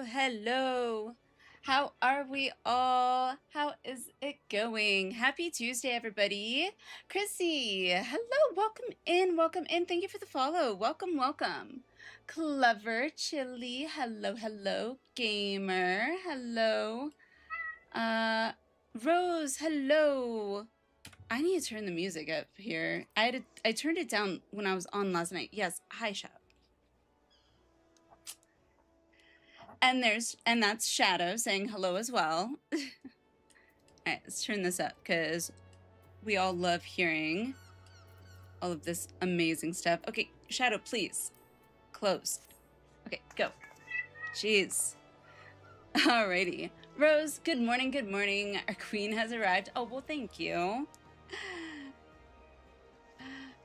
hello. How are we all? How is it going? Happy Tuesday, everybody. Chrissy, hello. Welcome in. Thank you for the follow. Welcome, welcome. Clever Chili, hello, hello. Gamer, hello. Rose, hello. I need to turn the music up here. I turned it down when I was on last night. Yes, hi, Shadow. And that's Shadow saying hello as well. All right, let's turn this up because we all love hearing all of this amazing stuff. Okay, Shadow, please. Close. Okay, go. Jeez. Alrighty. Rose, good morning, good morning. Our queen has arrived. Oh, well, thank you.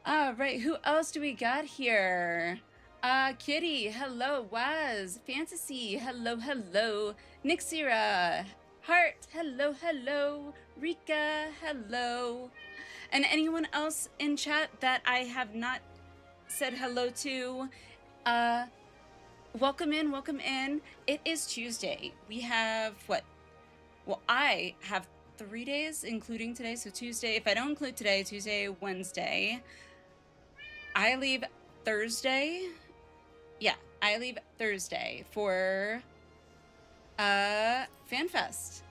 All right, who else do we got here? Kitty, hello. Waz, Fantasy, hello, hello. Nixira, Heart, hello, hello. Rika, hello. And anyone else in chat that I have not said hello to, welcome in, welcome in. It is Tuesday. We have what? Well, I have 3 days, including today. So Tuesday, if I don't include today, Tuesday, Wednesday. I leave Thursday. Yeah, I leave Thursday for FanFest.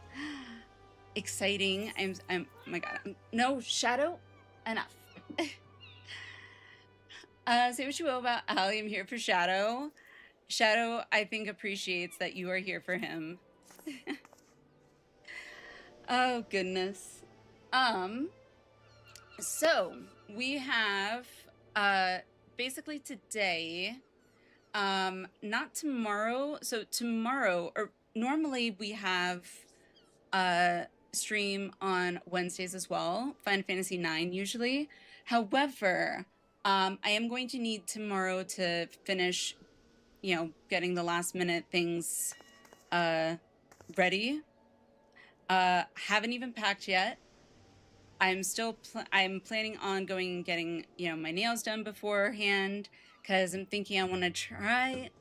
Exciting. I'm oh my god. No, Shadow, enough. Say what you will about Ali, I'm here for Shadow. Shadow, I think, appreciates that you are here for him. Oh goodness. So we have basically today, not tomorrow. So tomorrow, or normally we have stream on Wednesdays as well, Final Fantasy IX usually. However, I am going to need tomorrow to finish, getting the last minute things ready. Haven't even packed yet. I'm planning on going and getting, my nails done beforehand, because I'm thinking I want to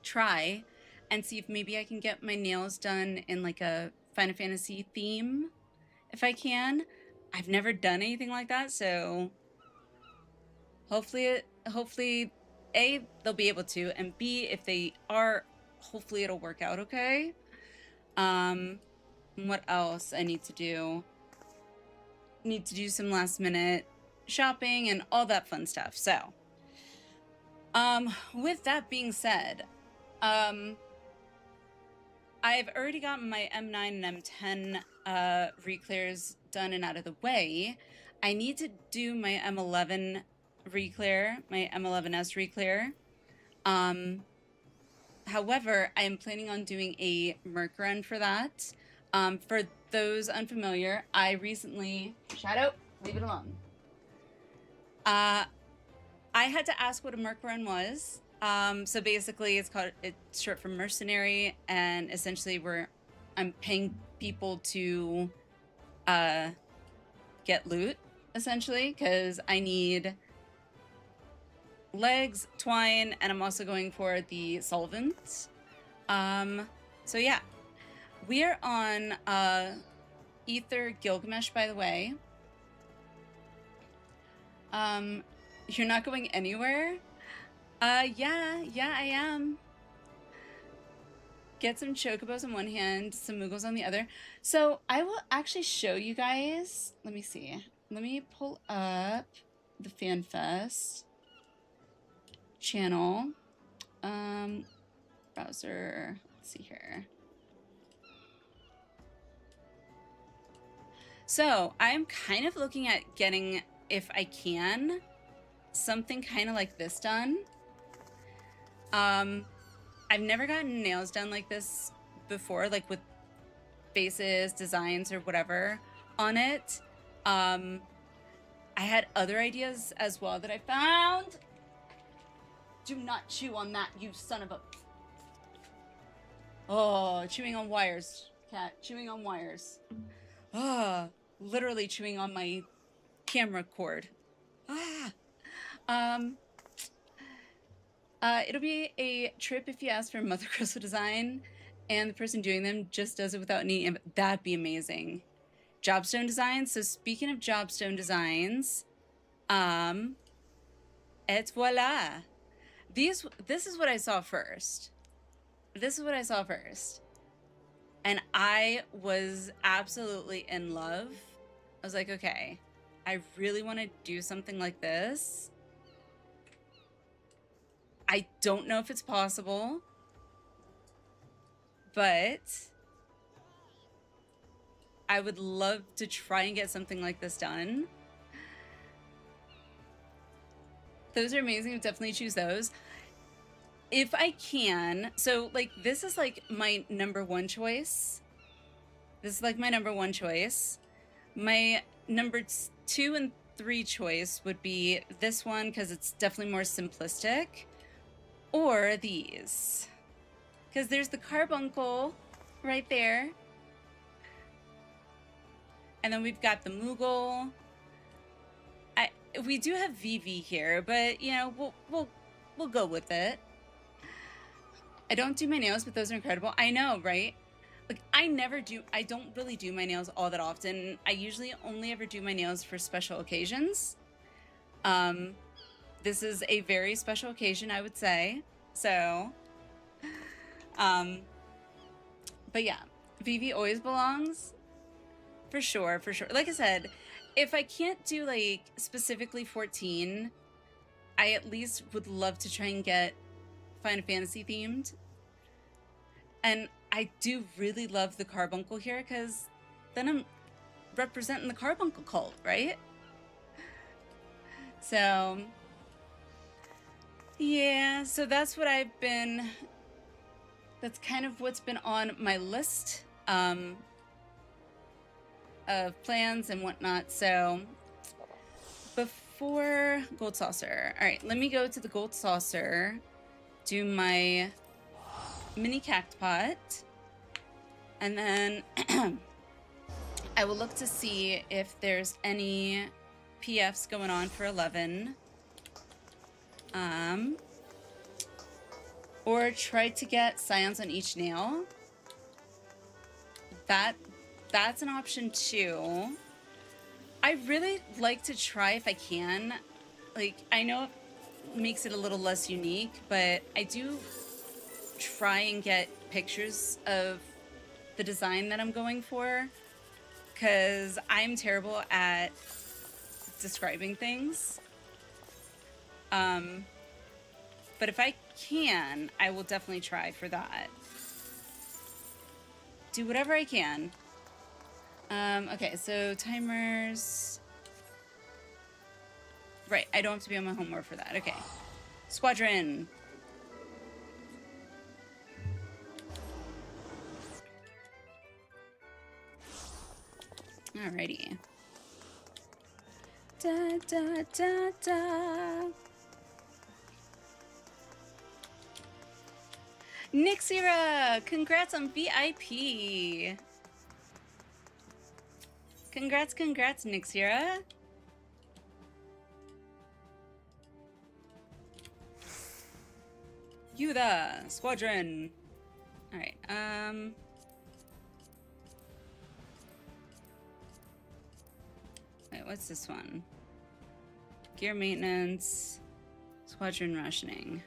try and see if maybe I can get my nails done in like a Final Fantasy theme, if I can. I've never done anything like that, so hopefully A, they'll be able to, and B, if they are, hopefully it'll work out okay. What else I need to do? Need to do some last minute shopping and all that fun stuff. So, with that being said, I've already gotten my M9 and M10 Reclears done and out of the way. I need to do my M11 Reclear, my M11S Reclear. However, I am planning on doing a Merc run for that. For those unfamiliar, I recently... Shadow, leave it alone. I had to ask what a Merc run was. So basically, it's short for mercenary, and essentially I'm paying people to get loot, essentially, because I need legs, twine, and I'm also going for the solvents. So yeah. We are on Ether Gilgamesh, by the way. You're not going anywhere? Yeah, I am. Get some chocobos in one hand, some moogles on the other. So I will actually show you guys. Let me see. Let me pull up the FanFest channel. Browser. Let's see here. So I'm kind of looking at getting, if I can, something kind of like this done. I've never gotten nails done like this before, like with faces, designs, or whatever on it. I had other ideas as well that I found. Do not chew on that, you son of a... Oh, chewing on wires, cat, chewing on wires. Literally chewing on my camera cord. It'll be a trip if you ask for Mother Crystal design, and the person doing them just does it without any, that'd be amazing. Jobstone designs. So speaking of jobstone designs, et voila. This is what I saw first. This is what I saw first. And I was absolutely in love. I was like, okay, I really want to do something like this. I don't know if it's possible, but I would love to try and get something like this done. Those are amazing. I would definitely choose those. If I can, so like this is like my number one choice. This is like my number one choice. My number 2 and 3 choice would be this one because it's definitely more simplistic, or these. Because there's the carbuncle right there. And then we've got the Moogle. We do have VV here, but you know, we'll go with it. I don't do my nails, but those are incredible. I know, right? Like I don't really do my nails all that often. I usually only ever do my nails for special occasions. This is a very special occasion, I would say. So, but yeah, VV always belongs. For sure, for sure. Like I said, if I can't do like specifically 14, I at least would love to try and get Final Fantasy themed. And I do really love the carbuncle here because then I'm representing the carbuncle cult, right? So yeah, so that's what that's kind of what's been on my list of plans and whatnot. So before Gold Saucer, all right, let me go to the Gold Saucer, do my mini cactpot, and then I will look to see if there's any PFs going on for 11. Or try to get scions on each nail. That's an option too. I really like to try if I can. Like, I know it makes it a little less unique, but I do try and get pictures of the design that I'm going for, because I'm terrible at describing things. But if I can, I will definitely try for that. Do whatever I can. Okay, so timers. Right, I don't have to be on my homework for that. Okay. Squadron. Alrighty. Da da da da. Nixira, congrats on VIP. Congrats, Nixira. Yuda, squadron. All right. Wait, what's this one? Gear maintenance, squadron rationing.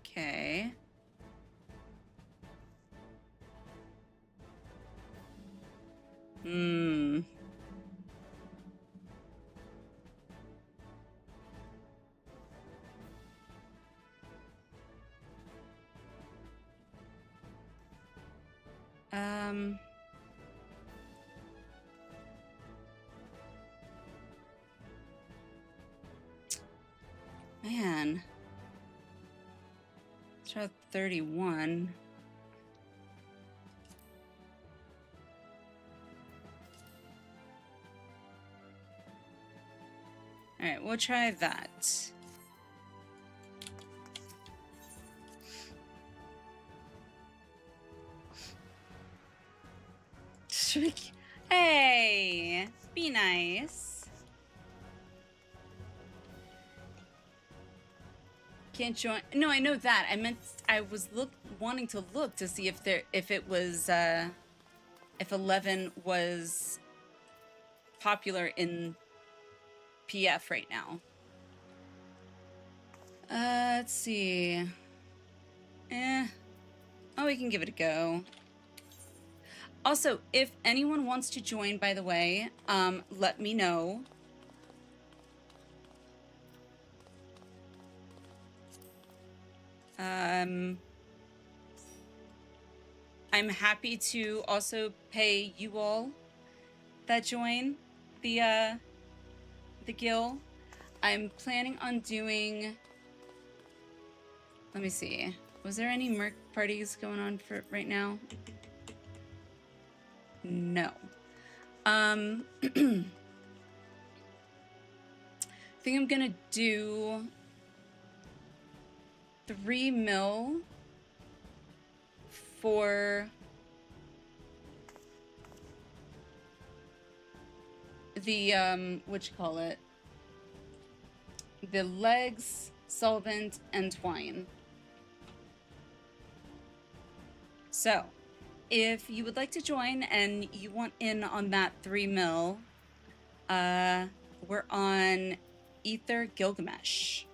Okay. Man. Let's try 31. All right, we'll try that. Hey, be nice. Can't join. No, I know that. I meant I was wanting to look to see if it was if 11 was popular in PF right now. Let's see. Oh, we can give it a go. Also, if anyone wants to join, by the way, let me know. I'm happy to also pay you all that join the guild. I'm planning on doing, let me see. Was there any merc parties going on for right now? No. I think I'm gonna do 3 mil for the what you call it, the legs, solvent, and twine. So if you would like to join and you want in on that 3 mil, we're on Ether Gilgamesh.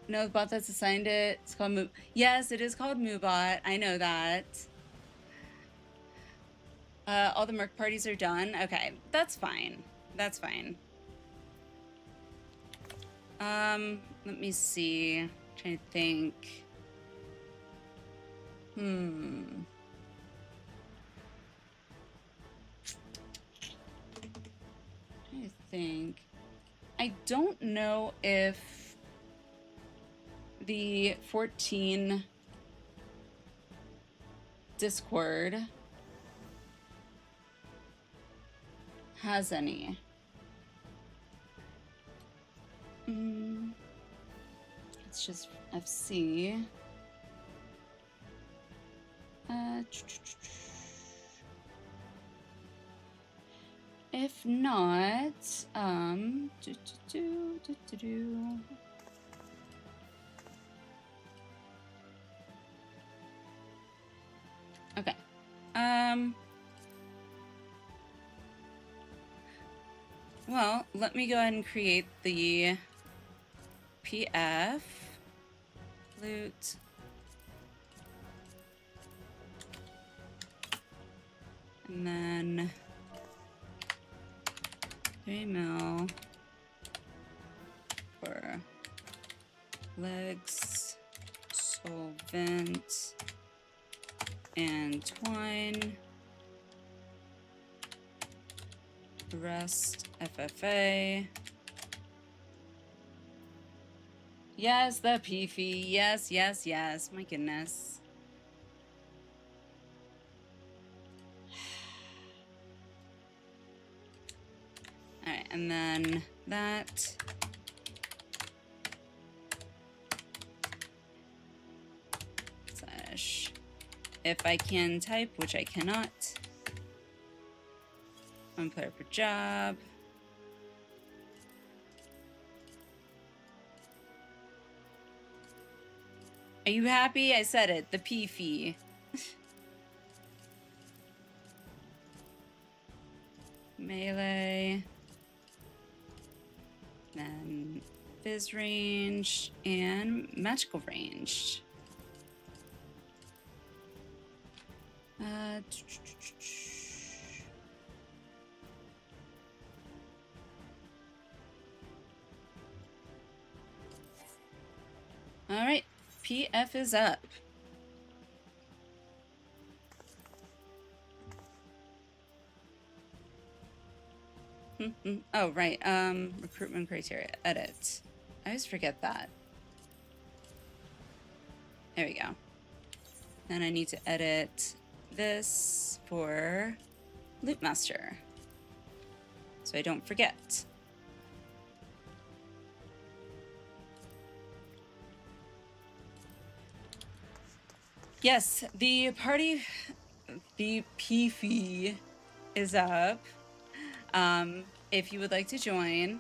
No, the bot that's assigned it. It's called Moo. Yes, it is called Moobot. I know that. All the merc parties are done. Okay, that's fine. That's fine. Let me see. I'm trying to think. I don't know if the 14 Discord has any. It's just FC. If not, okay. Well, let me go ahead and create the PF loot. And then 3 mil for legs, solvent, and twine. The rest FFA. Yes, the PF. Yes, yes, yes. My goodness. All right, and then that. Slash. If I can type, which I cannot. 1 player per job. Are you happy? I said it. The PF. Melee. Then Fizz range and magical range. All right, PF is up. Oh, right. Recruitment criteria, edit. I always forget that. There we go. Then I need to edit this for Loot Master, so I don't forget. Yes, the party, the PF is up. if you would like to join.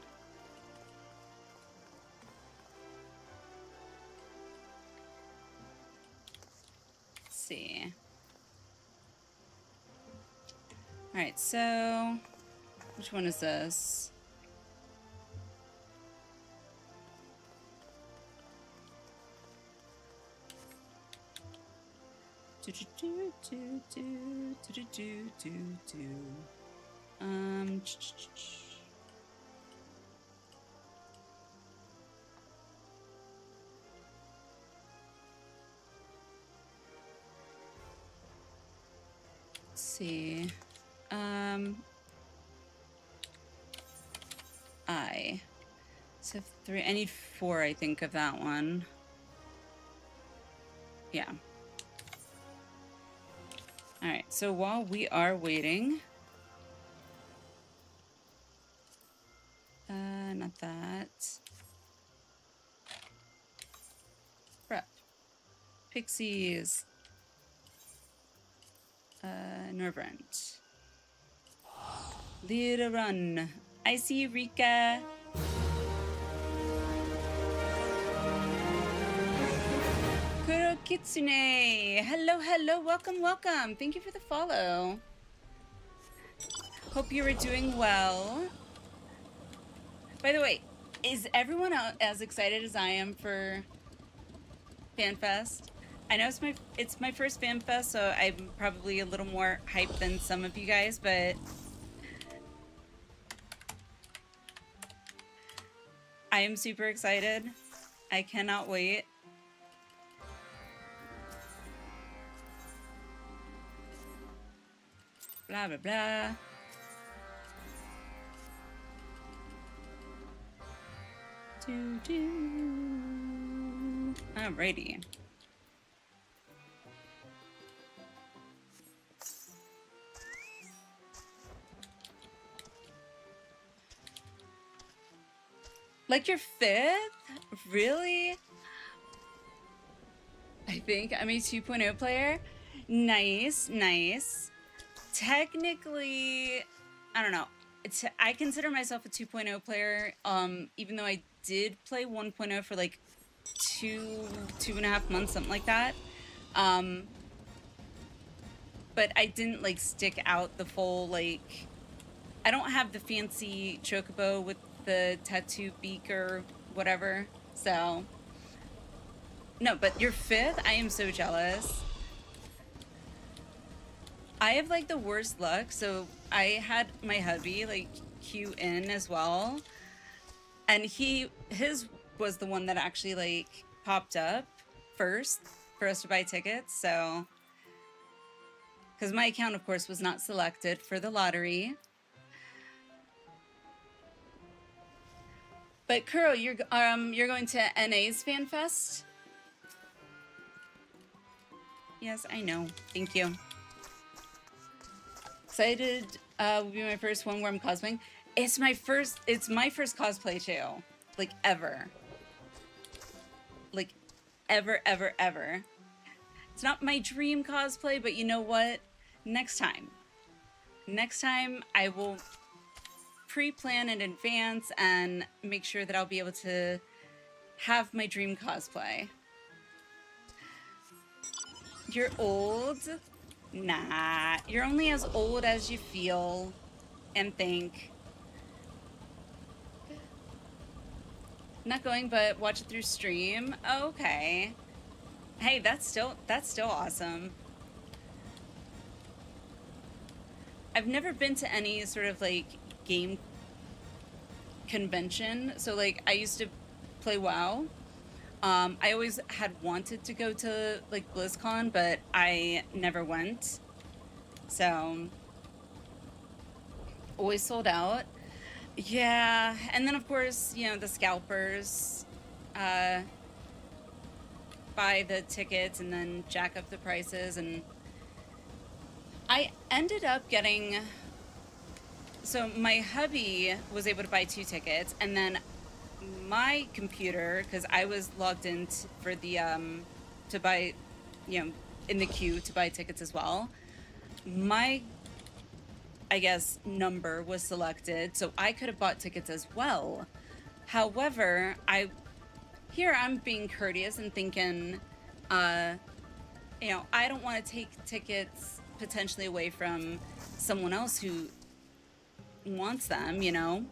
Let's see. All right, so which one is this? Let's see. So 3. I need 4, I think, of that one. Yeah. All right. So while we are waiting, not that. Prep. Pixies. Norbrand. Little run. I see you, Rika. Kuro Kitsune. Hello, hello. Welcome, welcome. Thank you for the follow. Hope you are doing well. By the way, is everyone as excited as I am for FanFest? I know it's my first FanFest, so I'm probably a little more hyped than some of you guys, but I am super excited. I cannot wait. Blah, blah, blah. Alrighty. Like your 5th? Really? I think I'm a 2.0 player. Nice, nice. Technically, I don't know. I consider myself a 2.0 player, even though I did play 1.0 for like 2.5 months, something like that. But I didn't like stick out the full, like, I don't have the fancy chocobo with the tattoo beak or whatever. So, no, but your 5th, I am so jealous. I have like the worst luck, so I had my hubby like queue in as well, and his was the one that actually like popped up first for us to buy tickets. So, because my account, of course, was not selected for the lottery. But Kuro, you're going to NA's FanFest? Yes, I know. Thank you. Excited will be my first one where I'm cosplaying. It's my first cosplay too. Like ever. Like ever. It's not my dream cosplay, but you know what? Next time I will pre-plan in advance and make sure that I'll be able to have my dream cosplay. You're old? Nah, you're only as old as you feel and think. Not going, but watch it through stream. Oh, okay. Hey, that's still awesome. I've never been to any sort of like game convention. So like I used to play WoW. I always had wanted to go to like BlizzCon, but I never went. So always sold out. Yeah, and then of course, you know, the scalpers buy the tickets and then jack up the prices, and I ended up getting, so my hubby was able to buy 2 tickets, and then my computer, because I was logged in for the to buy, you know, in the queue to buy tickets as well, my I guess, number was selected, so I could have bought tickets as well. However, I'm being courteous and thinking, you know, I don't want to take tickets potentially away from someone else who wants them, you know?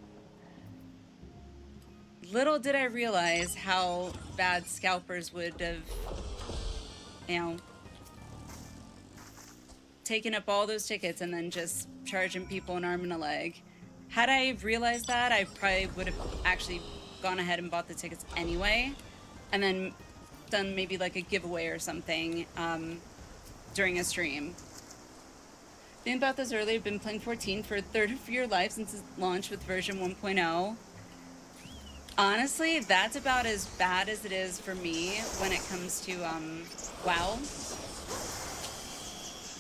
Little did I realize how bad scalpers would have, you know, taken up all those tickets and then just charging people an arm and a leg. Had I realized that, I probably would have actually gone ahead and bought the tickets anyway, and then done maybe like a giveaway or something during a stream. Thinking about this earlier, I've been playing 14 for a third of your life since its launch with version 1.0. Honestly, that's about as bad as it is for me when it comes to WoW.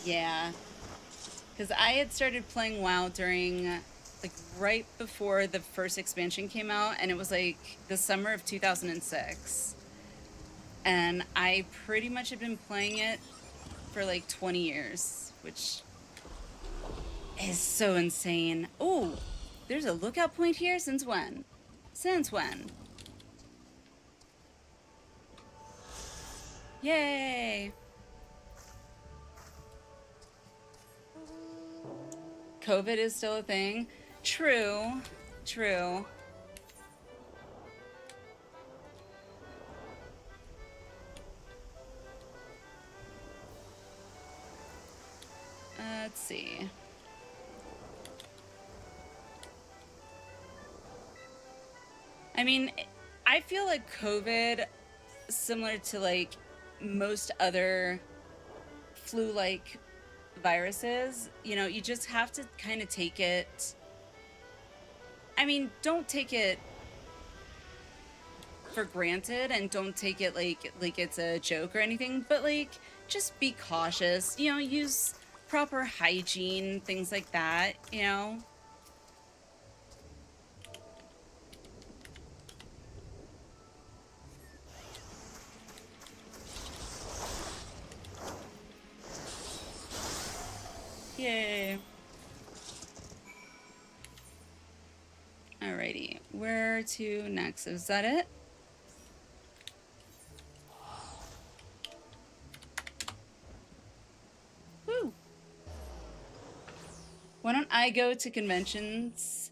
Yeah, because I had started playing WoW during, like, right before the first expansion came out, and it was like the summer of 2006. And I pretty much have been playing it for like 20 years, which is so insane. Oh, there's a lookout point here? Since when? Since when? Yay! COVID is still a thing. True. True. Let's see. I mean, I feel like COVID, similar to like most other flu-like viruses, you know, you just have to kind of take it. I mean, don't take it for granted and don't take it like it's a joke or anything, but like just be cautious, you know, use proper hygiene, things like that, you know. Yay. Alrighty, where to next? Is that it? Woo! Why don't I go to conventions?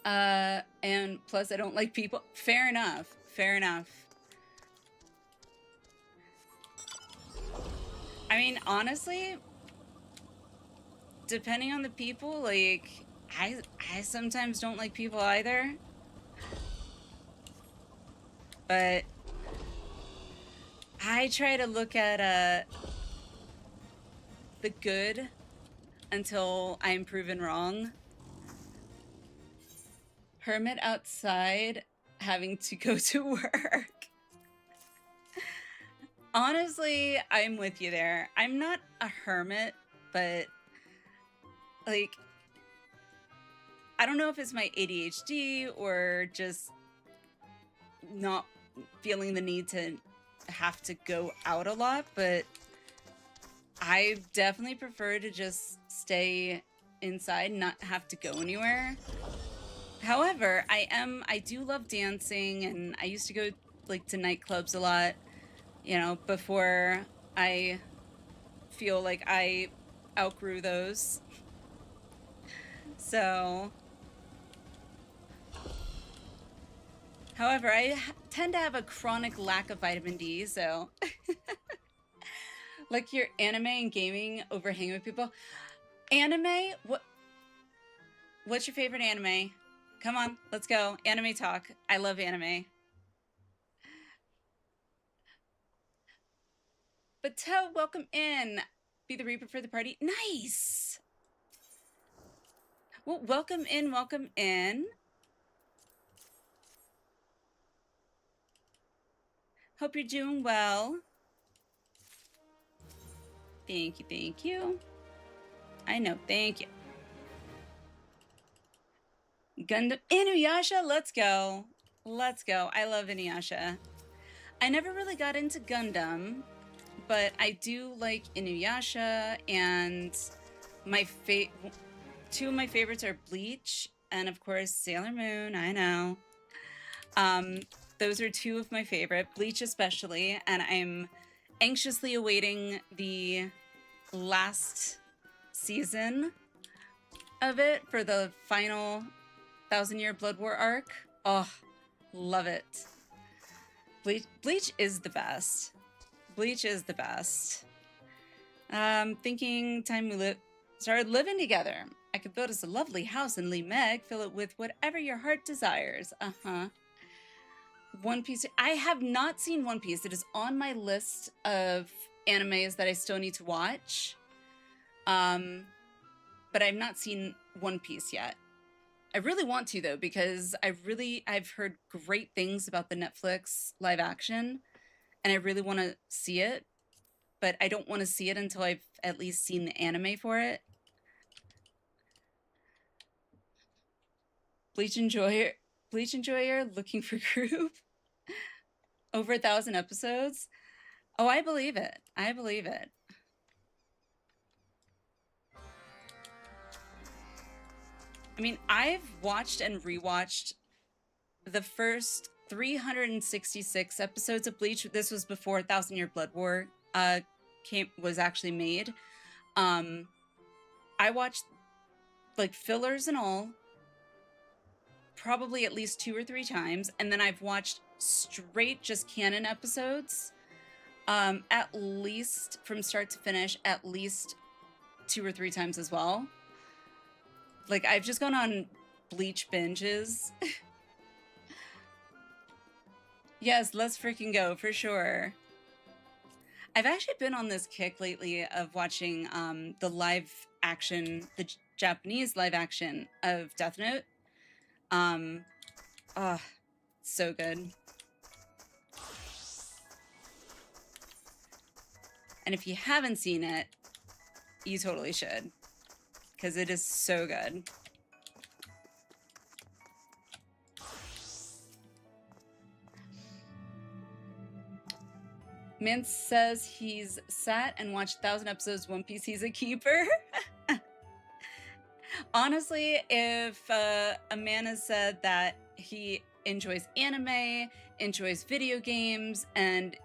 And plus I don't like people. Fair enough. Fair enough. I mean, honestly, depending on the people, like, I sometimes don't like people either. But I try to look at the good until I'm proven wrong. Hermit outside having to go to work. Honestly, I'm with you there. I'm not a hermit, but like, I don't know if it's my ADHD or just not feeling the need to have to go out a lot, but I definitely prefer to just stay inside and not have to go anywhere. However, I do love dancing, and I used to go like to nightclubs a lot, you know, before I feel like I outgrew those. So, however, I tend to have a chronic lack of vitamin D, so like your anime and gaming over hanging with people. Anime? What's your favorite anime? Come on, let's go. Anime talk. I love anime. But Toe, welcome in. Be the Reaper for the party. Nice. Well, welcome in, welcome in. Hope you're doing well. Thank you, thank you. I know, thank you. Gundam Inuyasha, let's go. Let's go. I love Inuyasha. I never really got into Gundam, but I do like Inuyasha, and my two of my favorites are Bleach and, of course, Sailor Moon. I know. Those are two of my favorite, Bleach especially, and I'm anxiously awaiting the last season of it for the final 1000-Year Blood War arc. Oh, love it. Bleach is the best. Bleach is the best. Thinking time we started living together. I could build us a lovely house in Lee Meg, fill it with whatever your heart desires. One Piece. I have not seen One Piece. It is on my list of animes that I still need to watch. But I've not seen One Piece yet. I really want to, though, because I've heard great things about the Netflix live action, and I really want to see it, but I don't want to see it until I've at least seen the anime for it. Bleach Enjoyer looking for group. Over 1,000 episodes. Oh, I believe it. I believe it. I mean, I've watched and rewatched the first 366 episodes of Bleach. This was before 1000-Year Blood War was actually made. I watched like fillers and all, probably at least 2 or 3 times, and then I've watched straight just canon episodes, at least from start to finish, at least 2 or 3 times as well. Like, I've just gone on Bleach binges. Yes, let's freaking go, for sure. I've actually been on this kick lately of watching the live action, the Japanese live action of Death Note. Oh, so good. And if you haven't seen it, you totally should, because it is so good. Mintz says he's sat and watched 1,000 episodes of One Piece. He's a keeper. Honestly, if a man has said that he enjoys anime, enjoys video games, and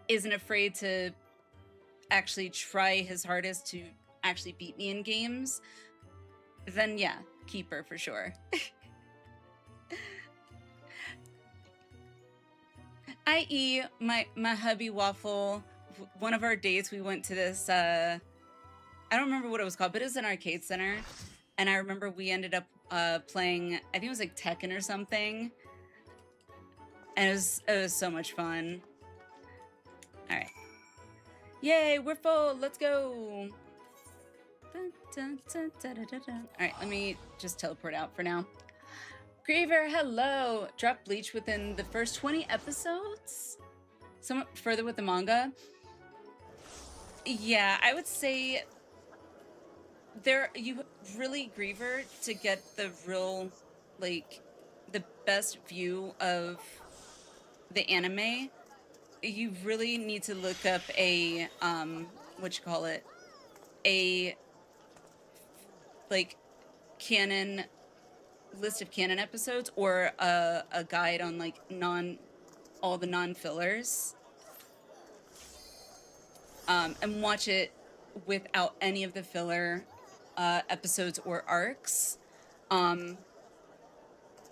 isn't afraid to actually try his hardest to actually beat me in games, then yeah, keeper for sure. I.e. my hubby Waffle, one of our dates we went to this, I don't remember what it was called, but it was an arcade center, and I remember we ended up playing, I think it was like Tekken or something, and it was so much fun. All right. Yay, we're full. Let's go. Dun, dun, dun, dun, dun, dun, dun. All right, let me just teleport out for now. Griever, hello. Drop Bleach within the first 20 episodes? Somewhat further with the manga? Yeah, I would say you really, Griever, to get the real, like, the best view of the anime, you really need to look up a, a, like, canon, list of canon episodes, or a guide on, like, all the non-fillers, and watch it without any of the filler episodes or arcs,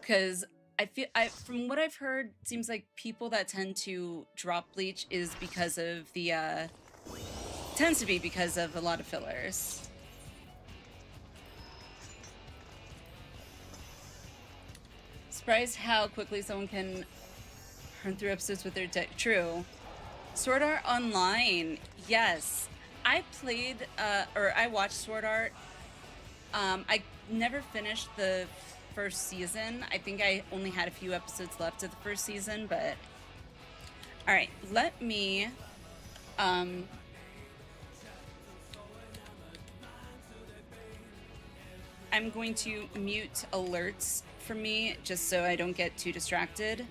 because from what I've heard, it seems like people that tend to drop Bleach is because of tends to be because of a lot of fillers. Surprised how quickly someone can run through episodes with their True. Sword Art Online, yes. I played, or I watched Sword Art. I never finished the first season. I think I only had a few episodes left of the first season, but all right, let me I'm going to mute alerts for me just so I don't get too distracted.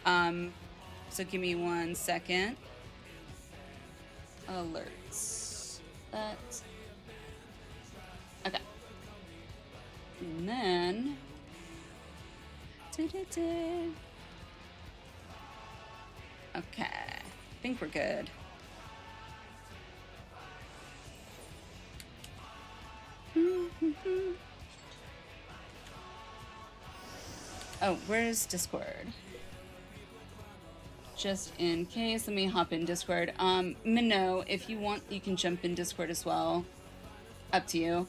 So give me 1 second. Alerts. Okay. then... Okay, I think we're good. Oh, where's Discord? Just in case, let me hop in Discord. Minnow, if you want, you can jump in Discord as well. Up to you.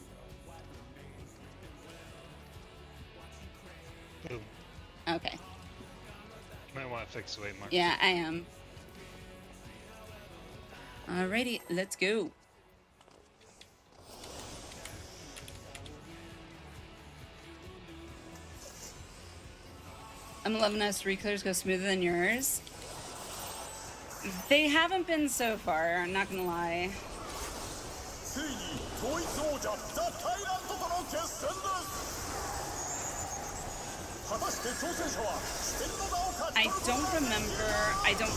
Boom. Okay. Might want to fix the weight mark. Yeah, I am. Alrighty, let's go. I'm loving us Reclears go smoother than yours. They haven't been so far, I'm not gonna lie. I don't remember, I don't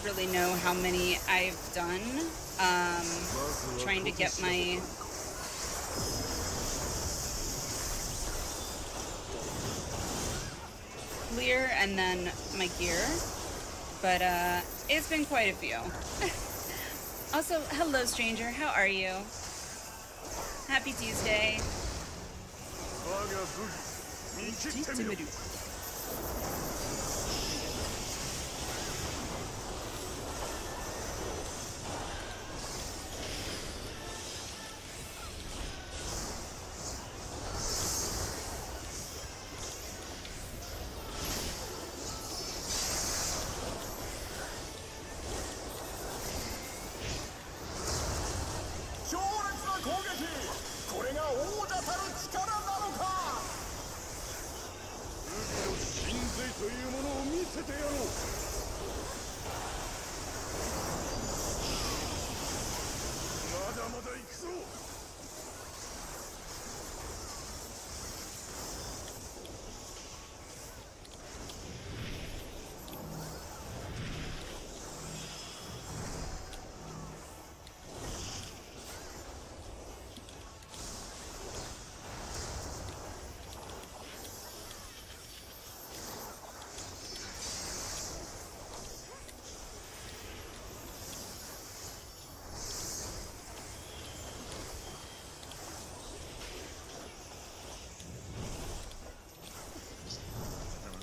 really know how many I've done. Trying to get my... clear and then my gear. But it's been quite a few. Also, hello stranger, how are you? Happy Tuesday.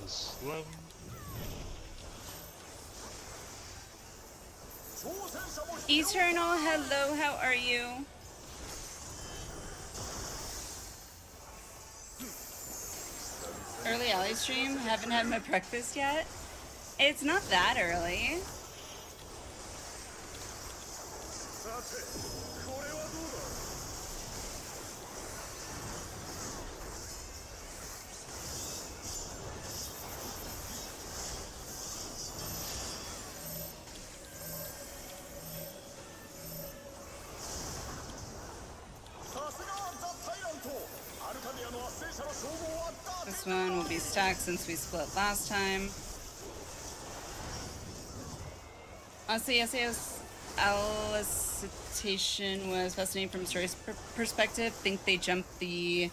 Slow. Eternal, hello, how are you? Early alley stream? Haven't had my breakfast yet? It's not that early. This one will be stacked since we split last time. Honestly, SAO's elicitation was fascinating from a story's perspective. Think they jumped the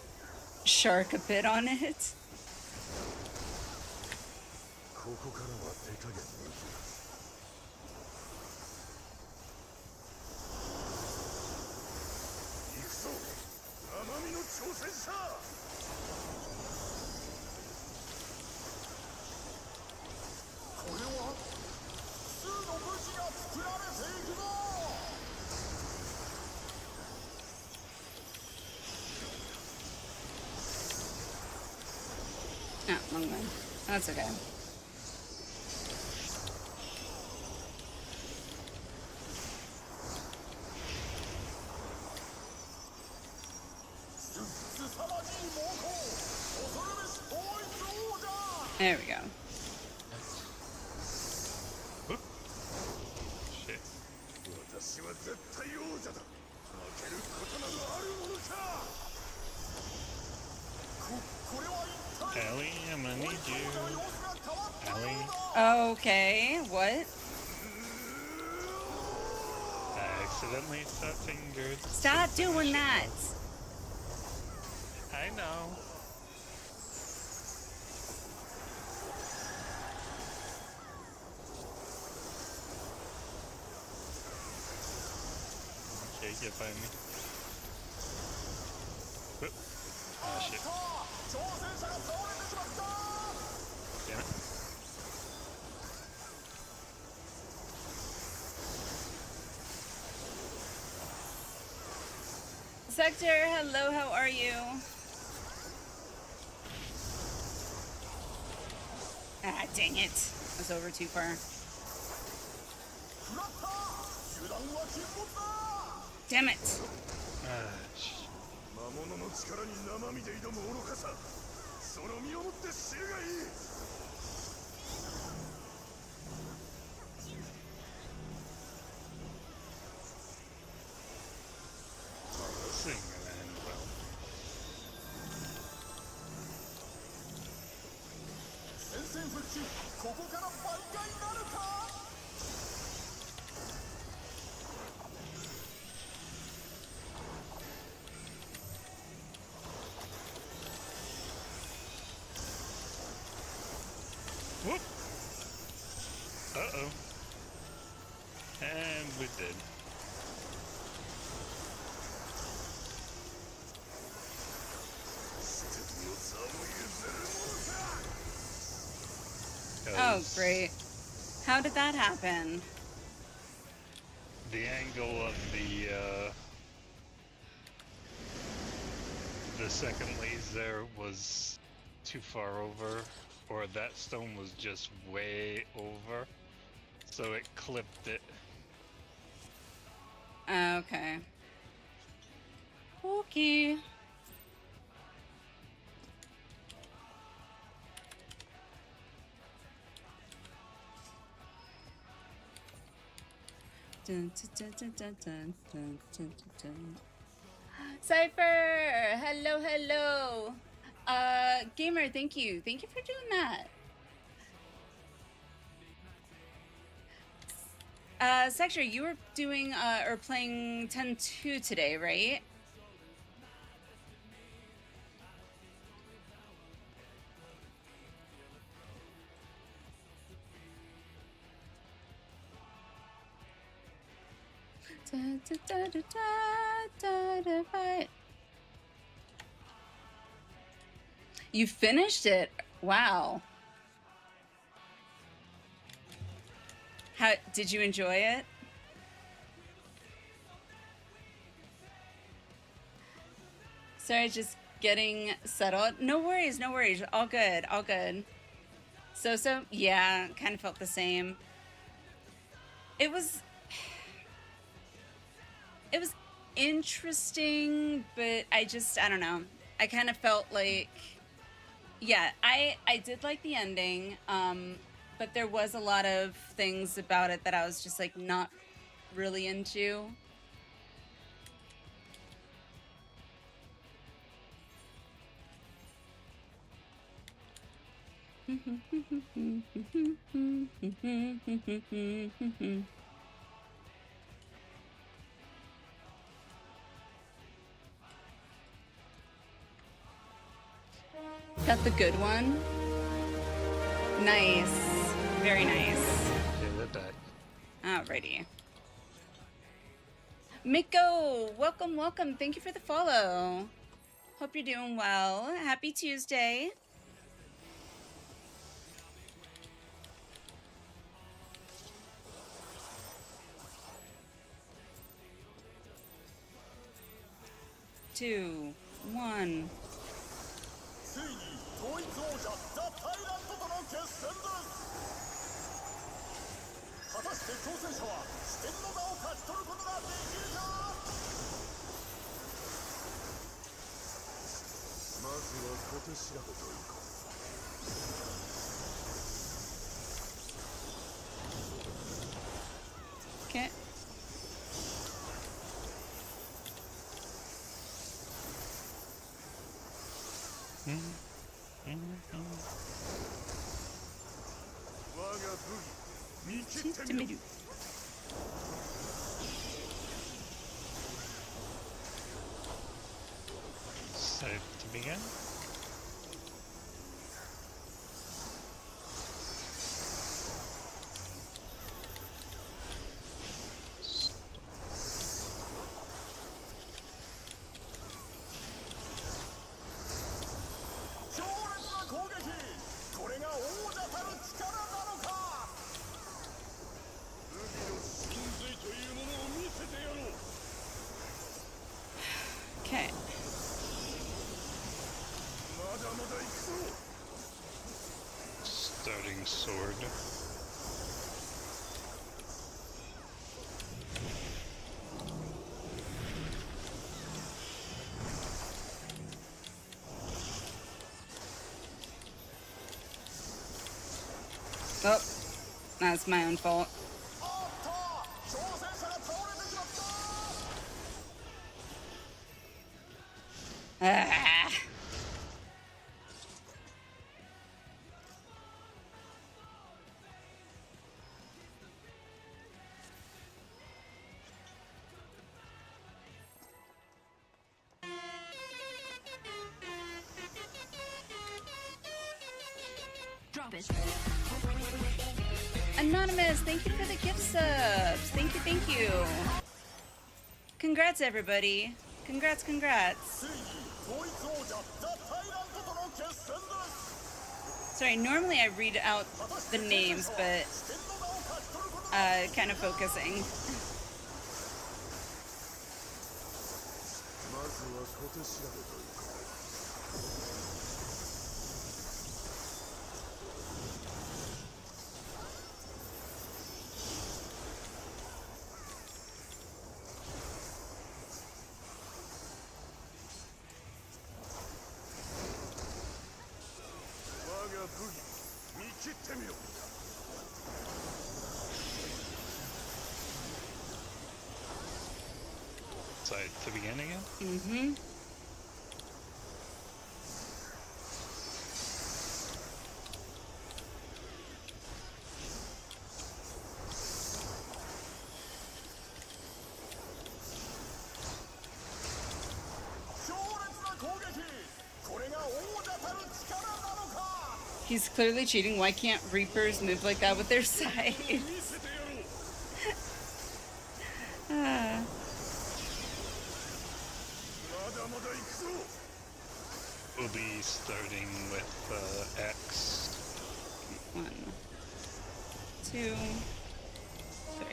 shark a bit on it. Oh, wrong one. That's okay. There we go. Shit. Ellie, I'm gonna need you. Ellie. Okay, what? I accidentally fat fingered. Stop doing that! I know. get by me. Whoop. Oh shit. Damn it. Sector, hello, how are you? Ah, dang it. I was over too far. Damn it. Shit. This thing gonna end well. Whoop! Uh-oh. And we're dead. Oh, great. How did that happen? The angle of the second laser was too far over, or that stone was just way over, so it clipped it. Okay. Okay. Dun, dun, dun, dun, dun, dun, dun, dun. Cypher! Hello, hello! Gamer, thank you. Thank you for doing that. Sector, you were doing, or playing 10-2 today, right? Da, da, da, da, da, da, da. You finished it. Wow. How did you enjoy it? Sorry, just getting settled. No worries, no worries. All good, all good. So yeah, kind of felt the same. It was interesting, but I don't know. I kind of felt like, yeah, I did like the ending, but there was a lot of things about it that I was just like not really into. Got the good one. Nice. Very nice. Yeah, they're back. Alrighty. Miko, welcome, welcome. Thank you for the follow. Hope you're doing well. Happy Tuesday. Two, one. Okay. Safe to begin. Starting sword. Oh, that's my own fault. Ah. Drop it. Anonymous, thank you for the gift subs. Thank you, thank you. Congrats, everybody. Congrats, congrats. Sorry, normally I read out the names, but kind of focusing. Sorry, to begin again? Mm-hmm. He's clearly cheating. Why can't Reapers move like that with their sides? Ah. We'll be starting with X. 1, 2, 3.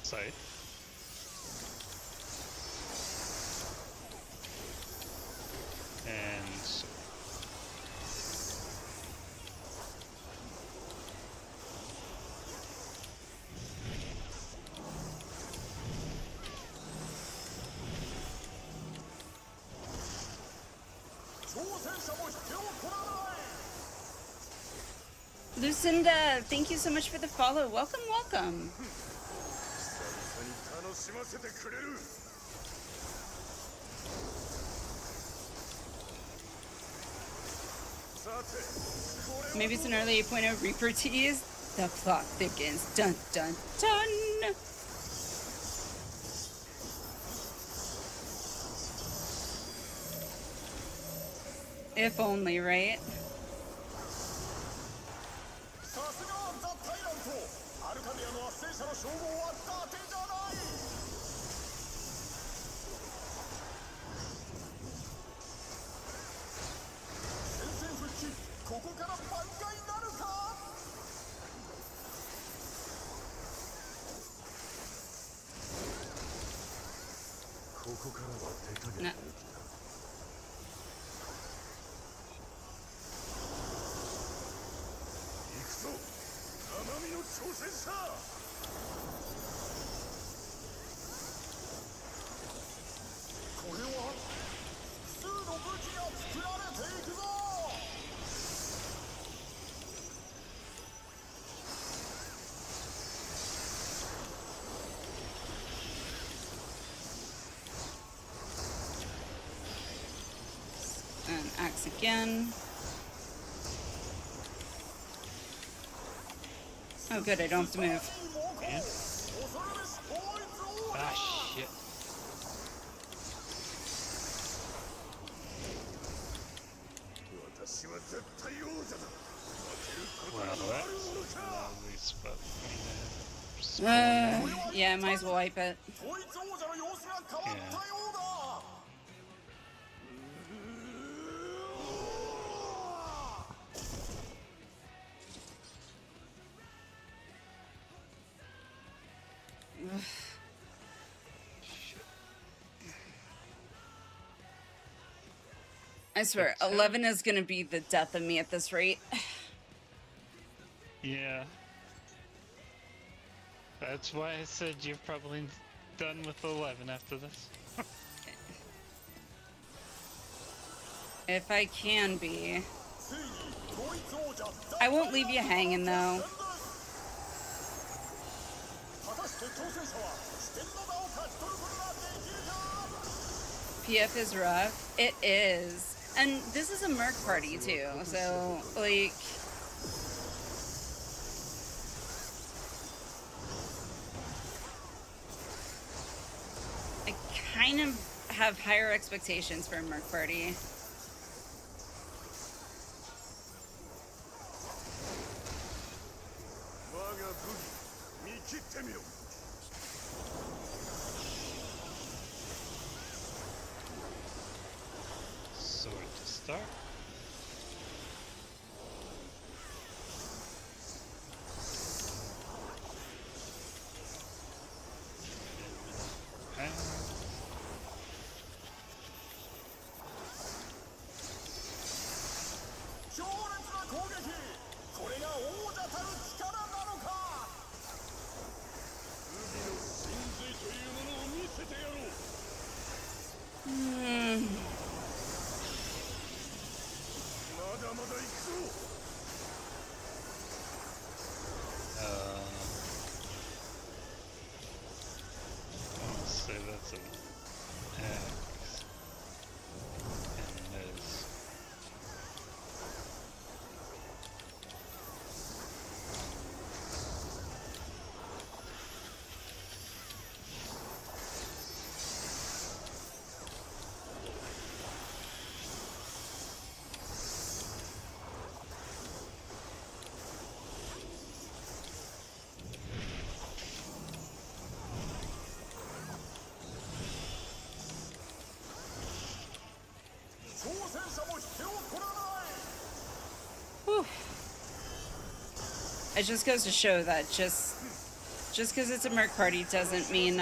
Scythe. And sword. Lucinda, thank you so much for the follow. Welcome, welcome. Maybe it's an early 8.0 Reaper tease. The plot thickens. Dun dun dun. If only, right? No. And axe again. Oh good, I don't have to move. Yeah. Ah, shit. Well, that's a lovely spot for me to Yeah, might as well wipe it. Yeah. I swear, 11 is gonna be the death of me at this rate. Yeah. That's why I said you're probably done with 11 after this. If I can be. I won't leave you hanging, though. PF is rough. It is. And this is a merc party, too. So, like... I kind of have higher expectations for a merc party. Sword to start. Whew. It just goes to show that just because it's a merc party doesn't mean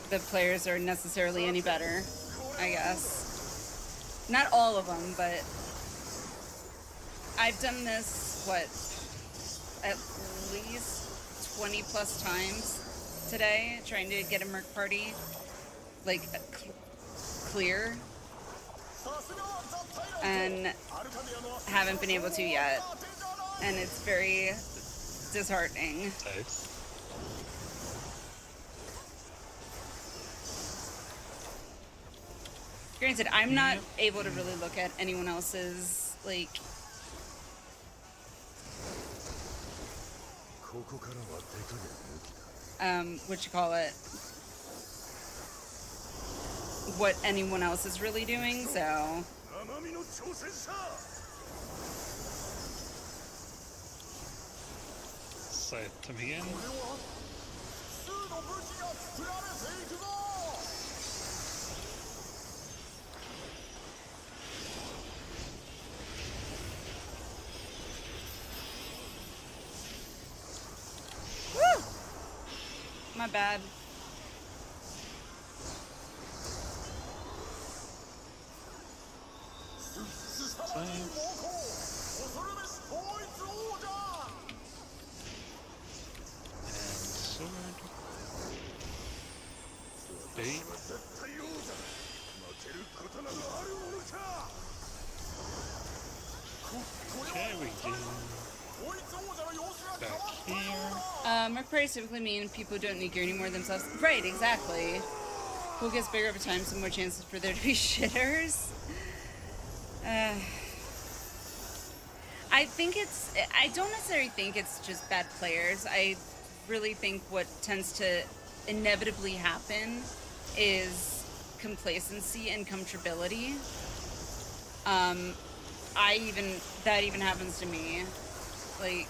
the players are necessarily any better, I guess. Not all of them, but I've done this, what, at least 20 plus times today, trying to get a merc party, like, clear, and haven't been able to yet, and it's very disheartening. Nice. Granted, I'm not able to really look at anyone else's, like, what you call it, what anyone else is really doing, so. Scythe to begin. Woo! My bad. Okay, we do back here. Merc parties typically mean people who don't need gear anymore themselves. Right, exactly. Pool gets bigger over time, so more chances for there to be shitters. I don't necessarily think it's just bad players. I really think what tends to inevitably happen is complacency and comfortability. That even happens to me. Like,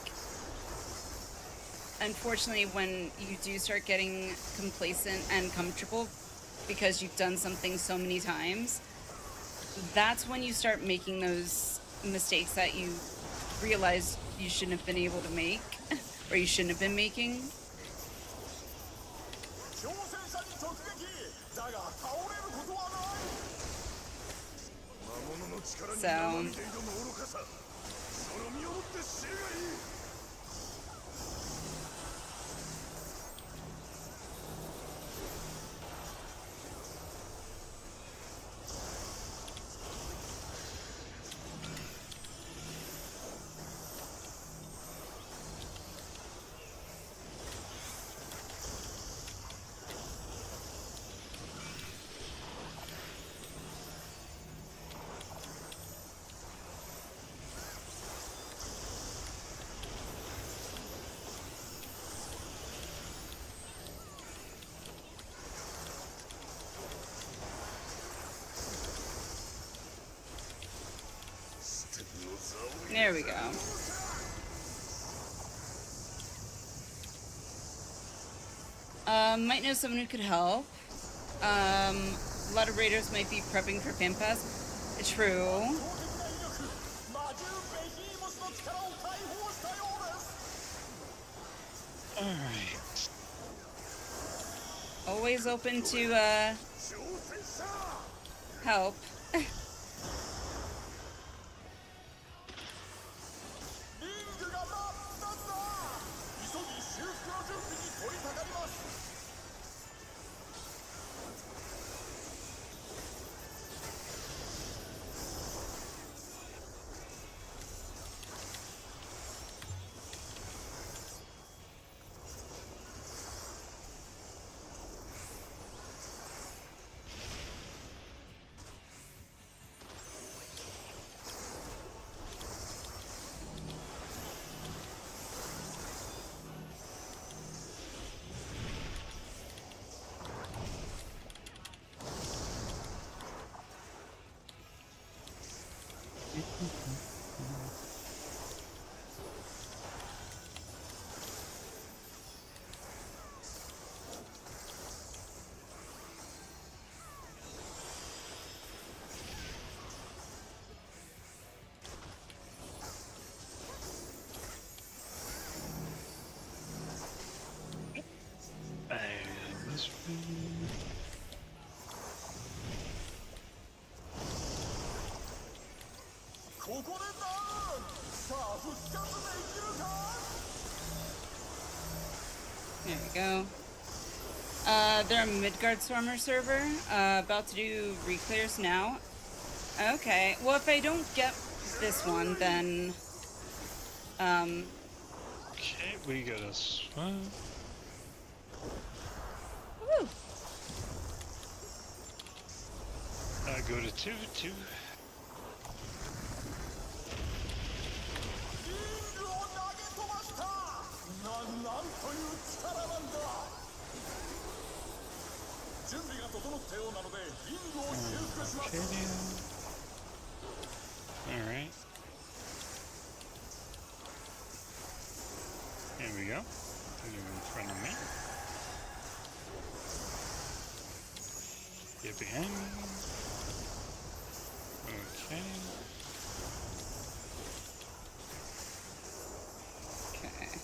unfortunately, when you do start getting complacent and comfortable because you've done something so many times, that's when you start making those mistakes that you realize you shouldn't have been able to make, or you shouldn't have been making. So there we go. Might know someone who could help. A lot of raiders might be prepping for FanFest. True. Alright. Always open to help. There we go. They're a Midgard Stormer server, about to do Reclears now. Okay, well if I don't get this one, then... Okay, we got a swim. Woo! Go to 2. Alright. Here we go. Put him in front of me. Get behind me. Okay. Okay.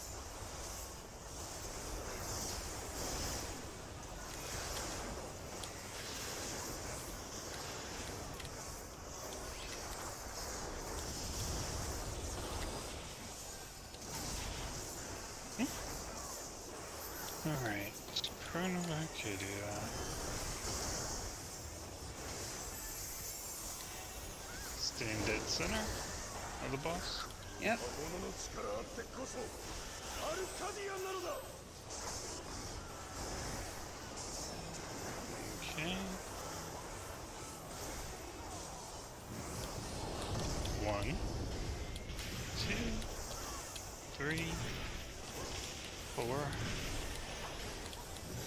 Alright. Chronoarcadia. Stand dead center of the boss. Yep. Okay. 1, 2, 3, 4,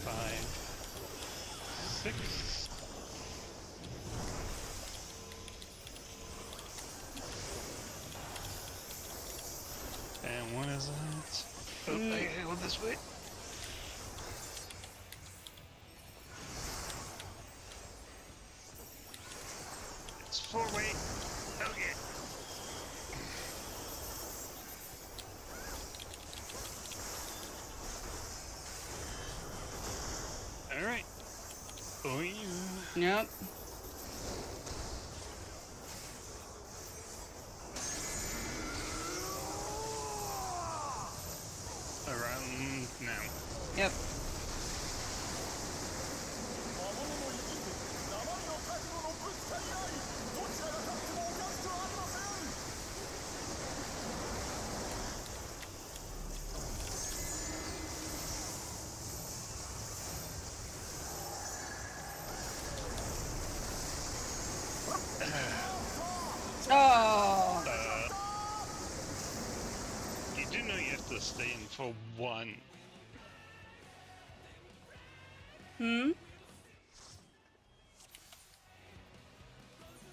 5, 6. And one is that. Oh, I gotta go this way. It's 4-way. Okay. Yep. Around now. Yep. Oh. You do know you have to stay in for one. Hmm?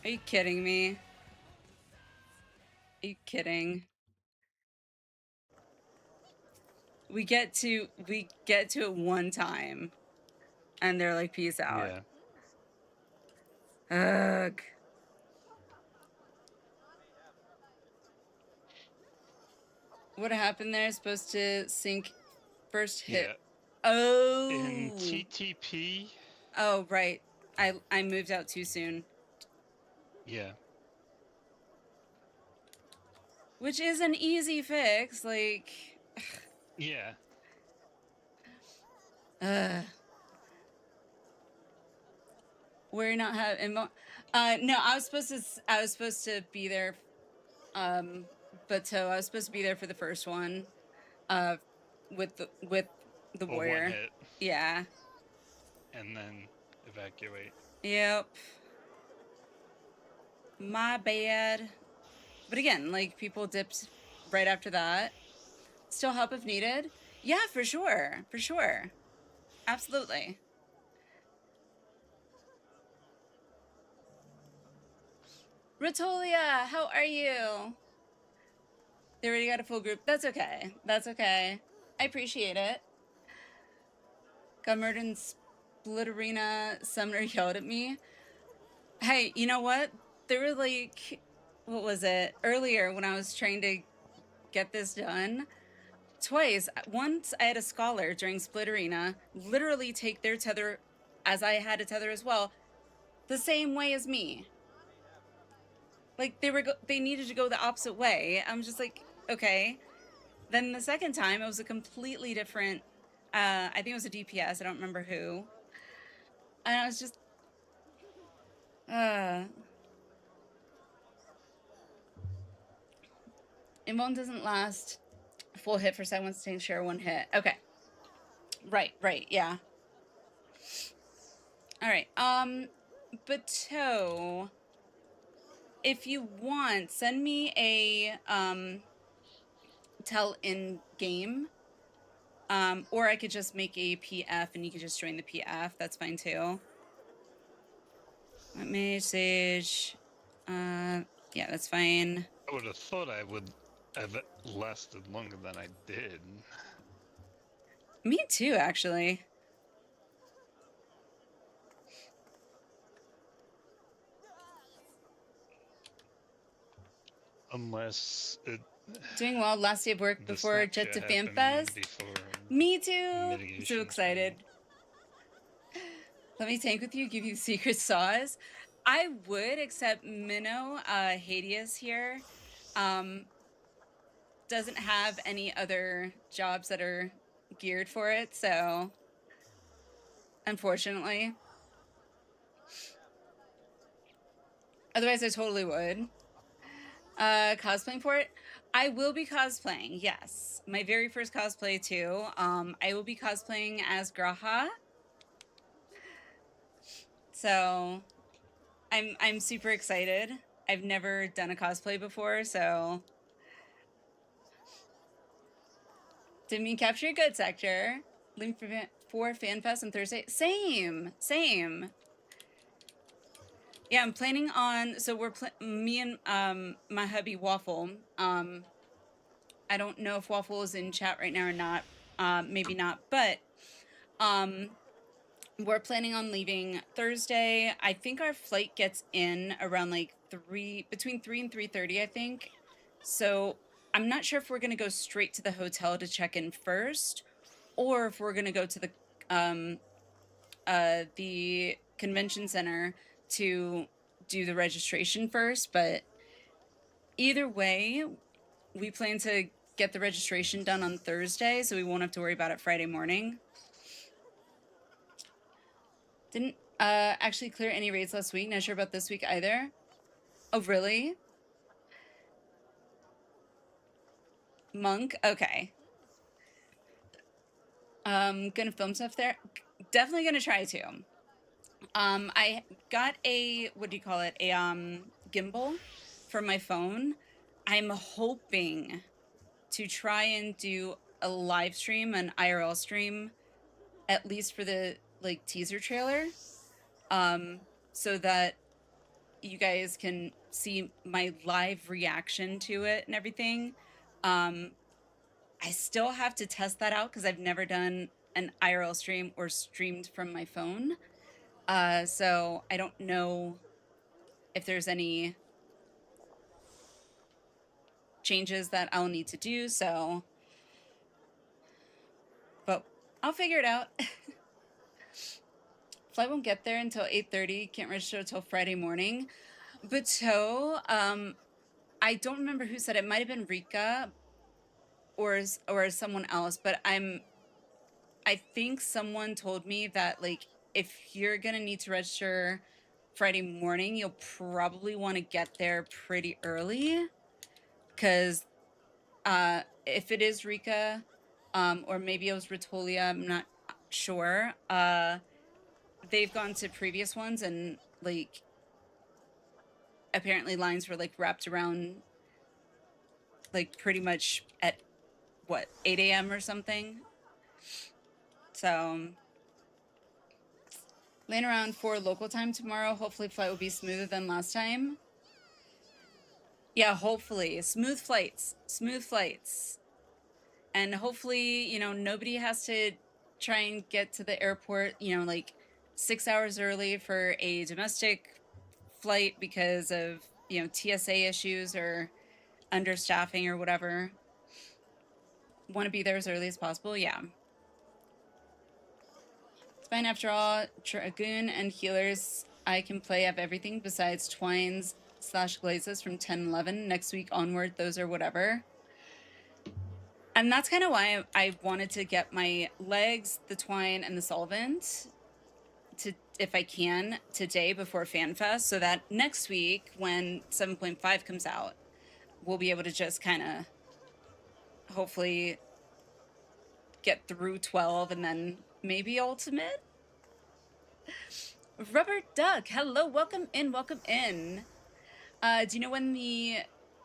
Are you kidding me? Are you kidding? We get to it one time, and they're like, "Peace out." Yeah. Ugh. What happened there? Supposed to sync first hit. Yeah. Oh. In TTP. Oh, right. I moved out too soon. Yeah. Which is an easy fix, like. Yeah. We're not having. No, I was supposed to be there. But I was supposed to be there for the first one, with the Or warrior. one hit. Yeah. And then evacuate. Yep. My bad. But again, like, people dipped right after that. Still help if needed. Yeah, for sure. For sure. Absolutely. Ratolia, how are you? They already got a full group. That's okay. That's okay. I appreciate it. Got murdered in Split Arena. Summoner yelled at me. Hey, you know what? There were like, what was it? Earlier when I was trying to get this done, twice. Once I had a scholar during Split Arena literally take their tether, as I had a tether as well, the same way as me. Like, they needed to go the opposite way. I'm just like, okay. Then the second time, it was a completely different, I think it was a DPS. I don't remember who. And I was just, Invuln doesn't last full hit for someone's to share one hit. Okay. Right, yeah. All right. Bateau, if you want, send me a tell in game. Or I could just make a PF and you could just join the PF. That's fine too. What message? Yeah, that's fine. I would have thought I would have lasted longer than I did. Me too, actually. Unless it... Doing well. Last day of work before Jet to FanFest. Me too. So excited. Let me tank with you, give you secret sauce. I would, except Minnow, Hades here, doesn't have any other jobs that are geared for it, so unfortunately. Otherwise, I totally would. Cosplaying for it? I will be cosplaying, yes. My very first cosplay, too. I will be cosplaying as Graha. So, I'm super excited. I've never done a cosplay before, so... Didn't mean capture your good sector. Link for FanFest on Thursday. Same. Yeah, I'm planning on, so we're, me and my hubby Waffle, I don't know if Waffle is in chat right now or not, maybe not, but we're planning on leaving Thursday. I think our flight gets in around like between 3 and 3:30, I think. So I'm not sure if we're gonna go straight to the hotel to check in first, or if we're gonna go to the convention center to do the registration first, but either way, we plan to get the registration done on Thursday, so we won't have to worry about it Friday morning. Didn't actually clear any raids last week. Not sure about this week either. Oh, really? Monk? Okay. Gonna film stuff there. Definitely gonna try to. I got a, what do you call it? A gimbal for my phone. I'm hoping to try and do a live stream, an IRL stream, at least for the like teaser trailer, so that you guys can see my live reaction to it and everything. I still have to test that out because I've never done an IRL stream or streamed from my phone. So I don't know if there's any changes that I'll need to do, so, but I'll figure it out. Flight won't get there until 8:30. Can't register until Friday morning. But so, I don't remember who said it. Might have been Rika or someone else, but I think someone told me that, like, if you're gonna need to register Friday morning, you'll probably want to get there pretty early, because if it is Rika, or maybe it was Ritolia, I'm not sure. They've gone to previous ones and like apparently lines were like wrapped around like pretty much at what, 8 a.m. or something. So land around 4 local time tomorrow. Hopefully flight will be smoother than last time. Yeah, hopefully. Smooth flights. Smooth flights. And hopefully, you know, nobody has to try and get to the airport, you know, like 6 hours early for a domestic flight because of, you know, TSA issues or understaffing or whatever. Want to be there as early as possible? Yeah. It's fine after all. Dragoon and healers I can play have everything besides Twines / Glazes from 10-11. Next week onward, those are whatever. And that's kind of why I wanted to get my legs, the Twine, and the Solvent to, if I can, today before FanFest, so that next week when 7.5 comes out, we'll be able to just kind of hopefully get through 12 and then maybe Ultimate. Rubber Duck, hello, welcome in, welcome in. Do you know when the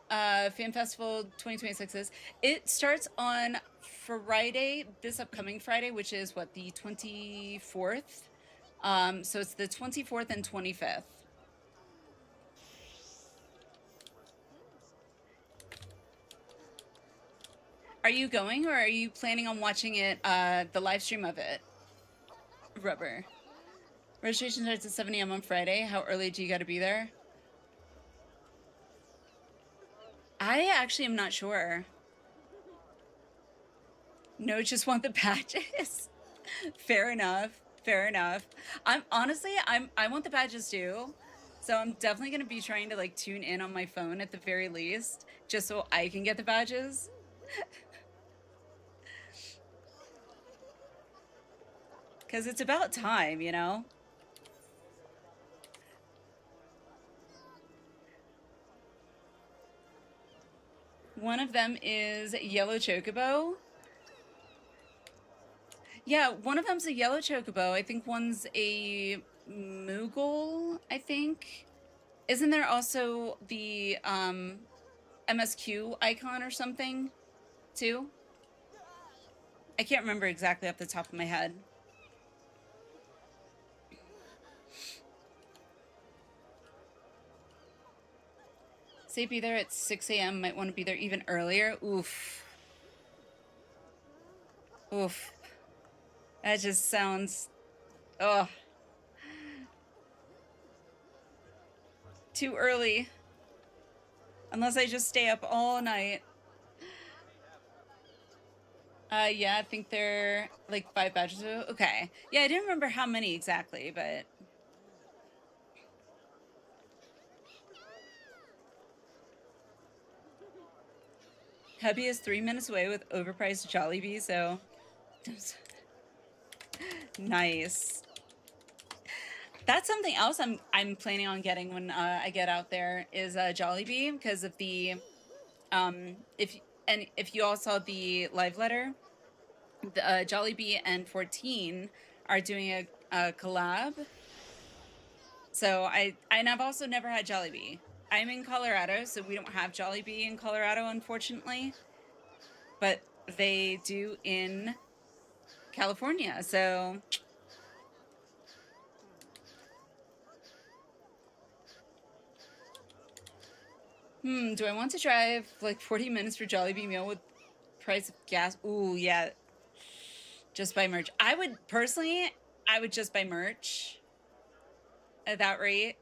Fan Festival 2026 is? It starts on Friday, this upcoming Friday, which is what, the 24th? So it's the 24th and 25th. Are you going, or are you planning on watching it, the live stream of it? Rubber. Registration starts at 7 a.m. on Friday. How early do you got to be there? I actually am not sure. No, just want the badges. Fair enough. Fair enough. I want the badges too. So I'm definitely going to be trying to like tune in on my phone at the very least, just so I can get the badges. Because it's about time, you know? One of them is Yellow Chocobo. Yeah, one of them's a Yellow Chocobo. I think one's a Moogle, I think. Isn't there also the MSQ icon or something, too? I can't remember exactly off the top of my head. Say be there at 6 a.m. Might want to be there even earlier. Oof. Oof. That just sounds... ugh. Too early. Unless I just stay up all night. Yeah, I think they're like 5 badges. Okay. Yeah, I didn't remember how many exactly, but... Hubby is 3 minutes away with overpriced Jollibee, so nice. That's something else I'm planning on getting when I get out there is Jollibee because of the if you all saw the live letter, the Jollibee and 14 are doing a collab. So and I've also never had Jollibee. I'm in Colorado, so we don't have Jollibee in Colorado, unfortunately. But they do in California, so do I want to drive like 40 minutes for Jollibee meal with price of gas? Ooh, yeah. Just buy merch. I would just buy merch at that rate.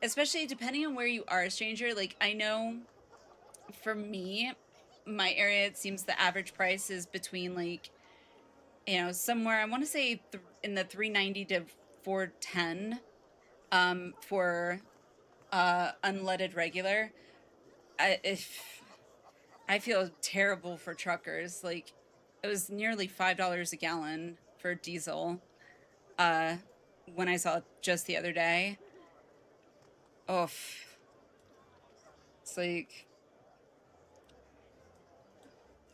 Especially depending on where you are, stranger. Like, I know for me, my area, it seems the average price is between like, you know, somewhere, I want to say in the 390 to 410 for unleaded regular. I feel terrible for truckers. Like, it was nearly $5 a gallon for diesel when I saw it just the other day. Oh, it's like,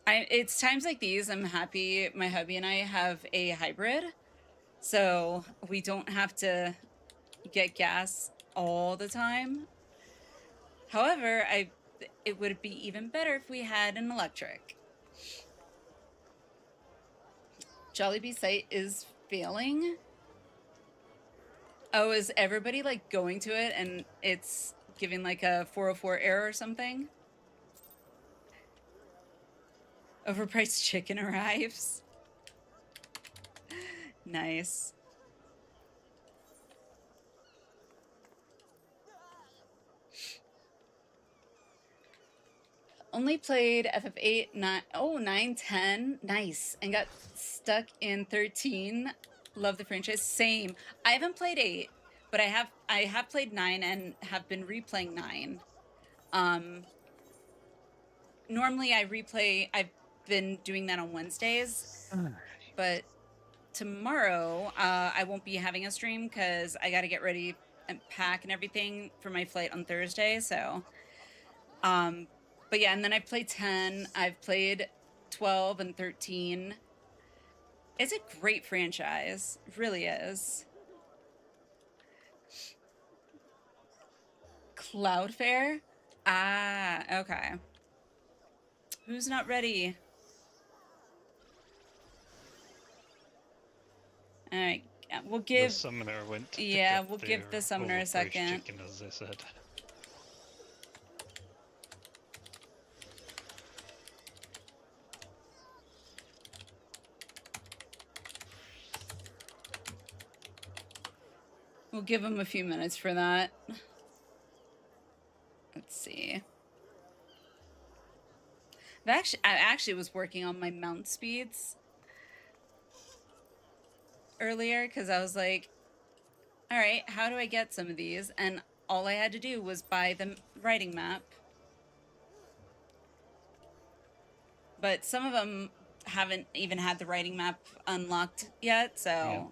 it's times like these I'm happy my hubby and I have a hybrid, so we don't have to get gas all the time. However, it would be even better if we had an electric. Jollibee site is failing. Oh, is everybody like going to it and it's giving like a 404 error or something? Overpriced chicken arrives. Nice. Only played FF8, 9, 10. Nice. And got stuck in 13. Love the franchise. Same. I haven't played 8, but I have played 9 and have been replaying 9. Normally I've been doing that on Wednesdays, but tomorrow I won't be having a stream because I got to get ready and pack and everything for my flight on Thursday, so but yeah, and then I played 10, I've played 12 and 13. It's a great franchise, it really is. Cloudflare? Ah, okay. Who's not ready? All right, we'll give the summoner went to we'll give the summoner a second. Chicken, as I said. We'll give him a few minutes for that. Let's see. I actually was working on my mount speeds earlier because I was like, all right, how do I get some of these? And all I had to do was buy the writing map. But some of them haven't even had the writing map unlocked yet, so... Yeah.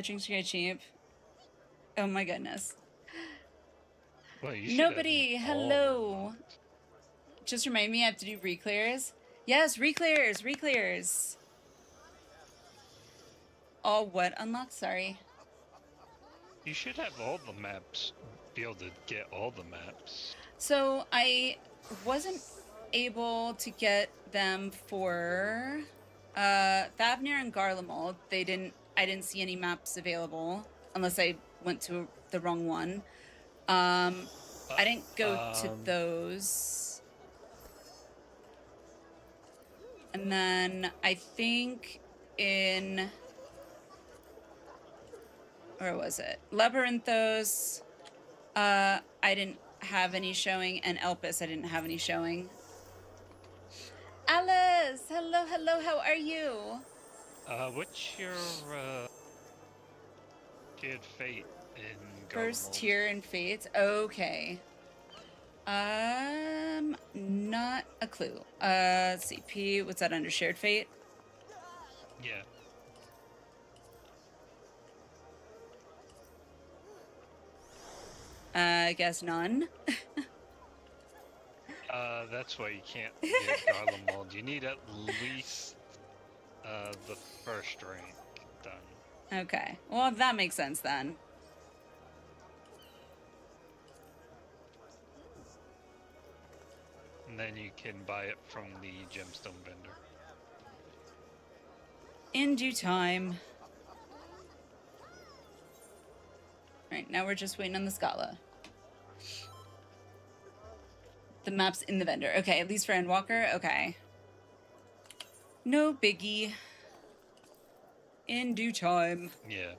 Drinks get cheap. Oh my goodness. Well, Nobody, hello. Just remind me I have to do Reclears. Yes, Reclears. All what unlocked? Sorry. You should have all the maps, be able to get all the maps. So I wasn't able to get them for Thavnir and Garlemald. I didn't see any maps available unless I went to the wrong one. I didn't go to those. And then I think in... Where was it? Labyrinthos, I didn't have any showing, and Elpis, I didn't have any showing. Alice! Hello, how are you? What's your, tiered fate in First Garlemald. tier in Fates. Okay. Not a clue. Let's see. P, what's that under shared fate? Yeah. I guess none. That's why you can't get Garlemald. You need at least the first rank done. Okay. Well, that makes sense then. And then you can buy it from the gemstone vendor. In due time. Right, now we're just waiting on the Scala. The map's in the vendor. Okay, at least for Endwalker. Okay. No biggie. In due time. Yeah.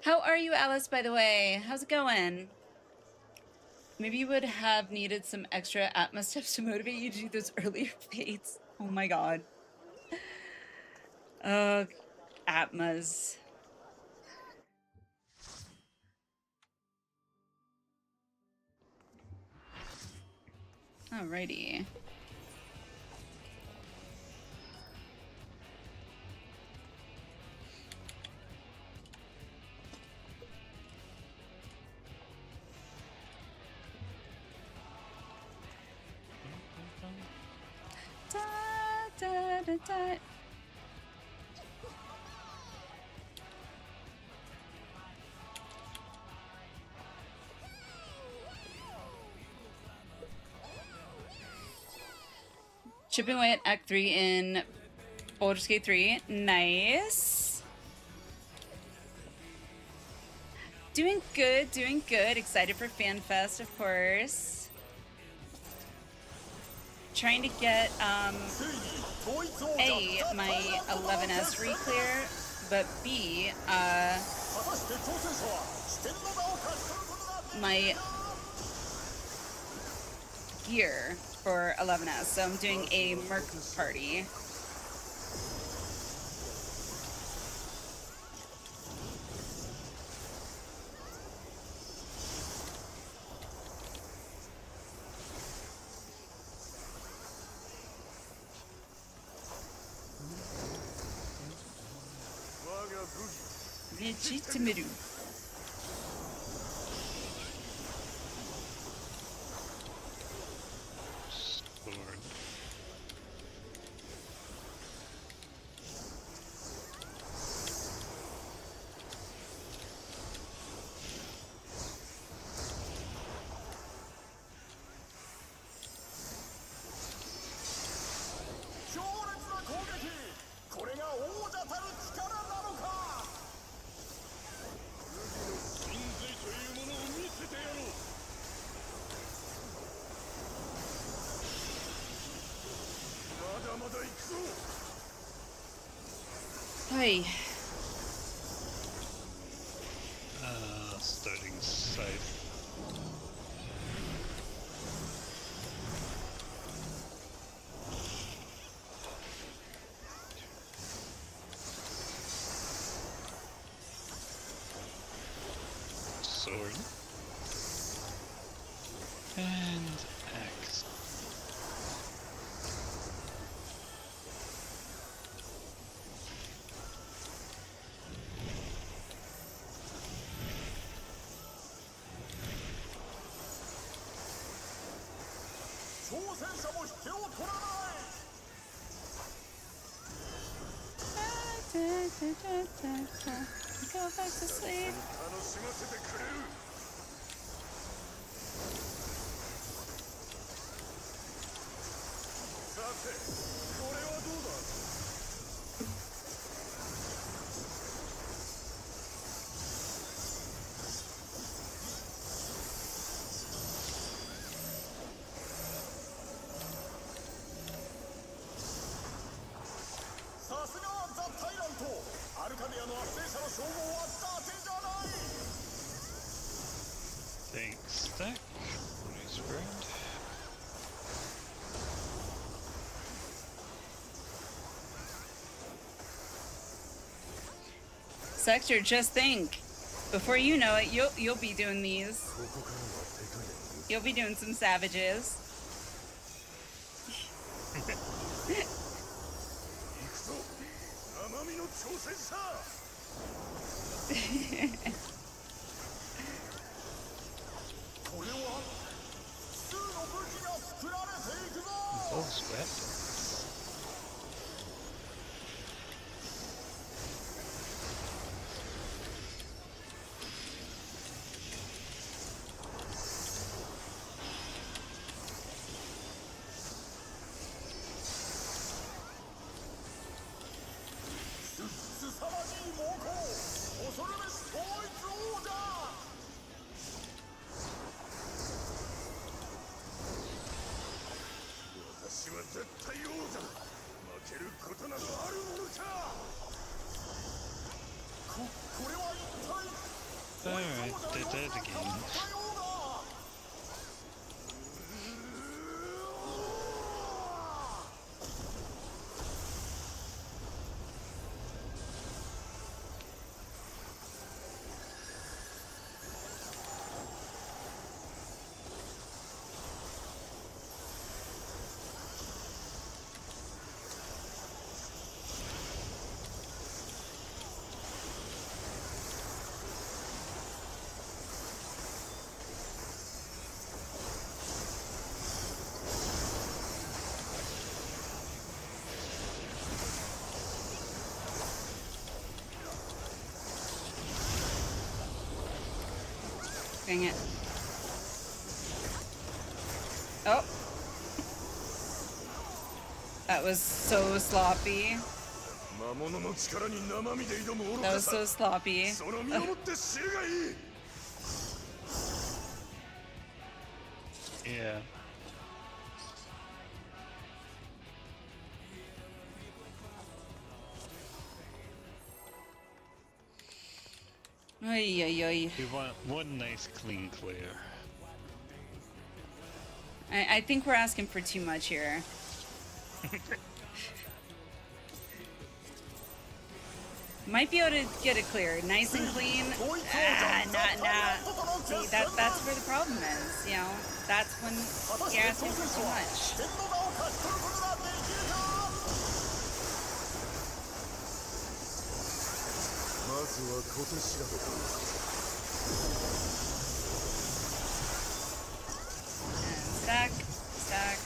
How are you, Alice, by the way? How's it going? Maybe you would have needed some extra Atma steps to motivate you to do those earlier fates. Oh my god. Atmas. Alrighty. Da, da, da, da. Chipping away at Act 3 in Baldur's Gate 3. Nice. Doing good, doing good. Excited for FanFest, of course. Trying to get, A, my 11S Reclear, but B, my gear for 11S. So I'm doing a Merc party. Legitimaru. Sword. Hey. Starting scythe. Sword. And axe. Go back to sleep. Thanks, stack. Nice friend. sector, just think. Before you know it, you'll be doing these. You'll be doing some savages. Oh, sweat. Alright, they're dead again. Dang it. Oh. That was so sloppy. That was so sloppy. Yeah. Ay, ay, ay. We want one nice clean clear. I think we're asking for too much here. Might be able to get it clear, nice and clean. Nah. See, that's where the problem is. You know, that's when you're asking for too much. And stack.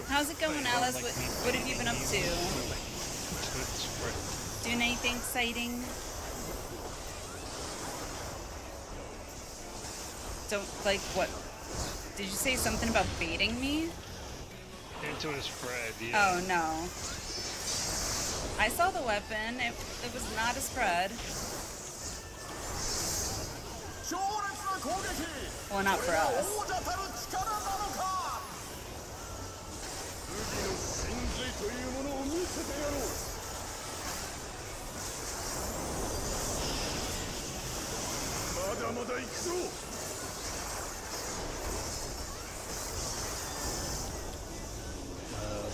How's it going, Alice? What have you been up to? Doing anything exciting? Don't, like, what? Did you say something about baiting me? Into a spread, yeah. Oh, no. I saw the weapon. It was not a spread. Well, not for us.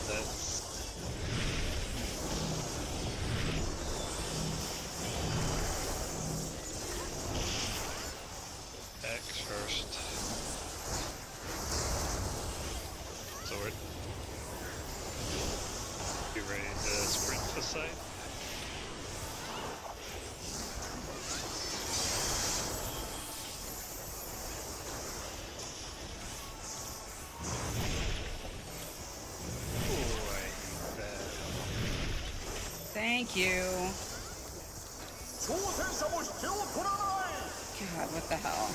That's... X first. Sword. You ready to sprint the side? Thank you. God, what the hell?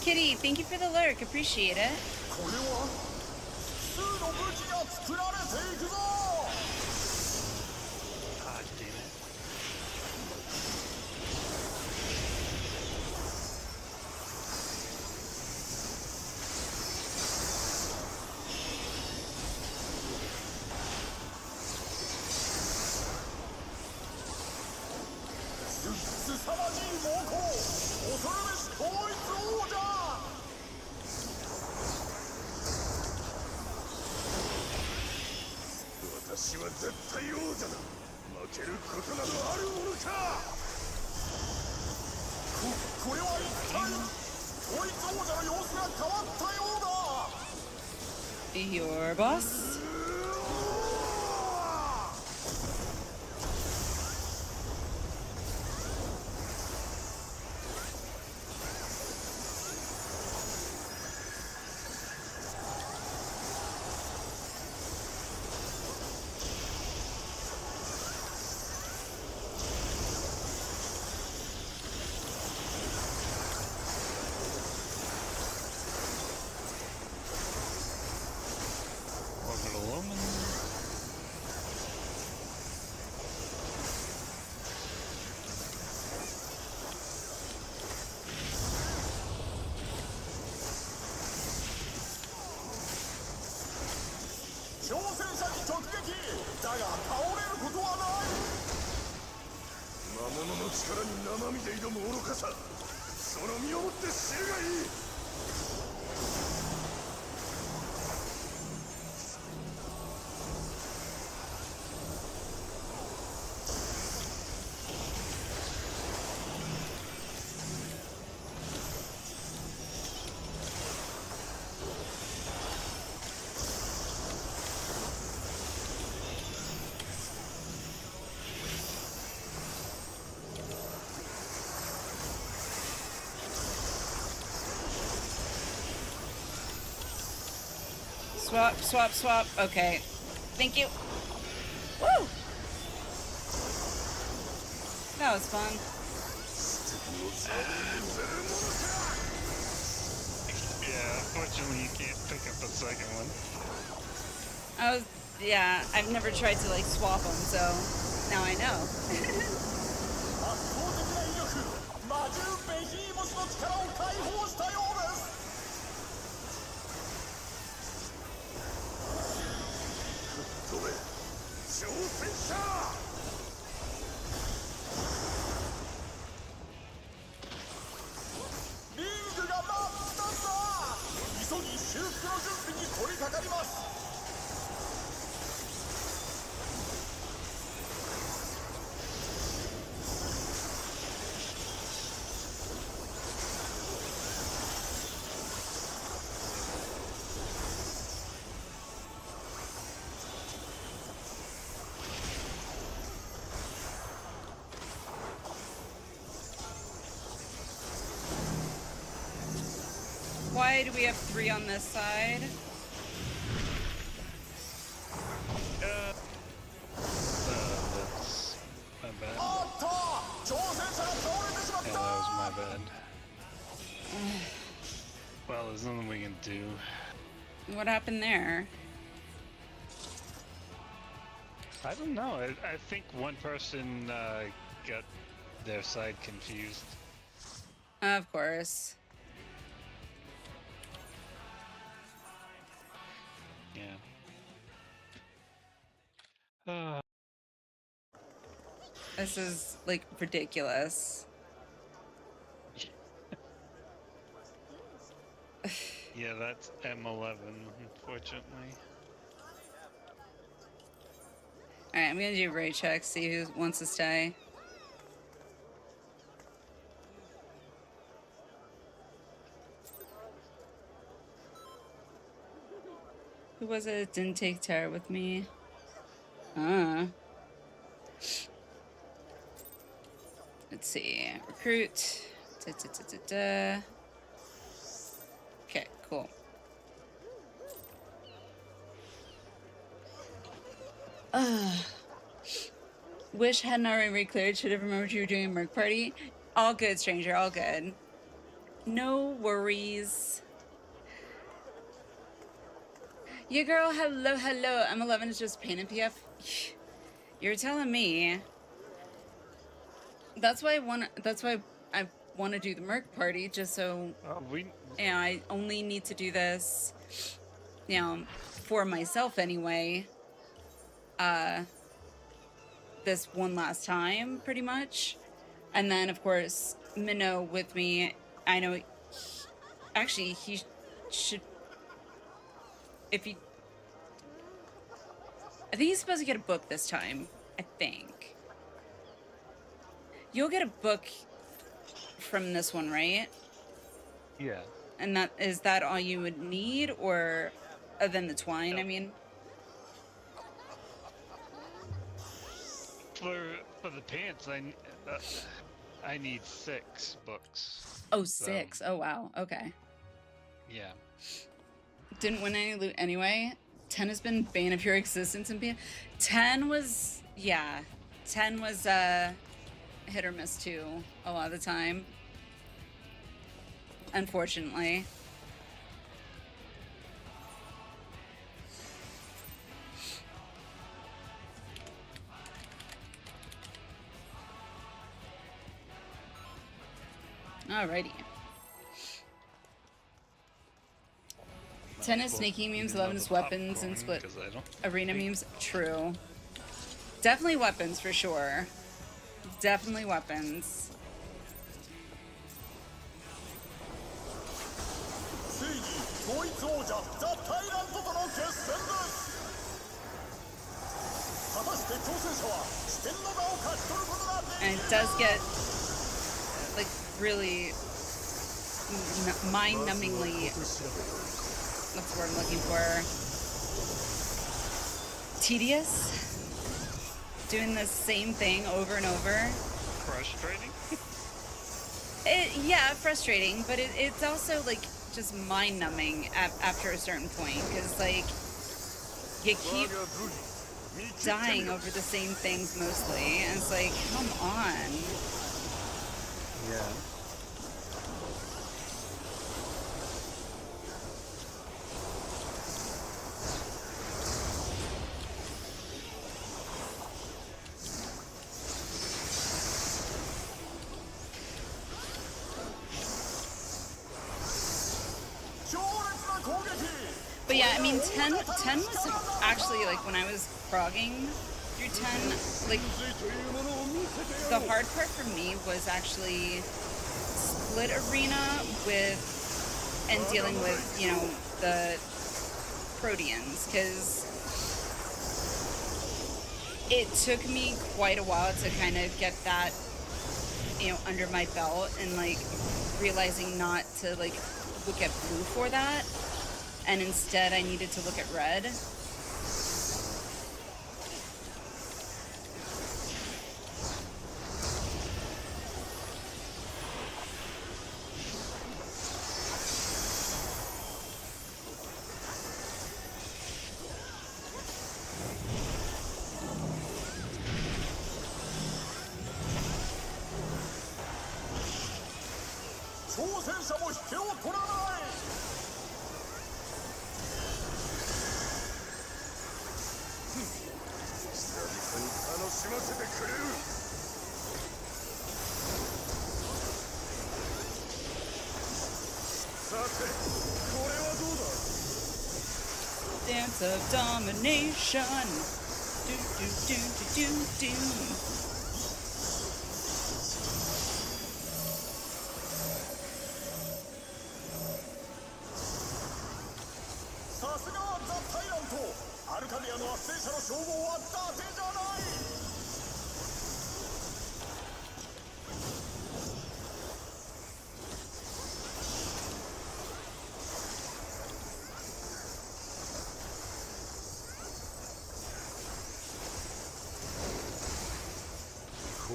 Kitty, thank you for the lurk. Appreciate it. God damn it. Your boss? Orbital Omen. Swap, swap, swap. Okay. Thank you. Woo! That was fun. Yeah, unfortunately you can't pick up a second one. Yeah, I've never tried to like swap them, so now I know. Why do we have 3 on this side? That's my bad. Yeah, that was my bad. Well, there's nothing we can do. What happened there? I don't know. I think one person got their side confused. Of course. Yeah. This is like ridiculous. Yeah, that's M11, unfortunately. Alright, I'm gonna do raid check, see who wants to stay. was it? Didn't take Tara with me. Let's see. Recruit. Okay, cool. Wish hadn't already recleared. Should have remembered you were doing a Merc party. All good, stranger. All good. No worries. Yeah, girl. Hello, hello. M11 is just pain and PF. You're telling me. That's why I want to do the Merc party, just so I only need to do this, for myself anyway. This one last time, pretty much, and then of course Minnow with me. I know. Actually, he should. I think he's supposed to get a book this time. I think. You'll get a book from this one, right? Yeah. And is that all you would need, or other than the twine? I mean, for the pants, I need 6 books. Oh, 6. Oh, wow. Okay. Yeah. Didn't win any loot anyway. 10 has been bane of your existence in PF. 10 was, yeah. 10 was hit or miss too a lot of the time, unfortunately. Alrighty. 10 is sneaking memes, 11 is weapons, and split arena memes. True. Definitely weapons for sure. Definitely weapons. And it does get like really mind-numbingly, what's the word I'm looking for? Tedious? Doing the same thing over and over. Frustrating? Yeah, frustrating, but it's also like just mind-numbing after a certain point, because like you keep dying over the same things mostly, and it's like, come on. Yeah. But yeah, I mean, 10 was actually, like, when I was progging through 10, like, the hard part for me was actually split arena and dealing with, the Proteans, because it took me quite a while to kind of get that, under my belt, and, like, realizing not to, like, look at blue for that. And instead, I needed to look at red. Dance of domination. Do do do do do do.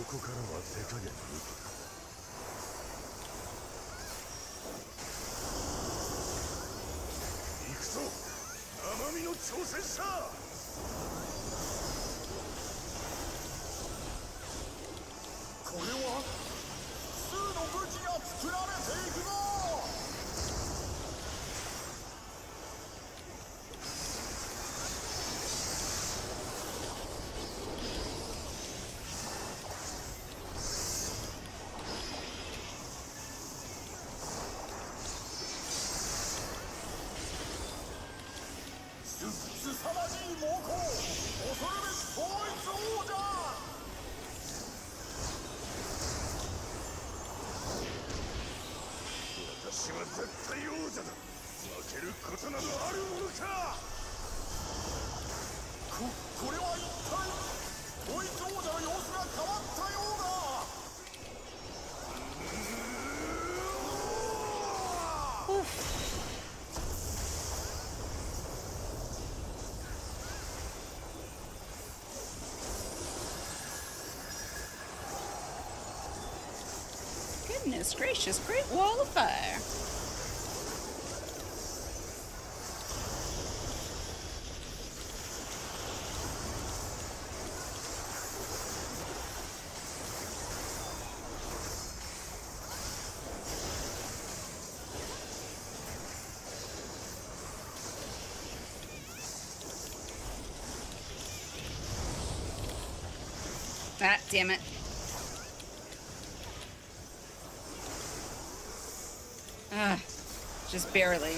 こからは手加減抜きだ。行くぞ、生身の挑戦者。これは数の武器が作られていくぞ。凄まじい猛攻、恐るべし統一王者。私は絶対王者だ。負けることなどあるものか。これは一体統一王者の様子が変わったようだ。Goodness gracious, great wall of fire. Ah, damn it. Ah, just barely.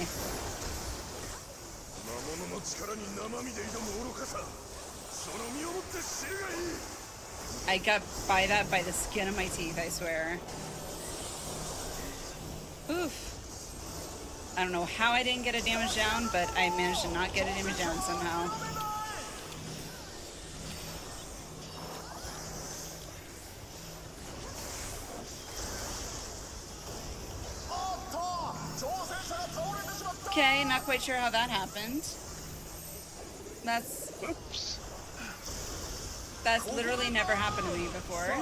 I got by that by the skin of my teeth, I swear. Oof. I don't know how I didn't get a damage down, but I managed to not get a damage down somehow. Okay, not quite sure how that happened. Oops. That's literally never happened to me before.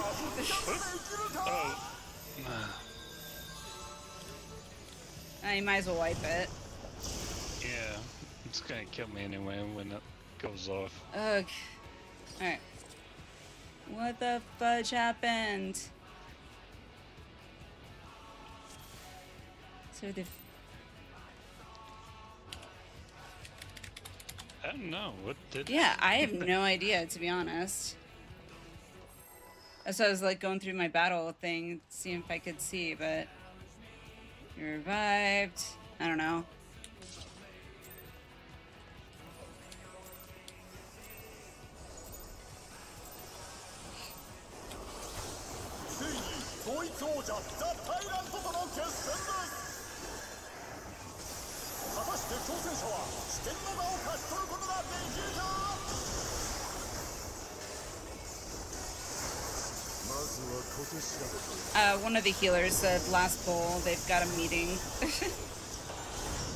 Oh. You might as well wipe it. Yeah, it's gonna kill me anyway when it goes off. Ugh. Alright. What the fudge happened? So the... I don't know, what did... Yeah, I have no idea, to be honest. So I was like going through my battle thing, seeing if I could see, but... You revived. I don't know. One of the healers said last bowl they've got a meeting.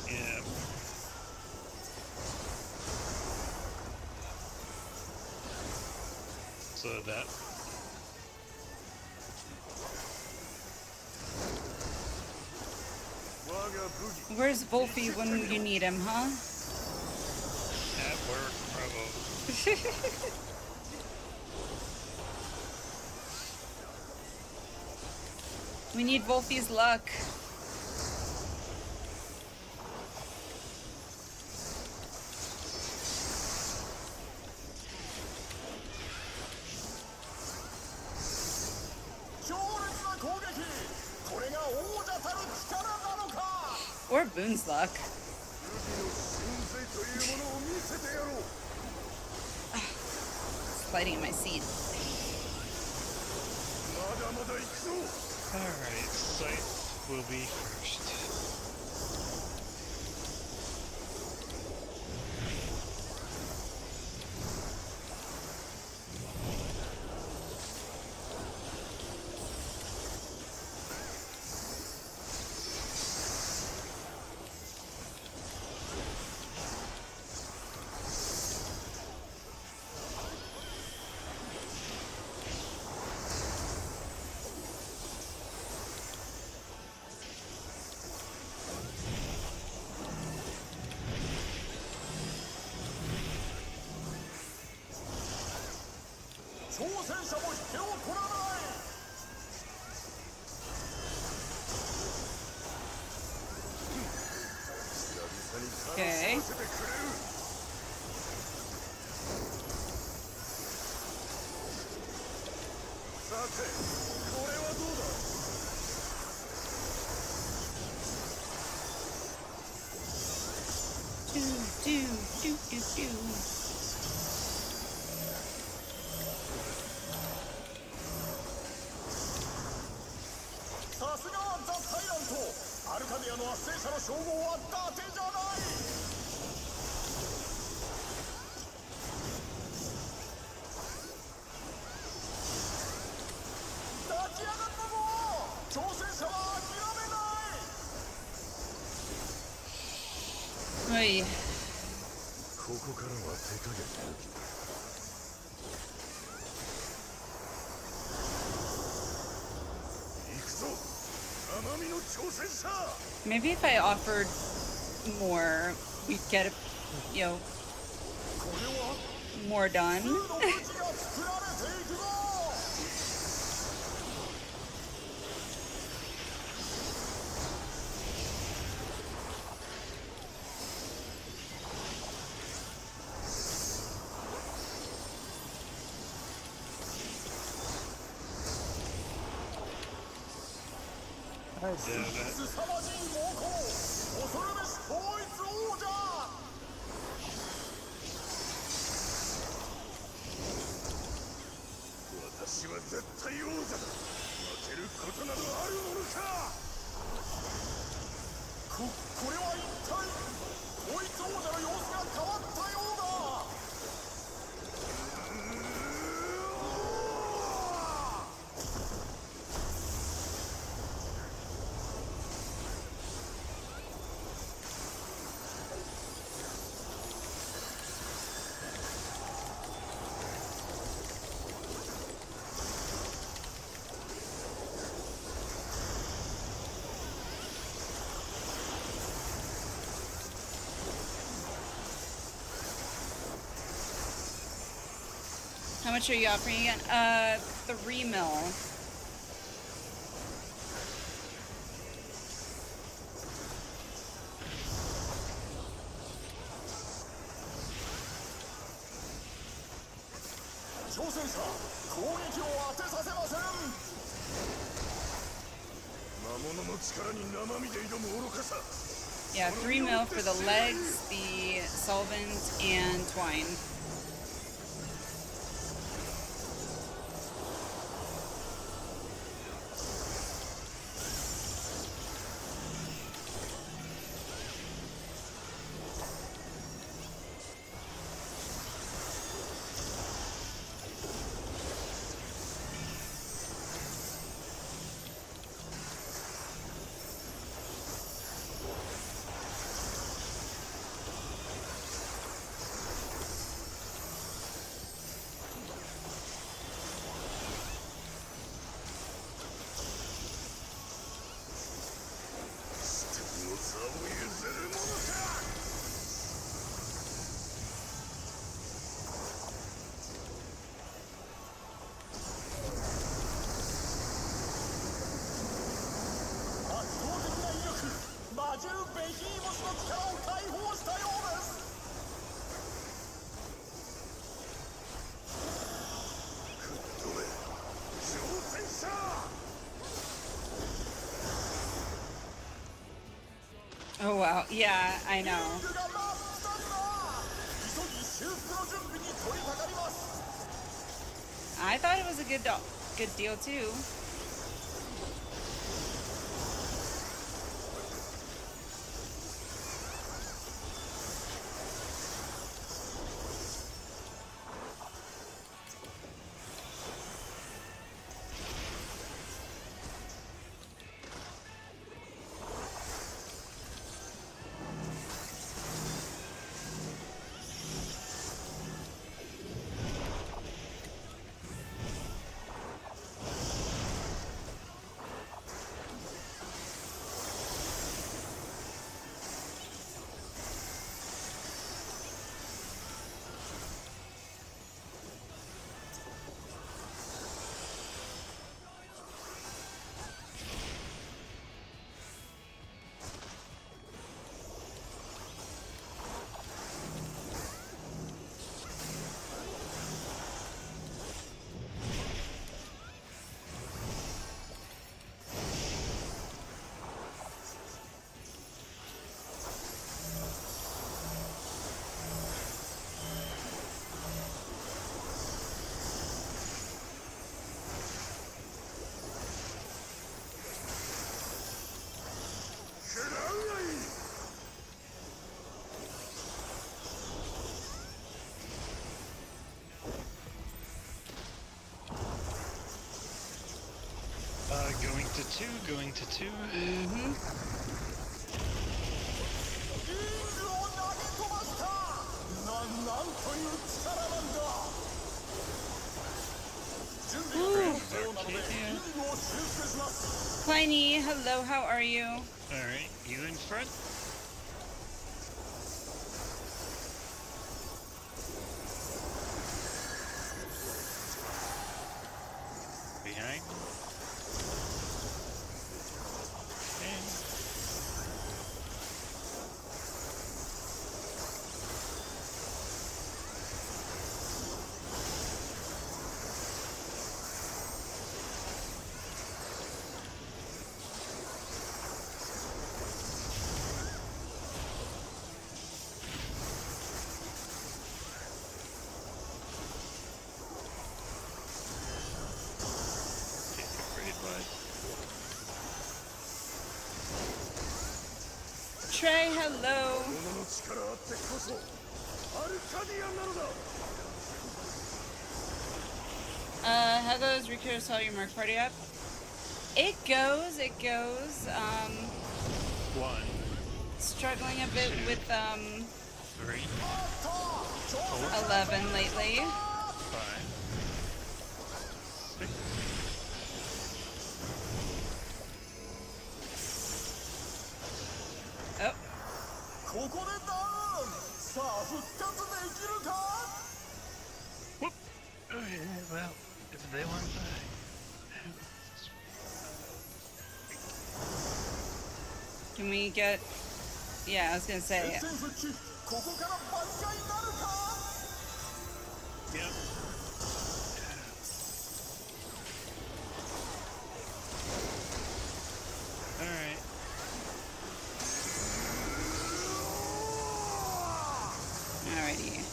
Yeah. So that... Where's Wolfie when you need him, huh? At work, probably. We need Wolfie's luck. Or Boone's luck. Sliding in my seat. Alright, Scythe will be first. 挑戦者も引けを取らない。 Okay. さて、これはどうだ。 さすがはザ・タイラント。アルカディアの圧政者の称号は伊達じゃない。立ち上がったぞ。挑戦者は諦めない。おい。ここからは手加減抜きだ。 Maybe if I offered more, we'd get a, more done. Yeah, that, 凄まじい猛攻。恐るべし統一王者。私は絶対王者だ。負けることなどあるものか。これは一体統一王者の様子が変わったようだ。 How much are you offering again? 3 mil. 挑戦者、攻撃を当てさせません。魔物の力に生身で挑む愚かさ。 Yeah, 3 mil for the legs, the solvent, and twine. Oh wow, yeah, I know. I thought it was a good deal too. to 2, going to 2. Mm-hmm. リングを投げ飛ばした。なんという力なんだ。準備が整ったようなのでリングを修正します。 Pliny, hello, how are you? Alright, you in front? Behind? Trey, hello. 物の力あってこそアルカディアなのだ。 How goes Reclears saw your Merc party up? It goes. 1, Struggling a bit with 3, 11 lately. 5, 6. Oh, ここでダウン。さあ復活できるか。 Whoop. Okay, well, if they want to. can we get? Yeah, I was gonna say. 戦復帰。ここから挽回なるか。 Yep. Alright. Alrighty.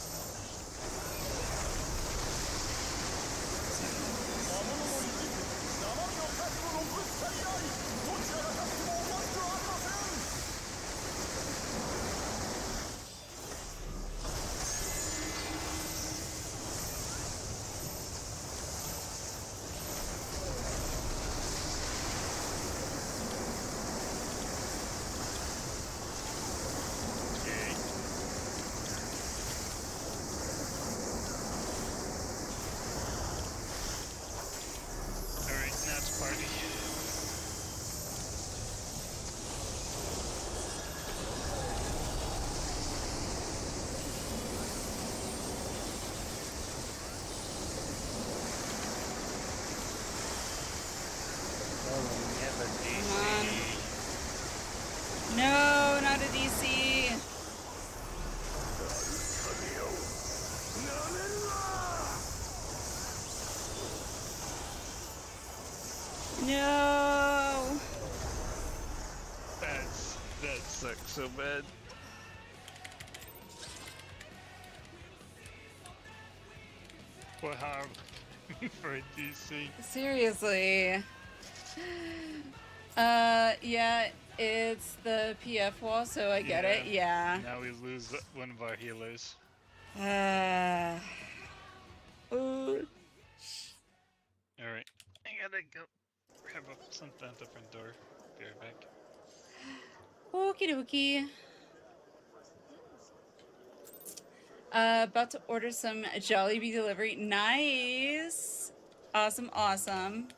魔物の意地、生身の覚悟のぶつかり合い。どちらが勝ってもおかしくありません。 Okay. Alright, now it's party. Come on. No, not a DC. No. That sucks so bad. What harm for a DC? Seriously. Yeah, it's the PF wall, so I get it. Yeah. Now we lose one of our healers. Ooh. Alright, I gotta go grab up something at the front door. Be right back. Okie dokie. About to order some Jollibee delivery. Nice. Awesome, awesome.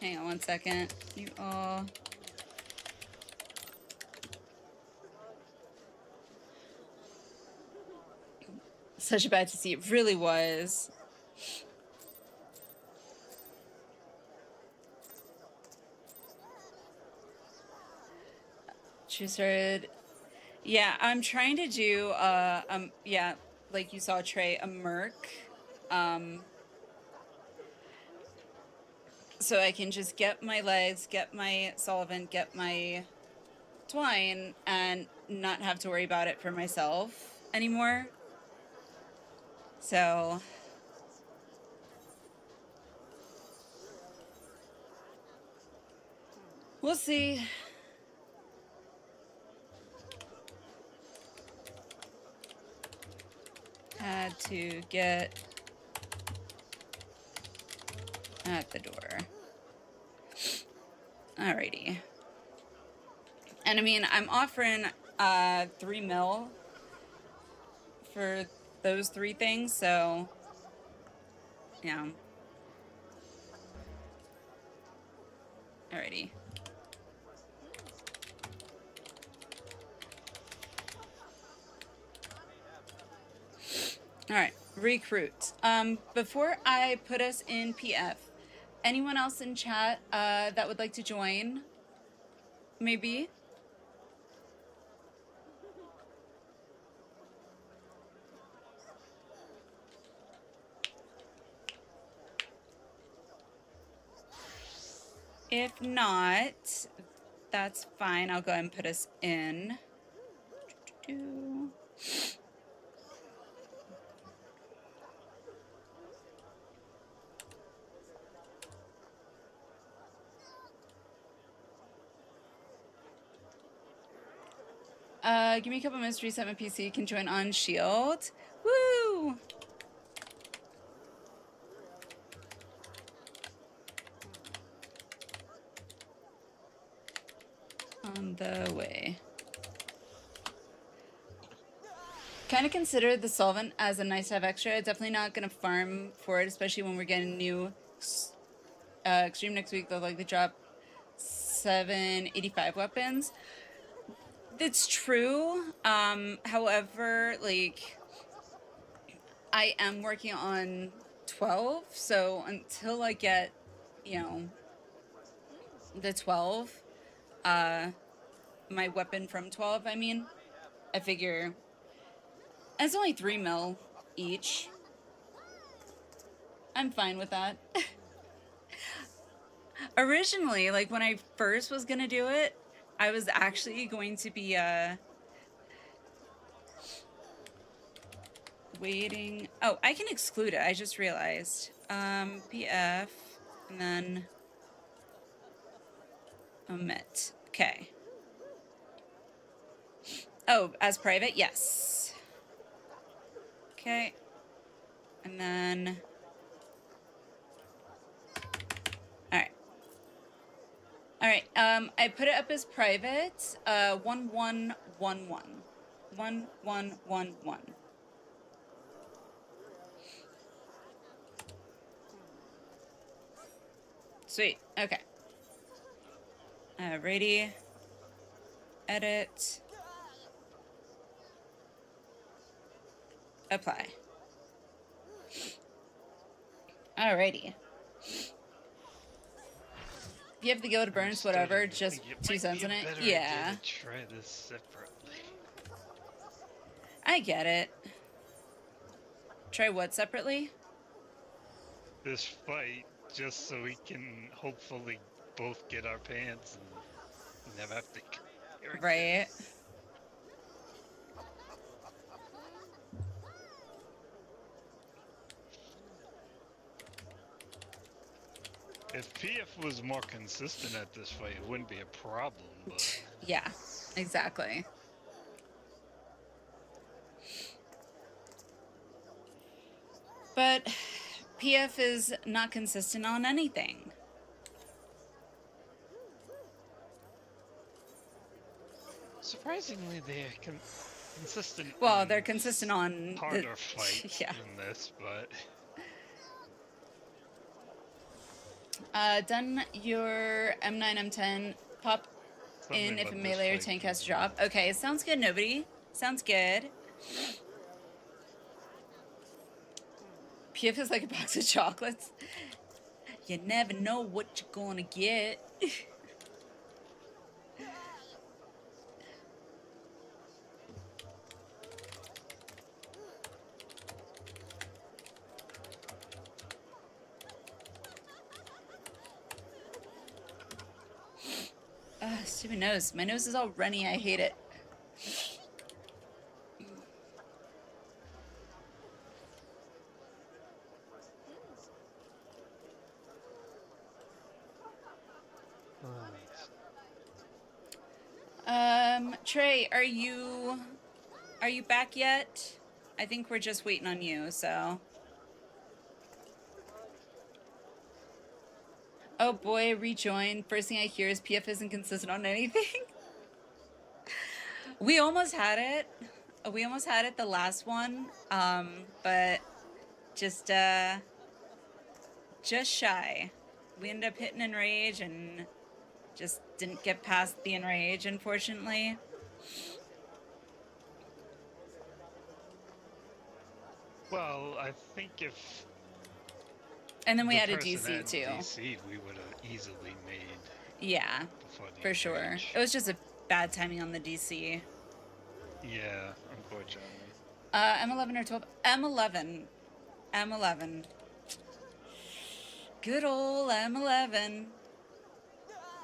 Hang on one second. You all. Such a bad to see. It really was. She started. Yeah, I'm trying to do yeah, like you saw, Trey, a Merc. So I can just get my legs, get my solvent, get my twine, and not have to worry about it for myself anymore. So we'll see. Had to get at the door. Alrighty. And I mean, I'm offering 3 mil for those 3 things, so yeah. Alrighty. Alright, recruit. Before I put us in PF, anyone else in chat that would like to join? Maybe? If not, that's fine. I'll go ahead and put us in. Give me a couple minutes to reset my PC. You can join on Shield. Woo! On the way. Kind of consider the solvent as a nice-to-have extra. Definitely not going to farm for it, especially when we're getting new Extreme next week. They'll likely drop 785 weapons. It's true. However, like, I am working on 12, so until I get, you know, the 12, my weapon from 12, I mean, I figure it's only 3 mil each. I'm fine with that. Originally, like, when I first was gonna do it, I was actually going to be, waiting. Oh, I can exclude it. I just realized. PF, and then omit. Okay. Oh, as private? Yes. Okay. And then... Alright. Alright, I put it up as private. 1111. 1111. Sweet. Okay. Alrighty. Edit. Apply. Alrighty. If you have the guild burns, whatever, just 2 cents in it. Yeah. Try this separately. I get it. Try what separately? This fight, just so we can hopefully both get our pants and never have to. Right. If PF was more consistent at this fight, it wouldn't be a problem, but... Yeah, exactly. But PF is not consistent on anything. Surprisingly, they're consistent. Well, they're consistent on harder fight yeah. than this, but... Done your M9, M10. Pop in if a melee or tank has to drop. Okay, sounds good, nobody. Sounds good. PF is like a box of chocolates. You never know what you're gonna get. Stupid nose. My nose is all runny. I hate it. Trey, are you back yet? I think we're just waiting on you, so. Oh boy, rejoin. First thing I hear is PF isn't consistent on anything. We almost had it. We almost had it the last one. But just shy. We ended up hitting Enrage and just didn't get past the Enrage, unfortunately. Well, I think if And then we the had a person DC had too. DC, we would have easily made. Yeah, before the for sure. Enrage. It was just a bad timing on the DC. Yeah, unfortunately. M11 or 12? M11. M11. Good old M11.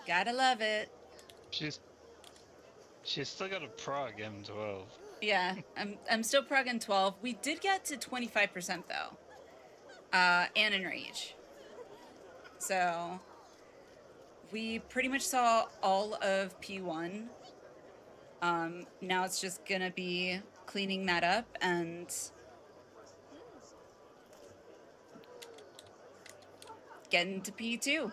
Gotta love it. She's still got a prog M12. Yeah, I'm still progging 12. We did get to 25% though. And Enrage. So we pretty much saw all of P1. Now it's just gonna be cleaning that up and getting to P2.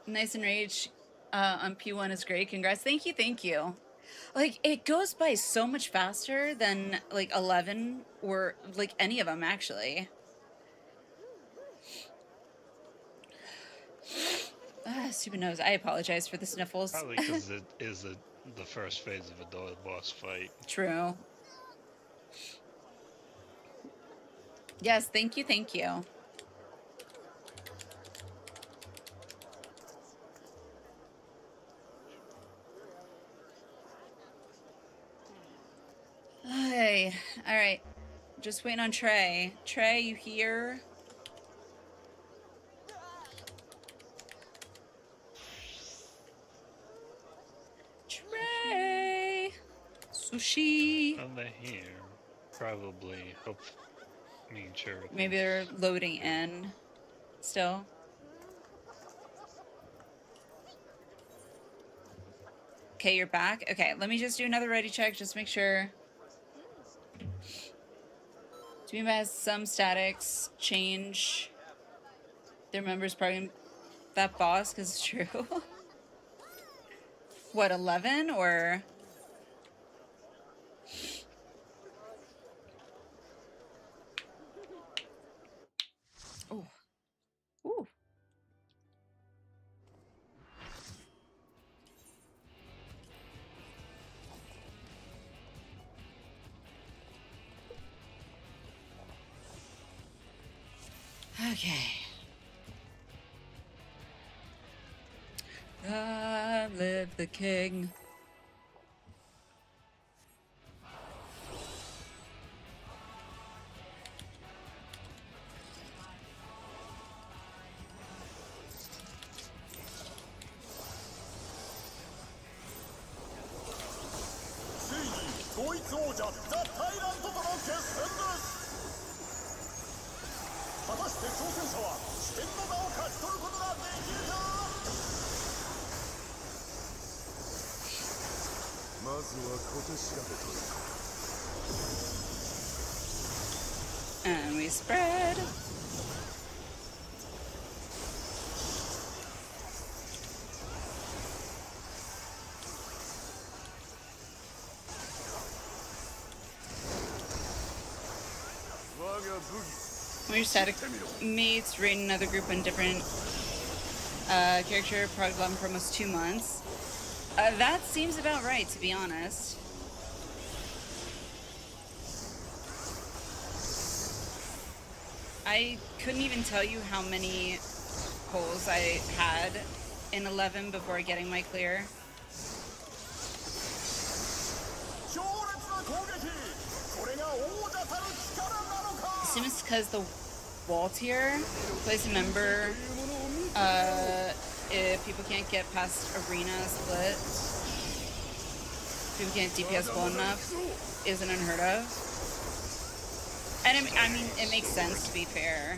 Nice Enrage on P1 is great. Congrats. Thank you, thank you. Like, it goes by so much faster than, like, 11 or, like, any of them, actually. Stupid nose. I apologize for the sniffles. Probably because it is the first phase of a boss fight. True. Yes, thank you, thank you. Hey, all right. Just waiting on Trey. Trey, you here? Trey! Sushi! And they're here. Probably. Making sure. Maybe they're loading in still. Okay, you're back. Okay, let me just do another ready check. Just make sure. Doom has some statics change their members probably that boss because it's true. What, 11 or? Oh. Ooh. Okay. God live the king. And we spread. When your static mates raid another group on different character, product level for almost 2 months. That seems about right, to be honest. I couldn't even tell you how many pulls I had in 11 before getting my clear. I assume it's because the wall tier plays a member if people can't get past arena split. People can't DPS well enough isn't unheard of. And I mean, it makes sense, to be fair.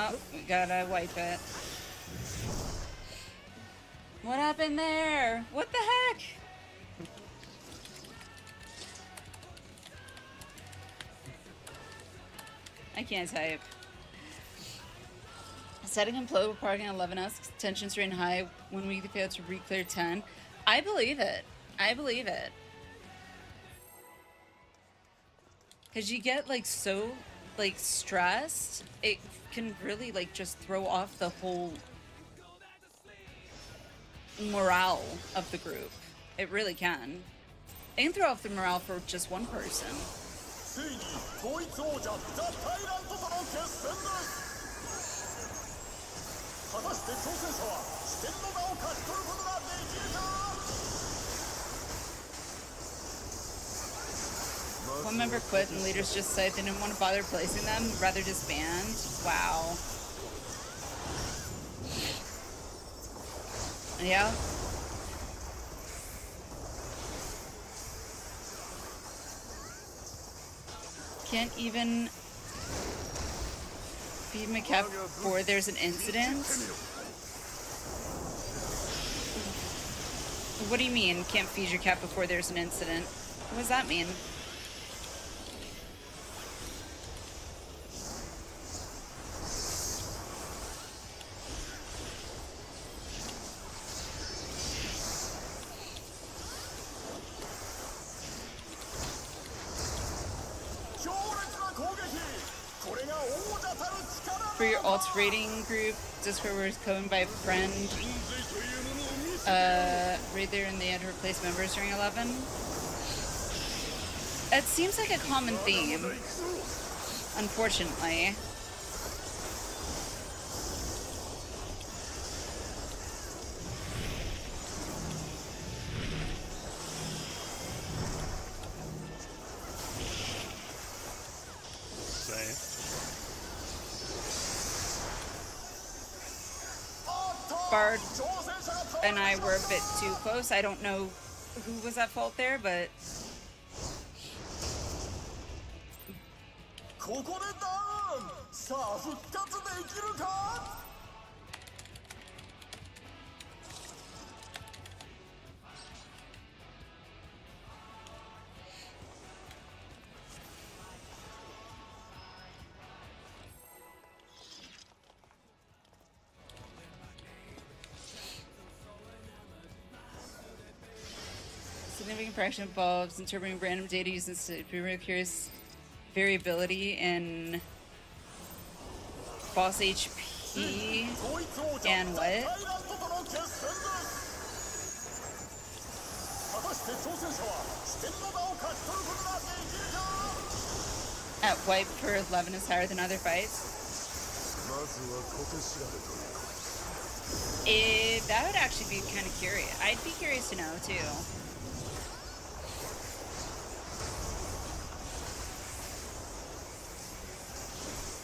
Oh, we gotta wipe it. What happened there? What the heck? I can't type. Setting implode, parking 11S, tensions ran high when we failed to reclear 10. I believe it. I believe it. Because you get like so like stressed, it can really like just throw off the whole morale of the group. It really can. It can throw off the morale for just one person. ついに統一王者ザ・タイラントとの決戦です果たして挑戦者は四天の座を勝ち取ることができるか One member quit and leaders just said they didn't want to bother placing them, rather disband. Wow. Yeah. Can't even feed my cat before there's an incident? What do you mean, can't feed your cat before there's an incident? What does that mean? For your alt rating group, Discord was coined by a friend. Right there, and they had to replace members during 11. It seems like a common theme, unfortunately. Bard and I were a bit too close. I don't know who was at fault there, but... ここでダウンさあ復活できるか Significant fraction involves interpreting random data using Reclears variability in boss HP and what? At wipe for 11 is higher than other fights. That would actually be kind of curious. I'd be curious to know too.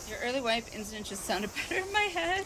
Your early wipe incident just sounded better in my head.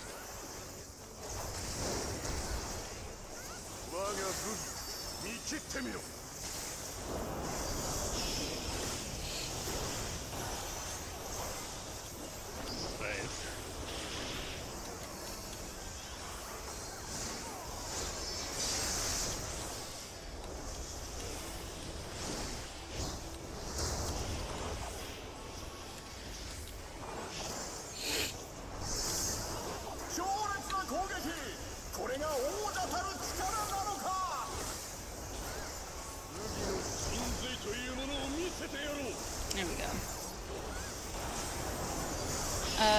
There we go.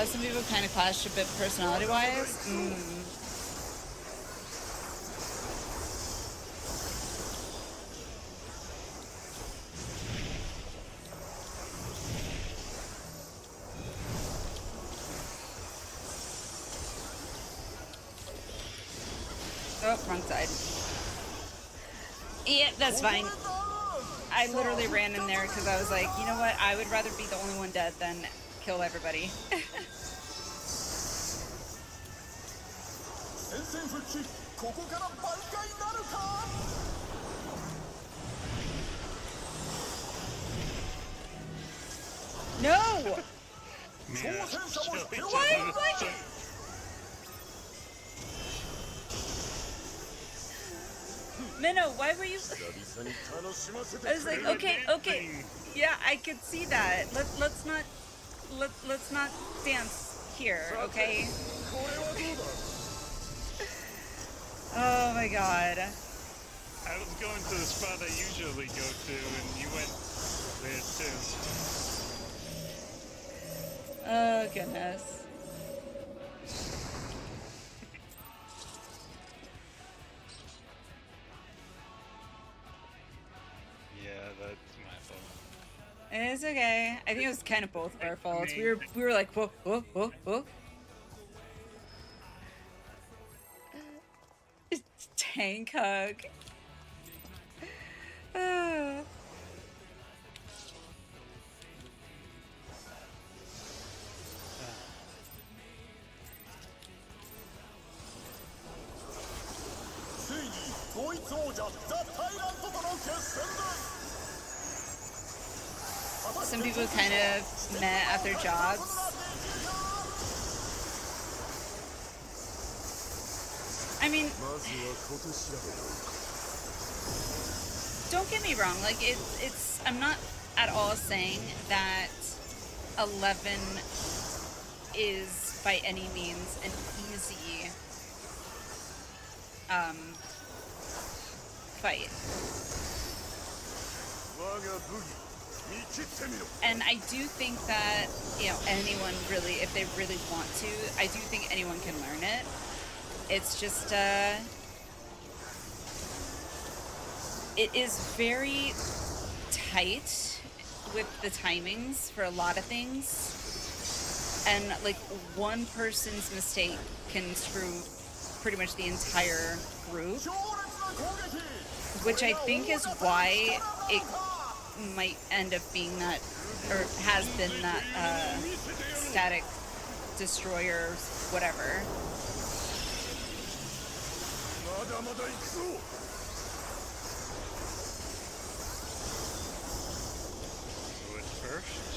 Some people kind of clashed a bit personality-wise. Oh, wrong side. Yeah, that's fine. I literally ran in there because I was like, you know what? I would rather be the only one dead than kill everybody. No! Yeah. 戦車も引けを What? 取らない What? Minnow, why were you? 久々に楽しませて I was くれ like, る okay. Yeah, I could see that. Let's not dance here, okay? これはどうだ Oh my god. I was going to the spot I usually go to, and you went there too. Oh goodness. Yeah, that's my fault. It's okay. I think it was kind of both of our faults. We were like, whoa, whoa, whoa, whoa. Tank hug. Ah. ついにドイツ王者ザ・タイラントとの決戦だ Some people kind of met at their jobs. I mean, まずは小手調べだ don't get me wrong. Like it's. I'm not at all saying that 11 is by any means an easy fight. 我が武技見切ってみろ And I do think that, anyone really, if they really want to, I do think anyone can learn it. It's just, it is very tight with the timings for a lot of things. And, like, one person's mistake can screw pretty much the entire group. 強烈な攻撃 Which I think is why it might end up being that, or has been that, static destroyer, whatever. まだまだ行くぞ So it's first.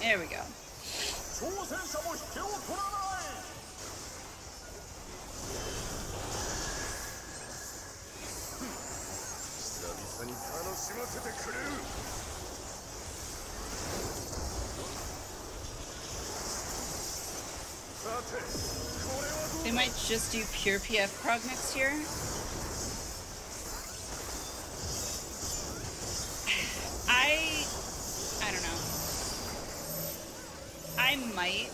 There we go. 挑戦者も引けを取らない久々に楽しませてくれるさてこれはどう They might just do pure PF prog next year. I don't know. I might.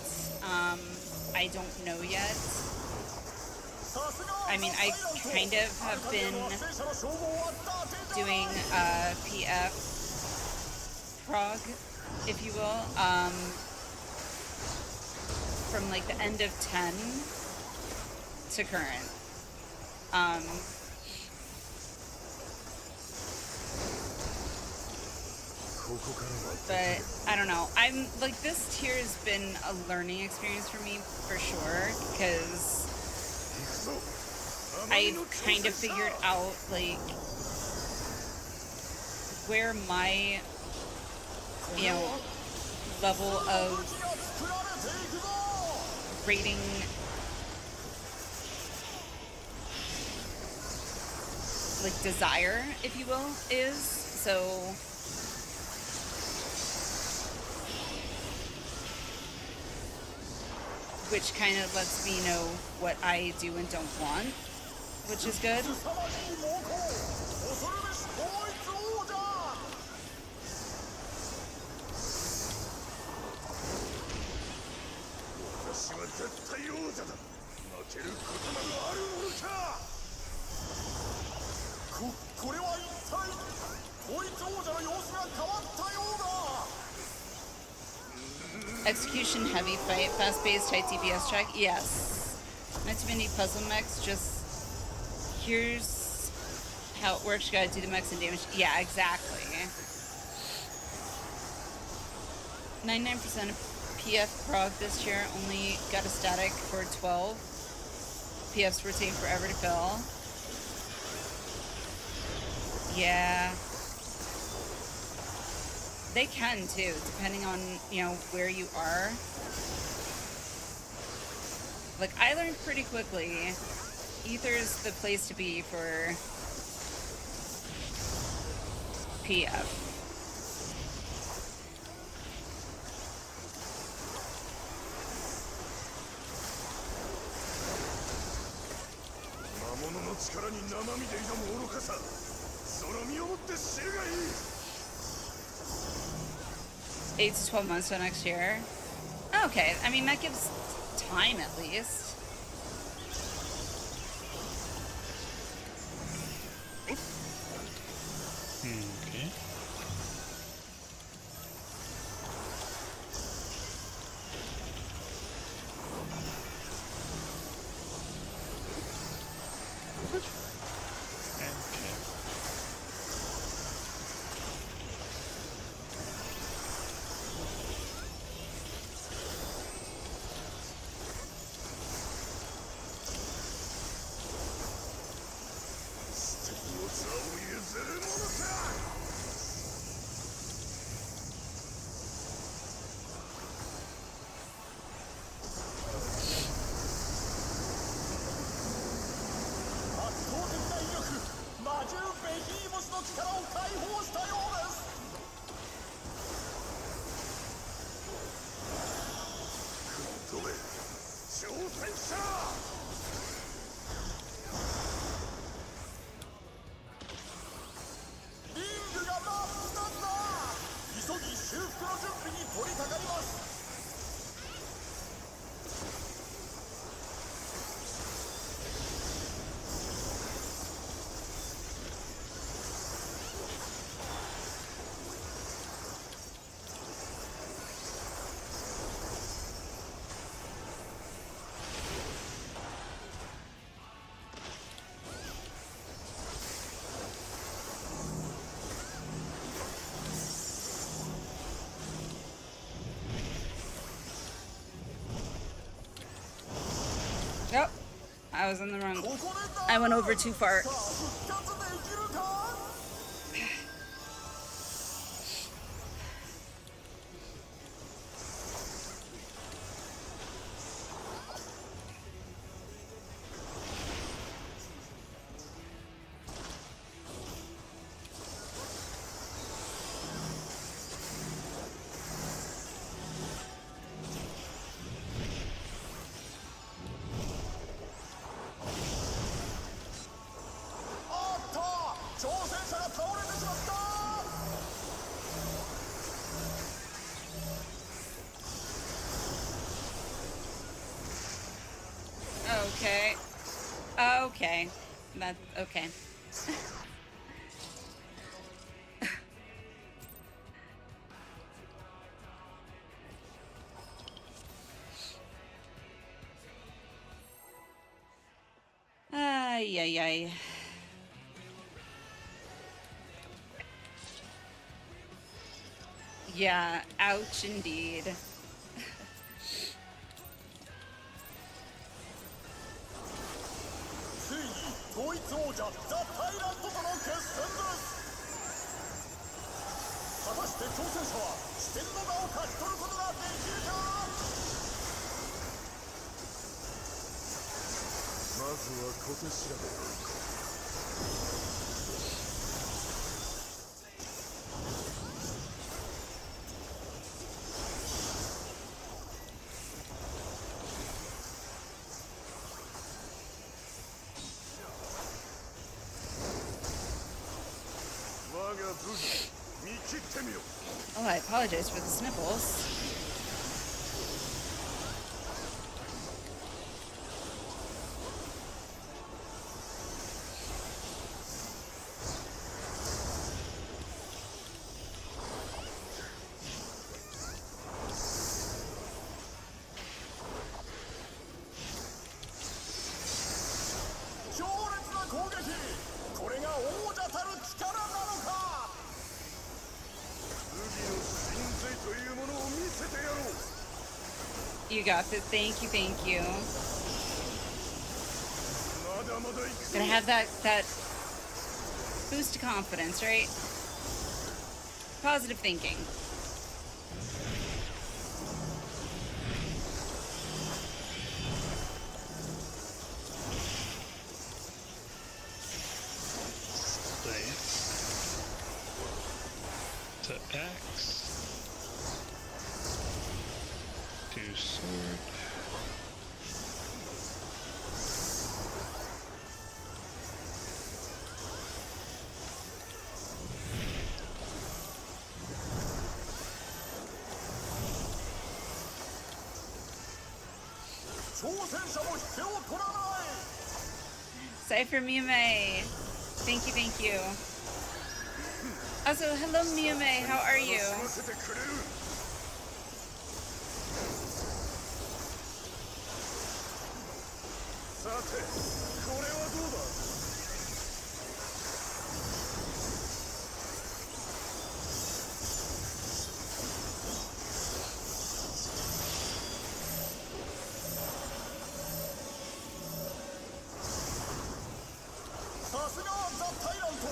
I don't know yet. さすが I mean, I kind of have been 戦車の称号は伊達じゃ doing PF prog, if you will, from like the end of 10 to current. But I don't know. I'm like, this tier has been a learning experience for me for sure, because I've kind of figured out like where my level of rating like desire, if you will, is. So which kind of lets me know what I do and don't want, which is good. 凄まじい猛攻恐るべし統一王者私は絶対王者だ負けることなどあるものかこれは一体統一王者の様子が変わったようだ。 Execution heavy fight, fast-paced, tight DPS track. Yes. Not too many puzzle mechs. Just here's how it works. You gotta do the mechs and damage. Yeah, exactly. 99% of PF prog this year only got a static for 12. PFs were taking forever to fill. Yeah. They can too, depending on, you know, where you are. Like, I learned pretty quickly, Ether's the place to be for PF. Eight to 12 months till next year. Okay, I mean, that gives time at least. Okay. Yep. I was in the wrong. I went over too far. Okay. Okay. That's okay. Ay, ay, ay. Yeah, ouch indeed. 統一王者ザ・タイラントとの決戦です。果たして挑戦者は四天の名を勝ち取ることができるか。まずは小手調べを。Oh, I apologize for the sniffles. これが王者たる力なのか。麦の神髄というものを見せてやろう。 You got this. Thank you, thank you. まだまだ行くぞ。 Gotta have that boost to confidence, right? Positive thinking. To axe. To sword. Cypher Miyume. Thank you, thank you. Also, hello Miyume, how are you? さて、これはどうだ。さすがザ・タイラント。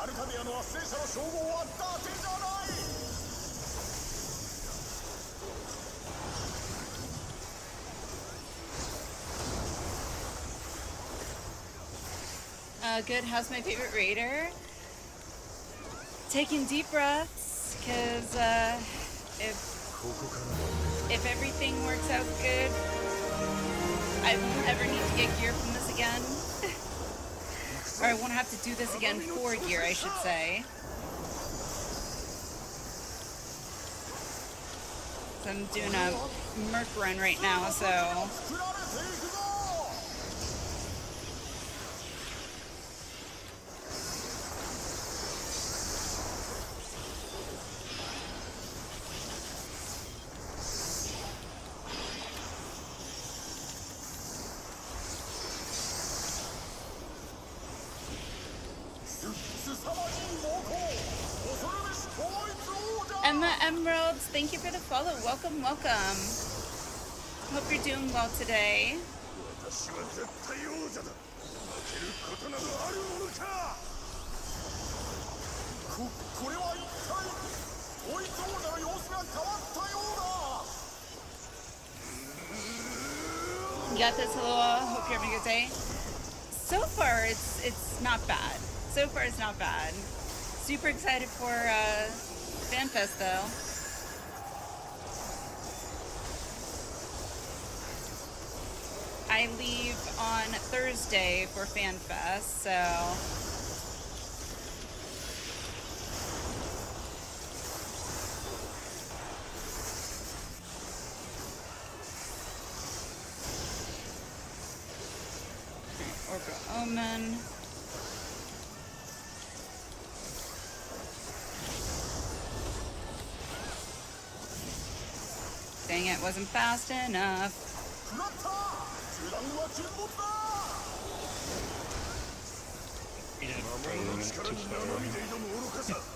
アルカディアの圧政者の称号は伊達じゃない。 Good. How's my favorite raider? Taking deep breaths, because if everything works out good, I won't ever need to get gear from this again. Or I won't have to do this again for gear, I should say. So I'm doing a Merc run right now, so... Emma Emeralds, thank you for the follow. Welcome, welcome. Hope you're doing well today. You got this, Hello. Hope you're having a good day. So far, it's not bad. So far, it's not bad. Super excited for FanFest though. I leave on Thursday for FanFest, so Orca Omen. Dang it, wasn't fast enough. Yeah, probably went too far away.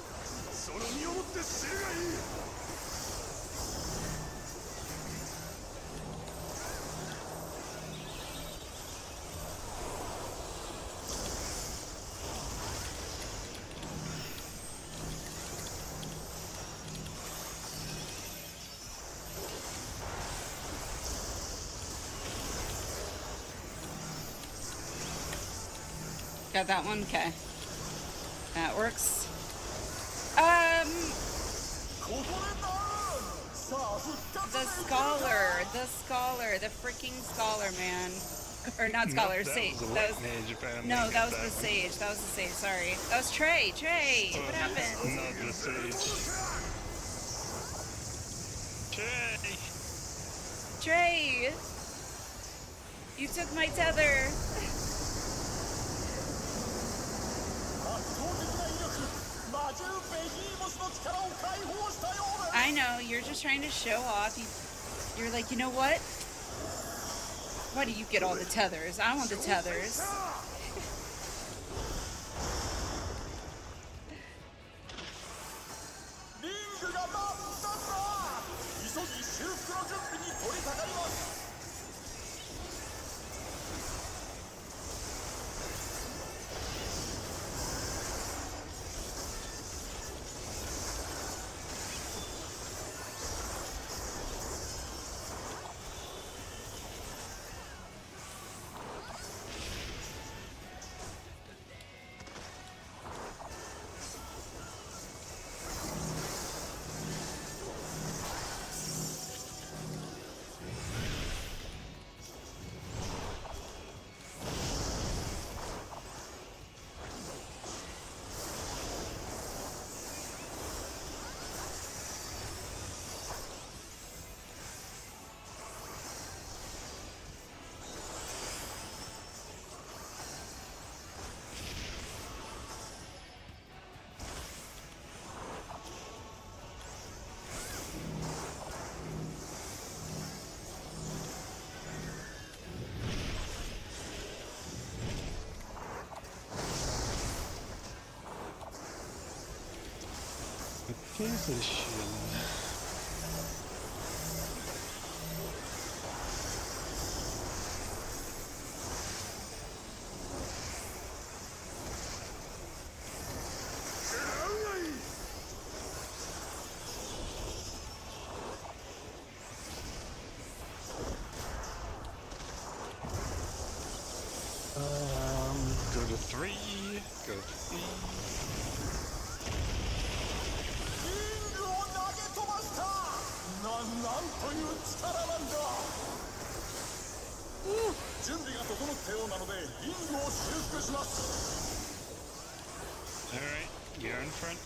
Got that one? Okay. That works. The freaking scholar, man. Or not scholar, Nope, sage. that was mage, apparently. No, that was That the one. sage. That was the sage, sorry. That was Trey. Trey, Oh, what happened? Not the sage. Trey! Trey! You took my tether. I know, you're just trying to show off. You're like, you know what? Why do you get all the tethers? I want the tethers. 取り掛かります。Position. Go to 3, go to 3. リングを投げ飛ばした。なんという力なんだ。準備が整ったようなのでリングを修復します。 Alright, you're in front.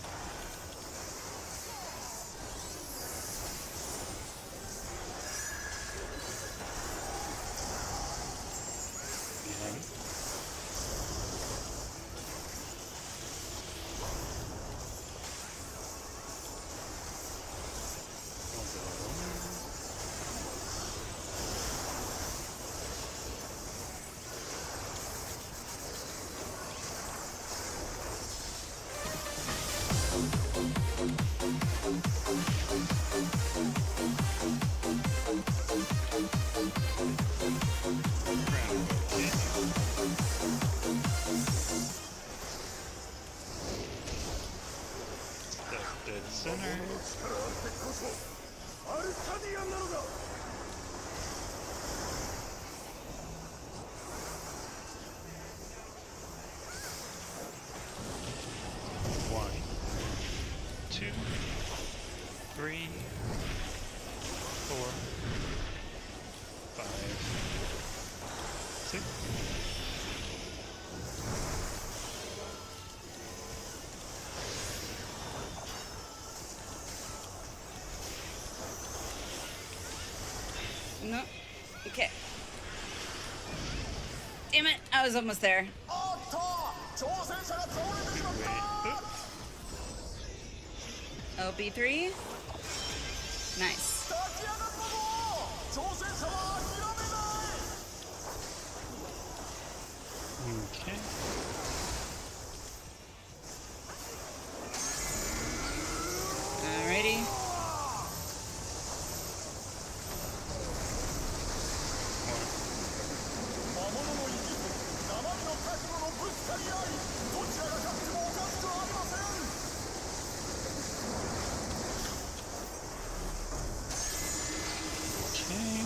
Behind. Dead center. 力あってこそアルカディアなのだ。 1, 2, 3, 4, 5, 6. No. Okay. Damn it! I was almost there. おっと挑戦者が倒れてしまっ Wait. た。 OB3. Nice. 立ち上がったぞ。挑戦者は諦めない。 Okay. Alrighty. 魔物の意地と生身の覚悟のぶつかり合い。どちらが勝ってもおかしくありません。 Okay.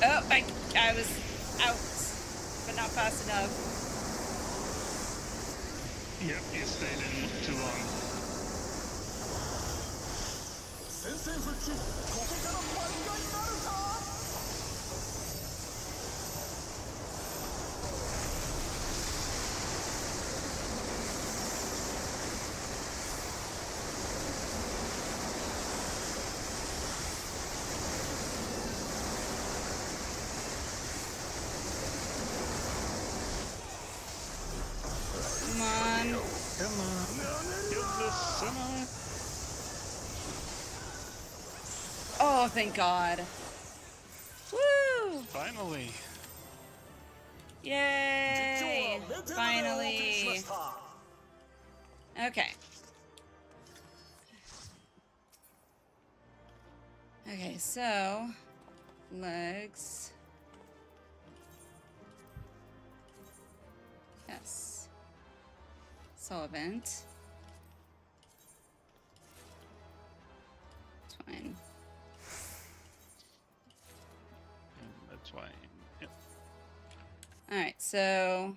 Oh, I was out, but not fast enough. Yep, you stayed in too long. 宣戦布告。ここから挽回なるか。 Come on. Come on. Kill this semi. Oh, thank God. Woo! Finally. Yay! Finally. Okay. Okay, so legs. Yes. Solvent. Twine. And that's why. Yep. All right, so.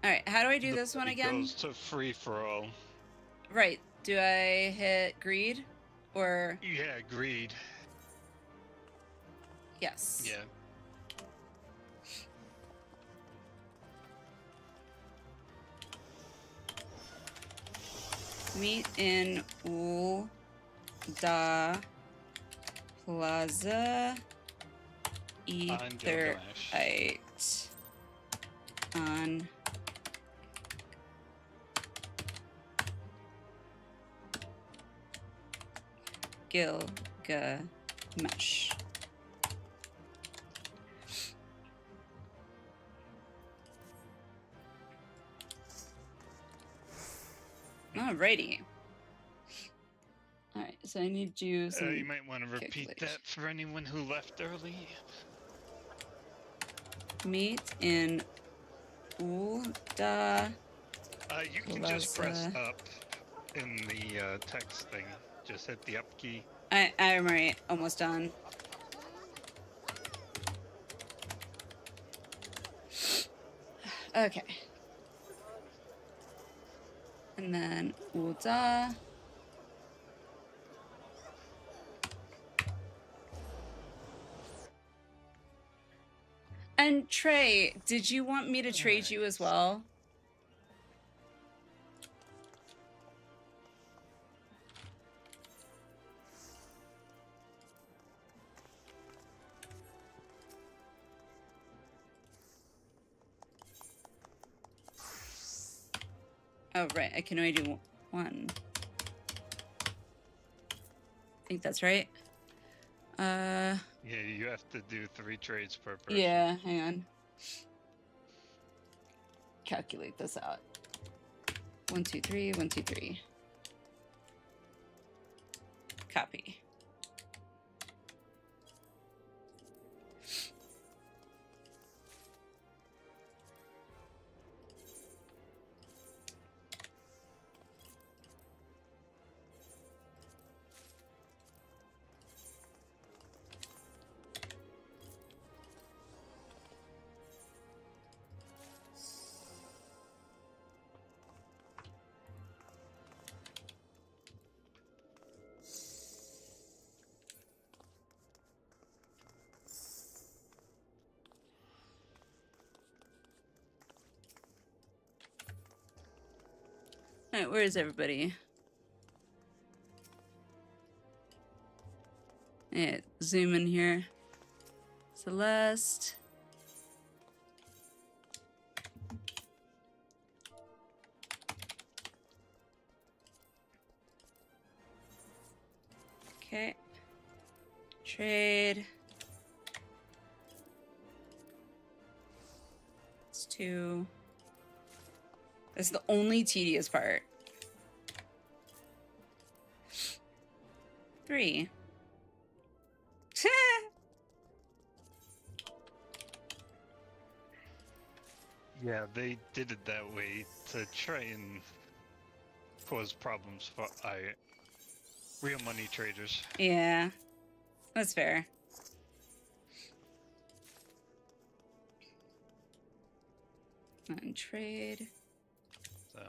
All right, how do I do this one It again? goes to free for all. Right. Do I hit greed or Yeah, agreed. yes? Yeah. Meet in Ulda Plaza Etherite on Gilgamesh. Alrighty. Alright, so I need to do some. You might want to repeat that for anyone who left early. Meet in Ulda. You can just press up in the text thing. Just hit the up key. I'm right, almost done. Okay. And then Ulda. And Trey, did you want me to trade you as well? Oh, right. I can only do one. I think that's right. Yeah, you have to do 3 trades per person. Yeah, hang on. Calculate this out. 1, 2, 3, 1, 2, 3. Copy. Alright, where is everybody? Yeah, zoom in here. Celeste. Okay. Trade. It's 2. That's the only tedious part. 3. Yeah, they did it that way to try and cause problems for real money traders. Yeah, that's fair. And trade. So.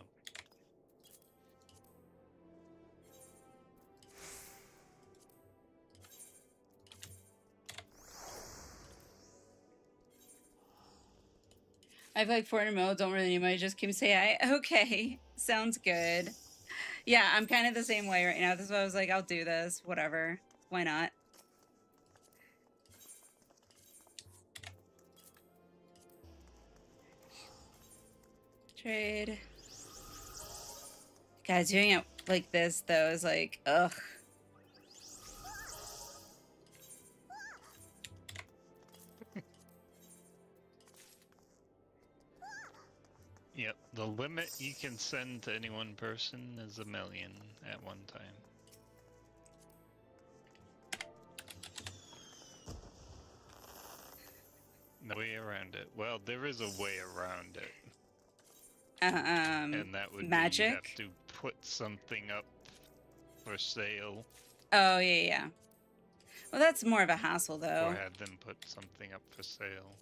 I have like 400 mil, don't really need money, just keep say hi. Okay, sounds good. Yeah, I'm kind of the same way right now. This is why I was like, I'll do this, whatever. Why not? Trade. Guys, doing it like this though is like, ugh. Yep, the limit you can send to any one person is 1 million at one time. No way around it. Well, there is a way around it. And that would magic? be you have to put something up for sale. Oh, yeah. Well, that's more of a hassle, though. Or have them put something up for sale.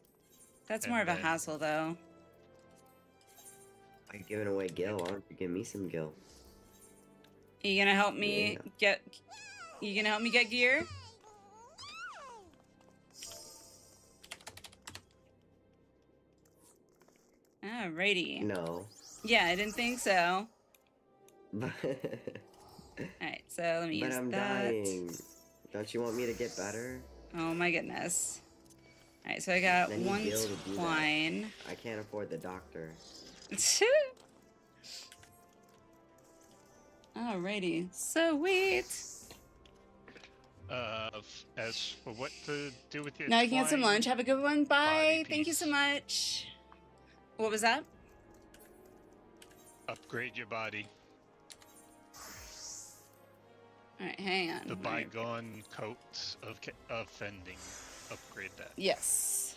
That's And more of a then- hassle, though. I'm giving away gil. Why don't you give me some gil? You gonna help me get... You gonna help me get gear? Alrighty. No. Yeah, I didn't think so. But Alright, so let me use I'm that. dying. Don't you want me to get better? Oh my goodness. Alright, so I got I need one gil to do that. twine. I can't afford the doctor. Alrighty, sweet. As for what to do with your Now you can get some twine, lunch. Have a good one. Bye. body Thank you so piece. much. What was that? upgrade your body. Alright, hang on. The bygone coat of fending. Upgrade that. Yes.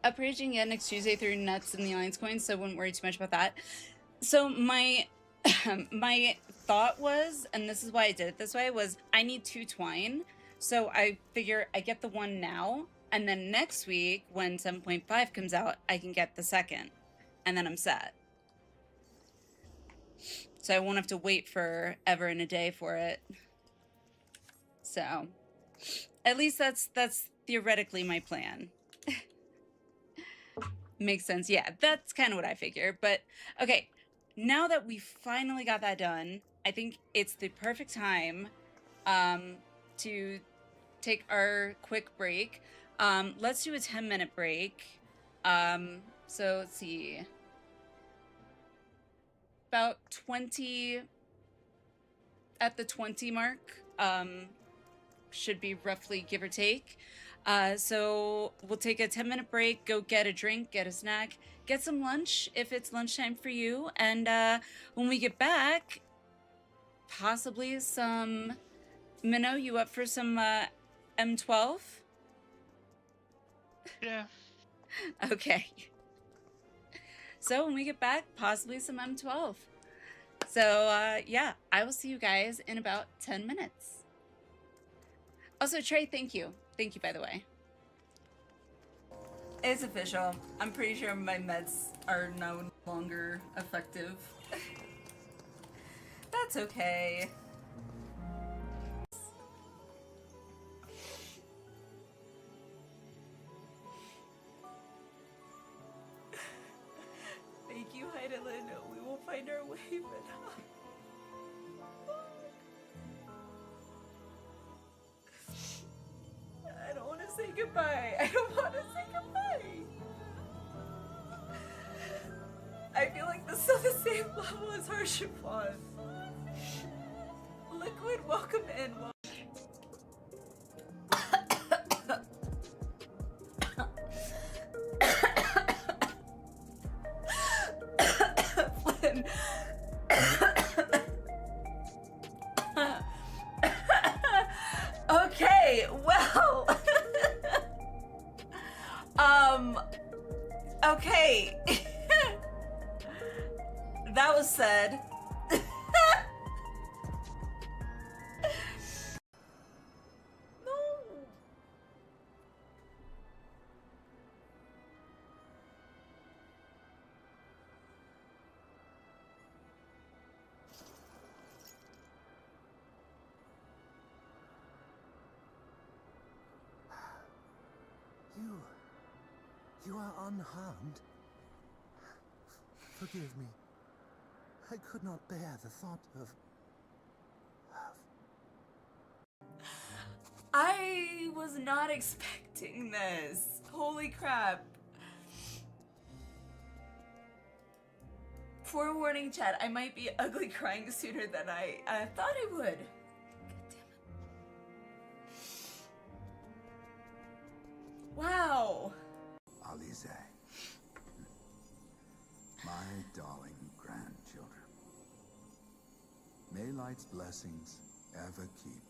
Upgrading yet next Tuesday through nuts and the Alliance coins, so wouldn't worry too much about that. So my my thought was, and this is why I did it this way, was I need 2 twine. So I figure I get the one now, and then next week when 7.5 comes out, I can get the second, and then I'm set. So I won't have to wait forever and a day for it. So at least that's theoretically my plan. Makes sense. Yeah, that's kind of what I figure. But okay, now that we finally got that done, I think it's the perfect time to take our quick break. Let's do a 10-minute break. So let's see. About 20, at the 20 mark, should be roughly give or take. So we'll take a 10-minute break, go get a drink, get a snack, get some lunch if it's lunchtime for you. And when we get back, possibly some... Minnow, you up for some M12? Yeah. Okay. So when we get back, possibly some M12. So yeah, I will see you guys in about 10 minutes. Also, Trey, thank you. Thank you, by the way. It's official. I'm pretty sure my meds are no longer effective. That's okay. Thank you, Heidelin. We will find our way, but... I don't want to say goodbye. I don't want to say goodbye. I feel like this is on the same level as Harshipon. Liquid, welcome in. Flynn. Okay, well, okay, that was said. No. You are unharmed. Forgive me. I could not bear the thought of... I was not expecting this. Holy crap. Forewarning, chat, I might be ugly crying sooner than I thought I would. God damn it. Wow. Alize. darling grandchildren. May light's blessings ever keep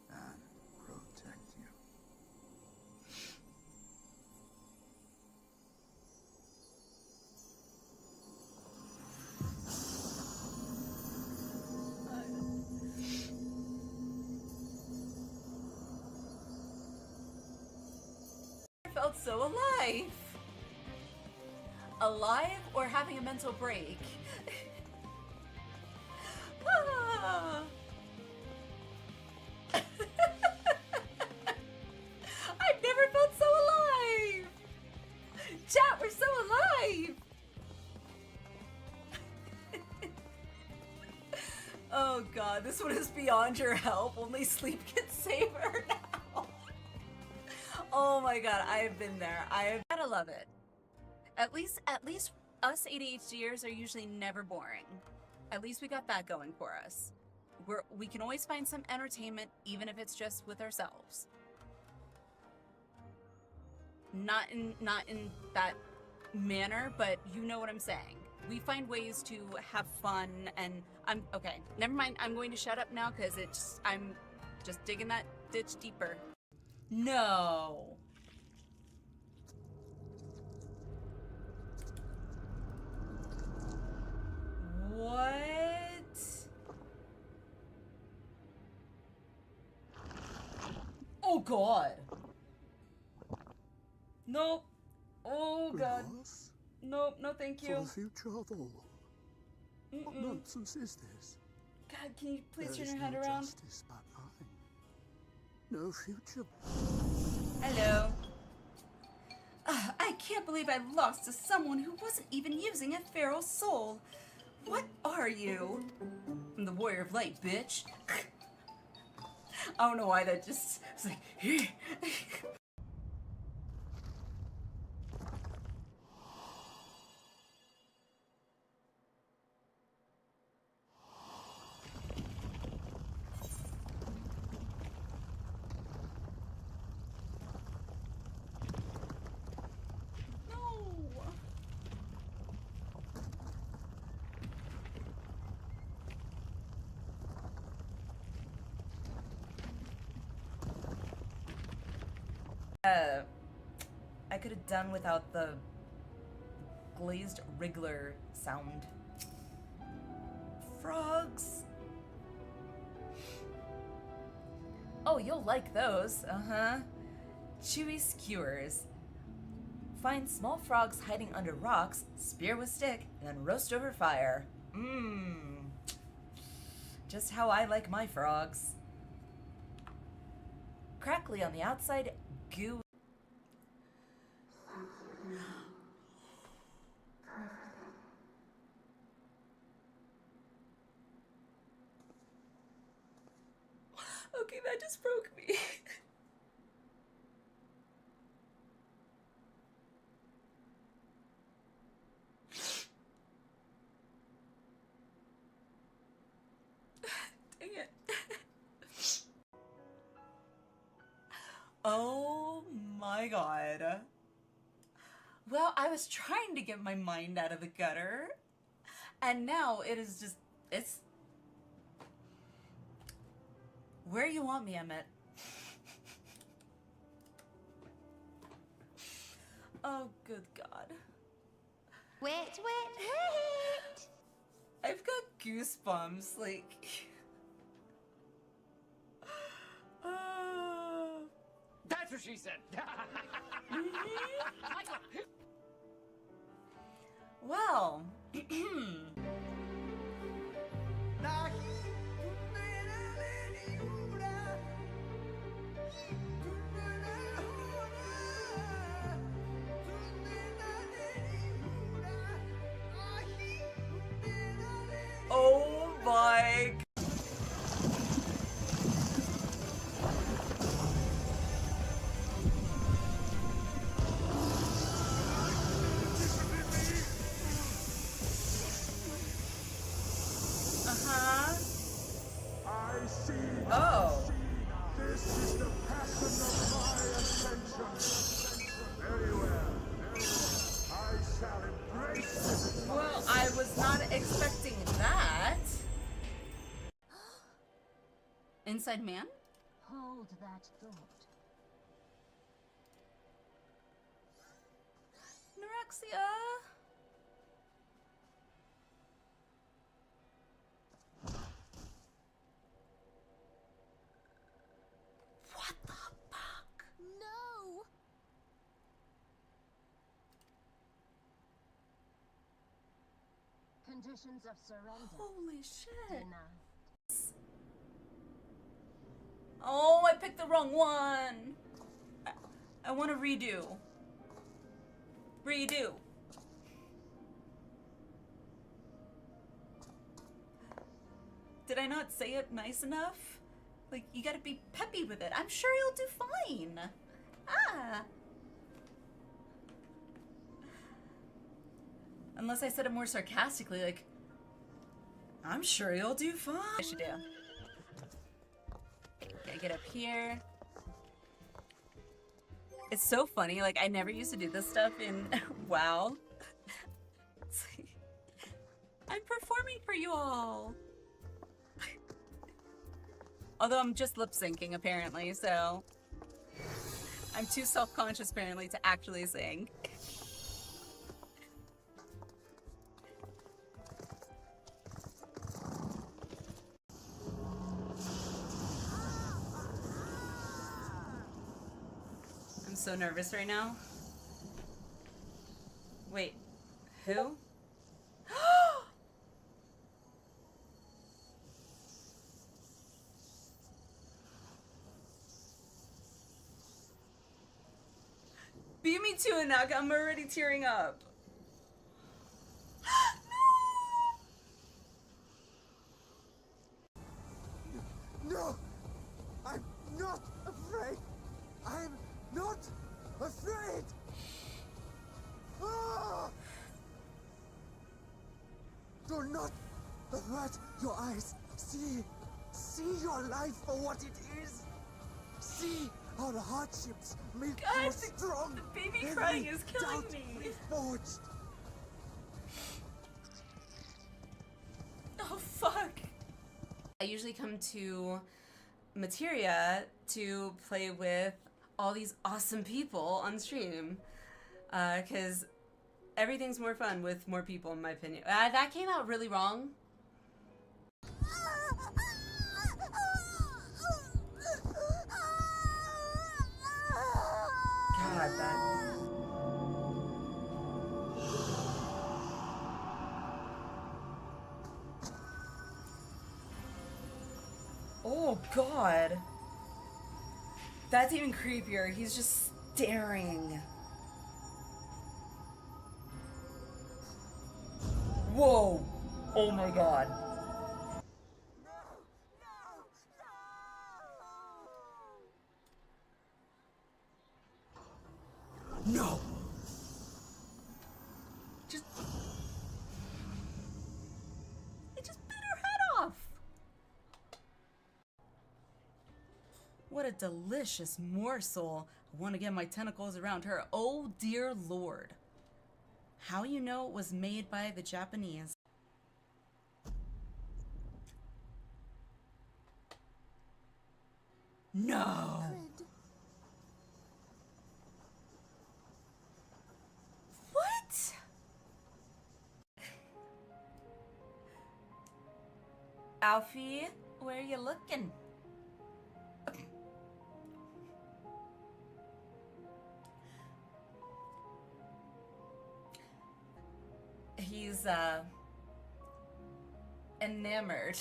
and protect you. I felt so alive. Alive or having a mental break? Ah. I've never felt so alive. Chat, we're so alive. Oh god, this one is beyond your help. Only sleep can save her now. Oh my god, I have been there. I gotta love it. At least us ADHDers are usually never boring. At least we got that going for us. We can always find some entertainment, even if it's just with ourselves. Not in that manner, but you know what I'm saying. We find ways to have fun, and okay. Never mind. I'm going to shut up now because I'm just digging that ditch deeper. No. What? Oh god. Nope. Oh god. Ross, Nope, no thank for you. the future of all. What nonsense is this? God, can you please There turn is your head no around? justice but mine. No future. Hello. I can't believe I lost to someone who wasn't even using a feral soul. What are you? I'm the Warrior of Light, bitch. I don't know why that just was like. I could have done without the glazed wriggler sound. Frogs! Oh, you'll like those, uh-huh. Chewy skewers. Find small frogs hiding under rocks, spear with stick, and then roast over fire. Mmm. Just how I like my frogs. Crackly on the outside, goo. Okay, that just broke me. Dang it. Oh my god. Well, I was trying to get my mind out of the gutter, and now it is just, it's where you want me, Emmett. Oh, good God. Wait, wait, wait! I've got goosebumps, like... That's what she said. Well... Oh my... Uh-huh. I see. Oh. This is the passion of my ascension. Very well. Very well. I shall embrace it. Well, I was Inside man? Hold that thought. Norexia. What the fuck? No! Conditions of surrender Holy shit. denied. Oh, I picked the wrong one. I want to redo. Redo. Did I not say it nice enough? Like, you gotta be peppy with it. I'm sure you'll do fine. Ah. Unless I said it more sarcastically, like, I'm sure you'll do fine. I should do. Okay, get up here. It's so funny, like, I never used to do this stuff in WoW. It's like, I'm performing for you all. Although I'm just lip syncing apparently, so I'm too self-conscious apparently to actually sing. I'm so nervous right now. Wait, who? Beat me to it now, I'm already tearing up. No! I'm not afraid! I'm not afraid! Ah! Do not avert your eyes. See your life for what it is. See how the hardships make God, you the strong. baby Every crying is killing doubt me. reforged. Oh fuck. I usually come to Materia to play with all these awesome people on stream. Cause everything's more fun with more people in my opinion. That came out really wrong. God, that... Oh god. That's even creepier. He's just staring. Whoa. Oh my god. No! It just bit her head off. What a delicious morsel. I want to get my tentacles around her. Oh dear lord. How you know it was made by the Japanese? No. What? Alfie, where are you looking? He's enamored.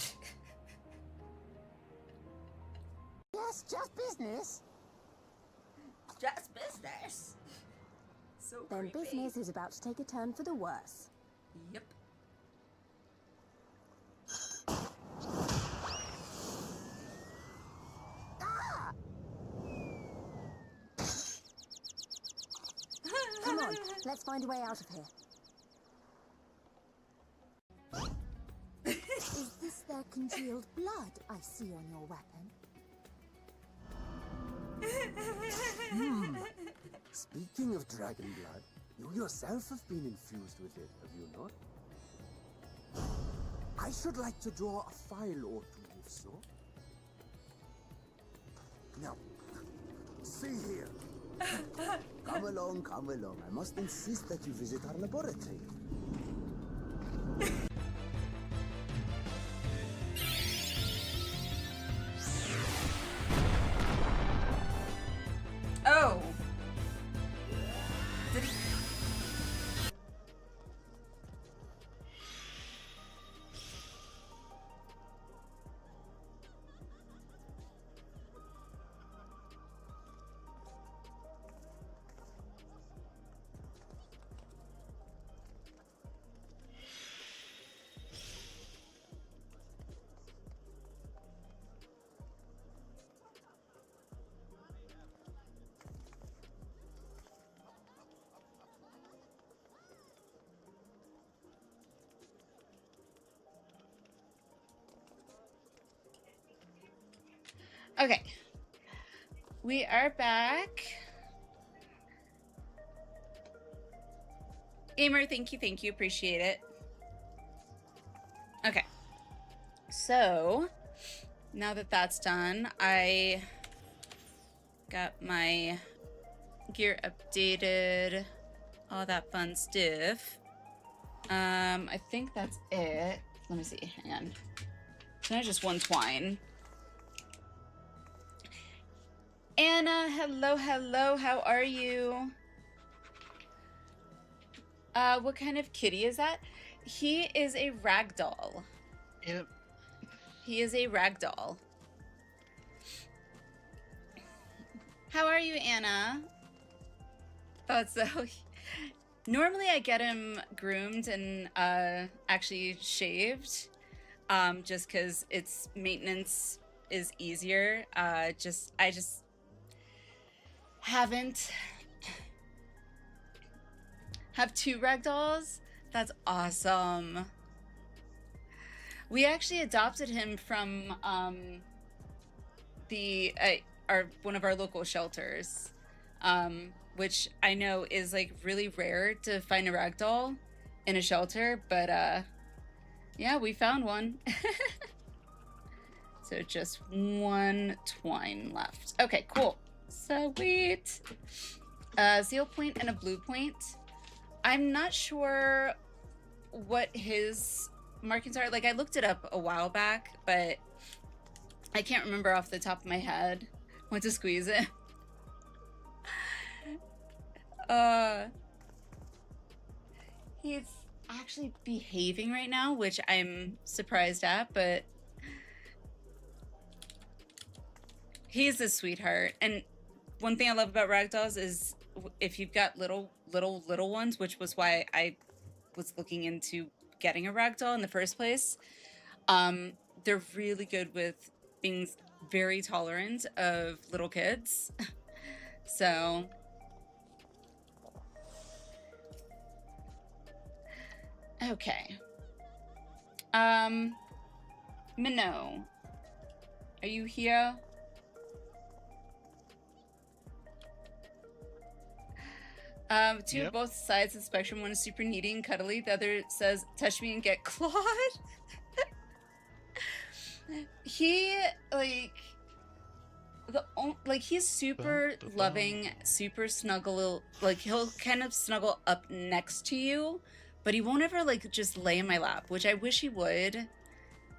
Yes, just business. Just business. So Then creepy. business is about to take a turn for the worse. Yep. Come on, let's find a way out of here. Is this their congealed blood I see on your weapon? Speaking of dragon blood, you yourself have been infused with it, have you not? I should like to draw a file or two, if so. Now, see here. Come along, come along. I must insist that you visit our laboratory. Oh. Did he? Okay. We are back. Gamer, thank you, appreciate it. Okay. So, now that that's done, I got my gear updated, all that fun stuff. I think that's it. Let me see, hang on. Can I just one twine? Anna, hello, how are you? What kind of kitty is that? He is a ragdoll. Yep. He is a ragdoll. How are you, Anna? Thought so. Normally I get him groomed and actually shaved, just because its maintenance is easier. I just haven't have two ragdolls. That's awesome. We actually adopted him from one of our local shelters, which I know is like really rare to find a ragdoll in a shelter, but yeah, we found one. So just one twine left. Okay, cool. Sweet. Zeal point and a blue point. I'm not sure what his markings are. Like, I looked it up a while back, but I can't remember off the top of my head what to squeeze it. He's actually behaving right now, which I'm surprised at, but he's a sweetheart. And one thing I love about ragdolls is if you've got little ones, which was why I was looking into getting a ragdoll in the first place, they're really good with being very tolerant of little kids. So okay. Minnow, are you here? Two Yep. of both sides of the spectrum. One is super needy and cuddly. The other says, touch me and get clawed. He, he's super loving, super snuggle. Like, he'll kind of snuggle up next to you, but he won't ever, like, just lay in my lap, which I wish he would,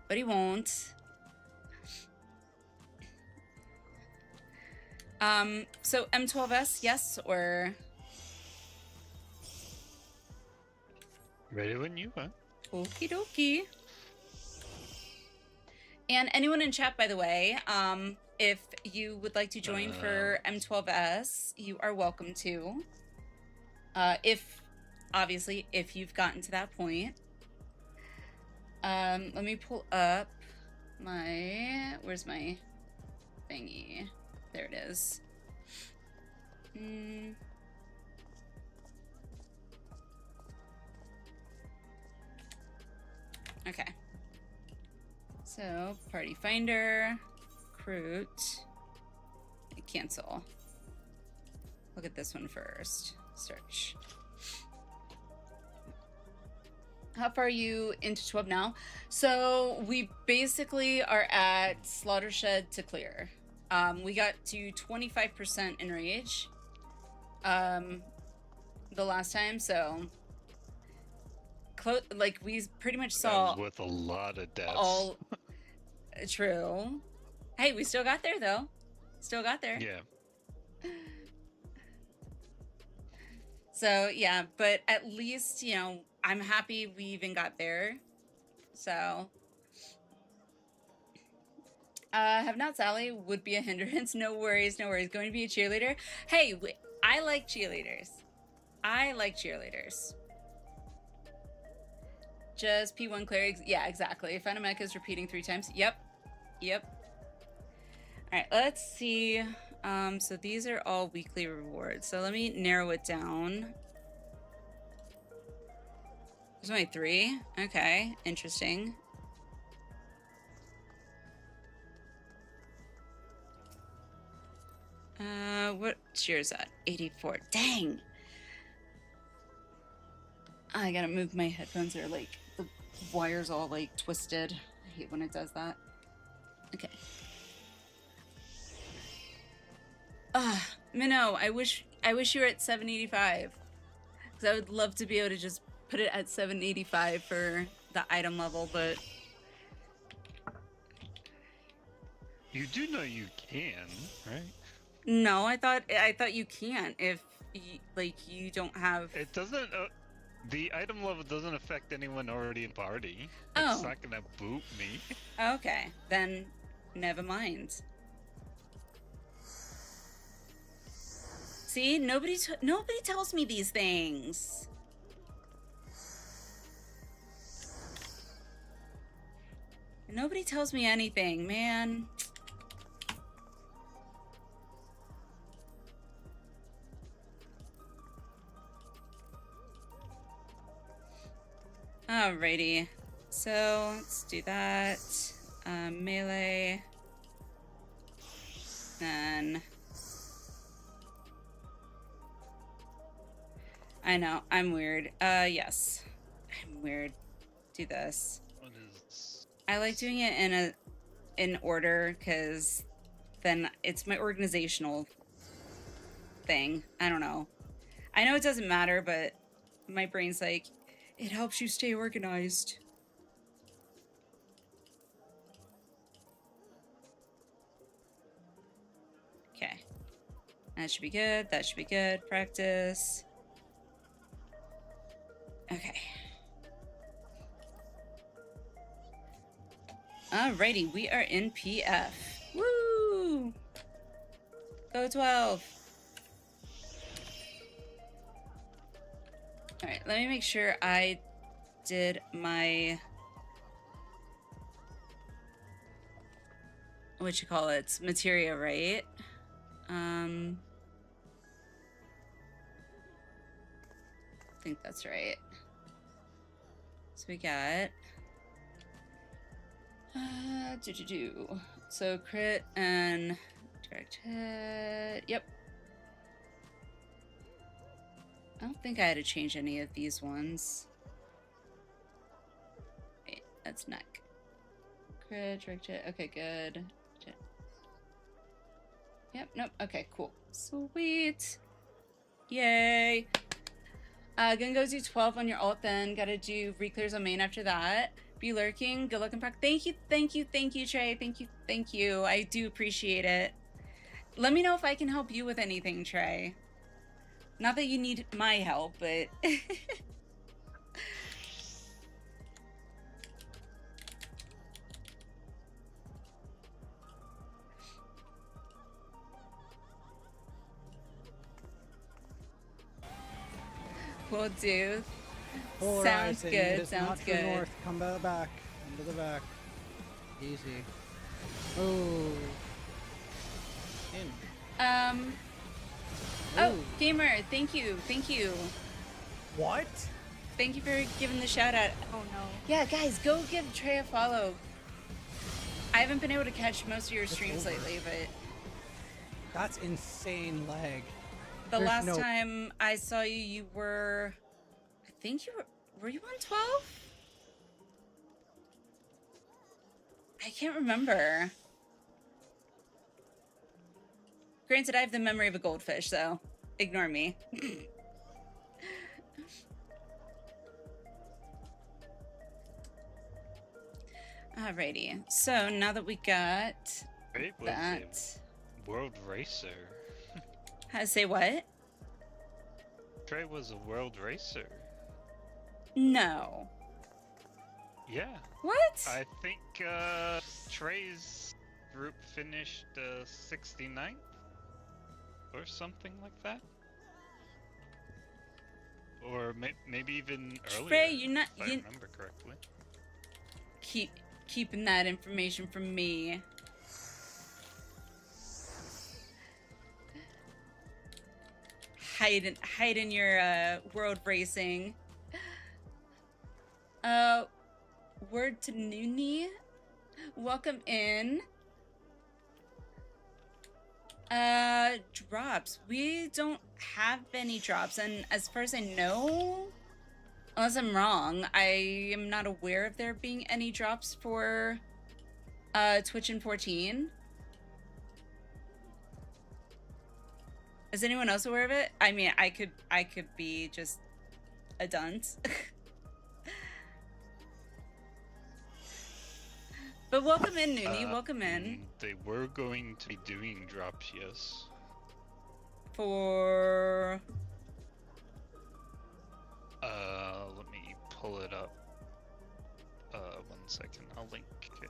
but he won't. So M12S, yes, or... Ready when you are. Okie dokie. And anyone in chat, by the way, if you would like to join for M12S, you are welcome to. Obviously, if you've gotten to that point. Let me pull up where's my thingy? There it is. Okay. So, party finder, recruit, cancel. Look at this one first. Search. How far are you into 12 now? So we basically are at Slaughter Shed to clear. We got to 25% in rage the last time, so like we pretty much That saw was with a lot of deaths. all true. Hey, we still got there though. Still got there. Yeah. So yeah, but at least, you know, I'm happy we even got there. So have not Sally would be a hindrance. No worries, no worries. Going to be a cheerleader. Hey, I like cheerleaders. I like cheerleaders. Just P1 clerics. Yeah, exactly. Final Mech is repeating 3 times. Yep. Yep. All right, let's see. So these are all weekly rewards. So let me narrow it down. There's only 3. Okay, interesting. What cheer's at? 84. Dang. I gotta move my headphones. They're like, the wire's all like twisted. I hate when it does that. Okay. Minnow, I wish you were at 785. Because I would love to be able to just put it at 785 for the item level, but You do know you can, right? no, I thought you can't if you don't have. It doesn't. The item level doesn't affect anyone already in party. Oh. It's not gonna boot me. Okay, then never mind. See, nobody tells me these things. Nobody tells me anything, man. Alrighty, so let's do that. Melee. Then I know, I'm weird. Yes. I'm weird. Do this. What is? I like doing it in order because then it's my organizational thing. I don't know. I know it doesn't matter, but my brain's like, it helps you stay organized. Okay. That should be good. That should be good. Practice. Okay. Alrighty, we are in PF. Woo! Go 12. Alright, let me make sure I did my... what you call it? Materia, right? I think that's right. So we got... So crit and direct hit. Yep. I don't think I had to change any of these ones. Wait, that's neck. Crit, direct hit. Okay, good. Yep, nope. Okay, cool. Sweet. Yay. Gonna go do 12 on your ult then. Gotta do Reclears on main after that. Be lurking. Good luck and proc. Thank you, Trey. Thank you. I do appreciate it. Let me know if I can help you with anything, Trey. Not that you need my help, but... Will do. Sounds good. Sounds good. North. Come back. Into the back. Easy. Oh. In. Oh, gamer. Thank you. What? Thank you for giving the shout out. Oh no. Yeah, guys, go give Trey a follow. I haven't been able to catch most of your streams lately, but That's insane lag. the There's last no- time I saw you, you were... I think you were you on 12? I can't remember. Granted, I have the memory of a goldfish, so ignore me. Alrighty, so now that we got Trey was that, a world racer. how to say what? Trey was a world racer. No. Yeah. What? I think Trey's group finished 69th or something like that. Or maybe even earlier. Trey, you're not. If I remember correctly. Keeping that information from me. Hiding your world racing. Word to Noonie. Welcome in. Drops. We don't have any drops, and as far as I know, unless I'm wrong, I am not aware of there being any drops for Twitch and 14. Is anyone else aware of it? I mean, I could be just a dunce. But welcome in, Noonie. Welcome in. They were going to be doing drops, yes. For... let me pull it up. 1 second, I'll link it.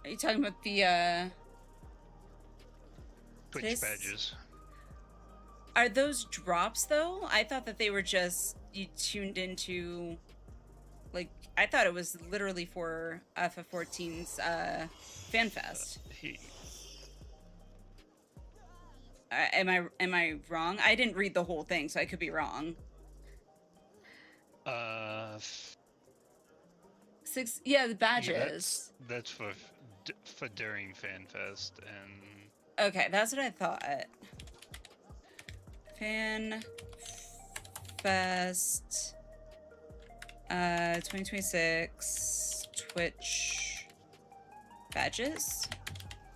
Are you talking about the, Twitch This- badges. Are those drops, though? I thought that they were just... You tuned into... Like, I thought it was literally for FF14's, FanFest. Am I wrong? I didn't read the whole thing, so I could be wrong. Yeah, the badges. Yeah, that's for during FanFest, and Okay, that's what I thought. FanFest 2026 Twitch badges.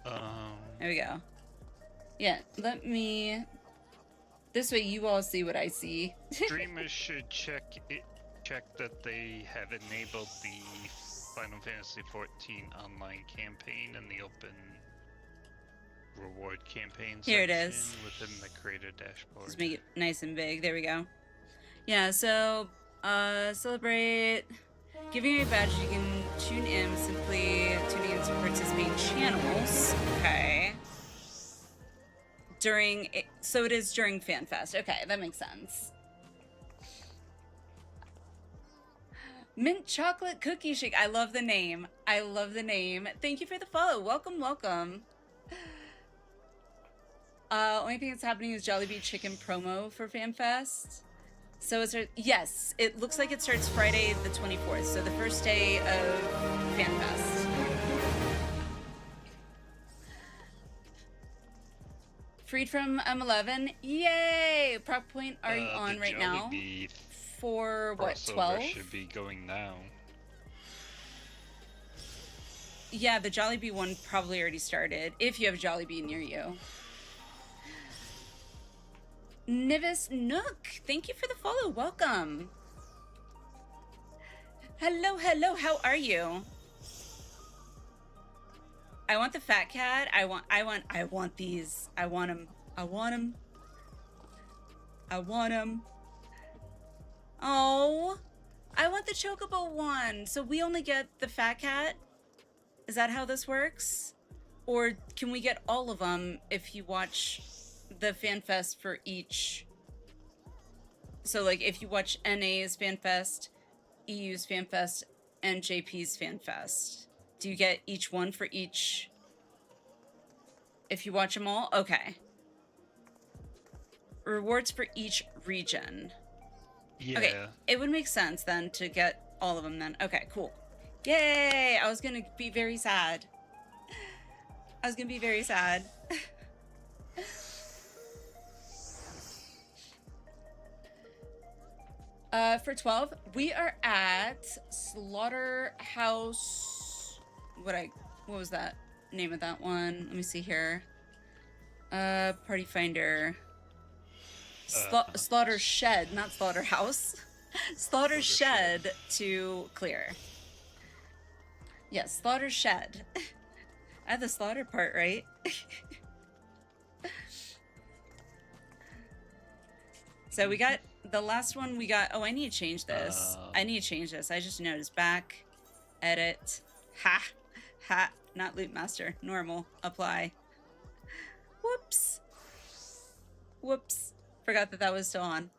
There we go. Yeah, let me. This way, you all see what I see. streamers should check that they have enabled the Final Fantasy XIV online campaign and the open reward campaign Here it section is. within the creator dashboard. Just make it nice and big. There we go. Yeah, so celebrate giving away badges. You can tune in simply tuning into participating channels. Okay. So it is during FanFest. Okay, that makes sense. Mint chocolate cookie shake. I love the name. I love the name. Thank you for the follow. Welcome, welcome. Only thing that's happening is Jollibee chicken promo for FanFest. So it's yes, it looks like it starts Friday the 24th, so the first day of FanFest. Freed from M11, yay! Prop point are you on right now? For what, 12? Should be going now. Yeah, the Jollibee one probably already started, if you have Jollibee near you. Nivis Nook, thank you for the follow. Welcome. Hello, hello. How are you? I want the fat cat. I want these. I want them. I want them. I want them. Oh, I want the chocobo one. So we only get the fat cat? Is that how this works? Or can we get all of them if you watch the FanFest for each? So like if you watch NA's FanFest, EU's FanFest, and JP's FanFest, do you get each one for each? If you watch them all? Okay. Rewards for each region. Yeah. Okay, it would make sense then to get all of them then. Okay, cool. Yay! I was gonna be very sad. I was gonna be very sad. For 12, we are at Slaughterhouse. What was that name of that one? Let me see here. Party finder. Uh, Slaughter shed, not slaughterhouse. Slaughter shed to clear. Yes, slaughter shed. I had the slaughter part right. So we got the last one we got. Oh, I need to change this. I need to change this. I just noticed. Back, edit, ha, not loot master, normal, apply. Whoops. Whoops. Forgot that was still on.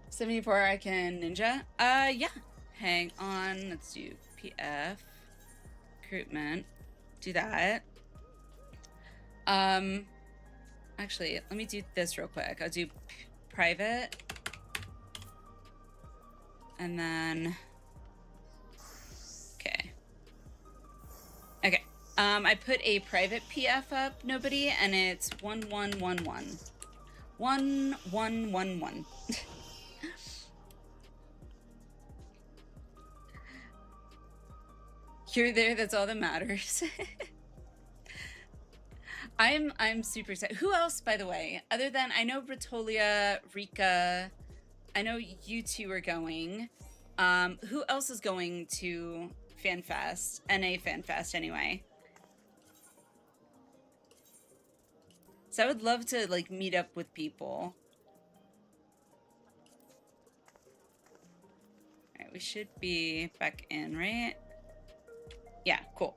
$74 I can ninja. Yeah. Hang on. Let's do PF. Recruitment. Do that. Actually, let me do this real quick. I'll do private. And then... Okay. Okay. I put a private PF up, nobody, and it's 1111. 1111. You're there, that's all that matters. I'm super excited. Who else, by the way, other than I know Britolia, Rika, I know you two are going. Who else is going to FanFest? NA FanFest anyway. So I would love to like meet up with people. Alright, we should be back in, right? Yeah, cool.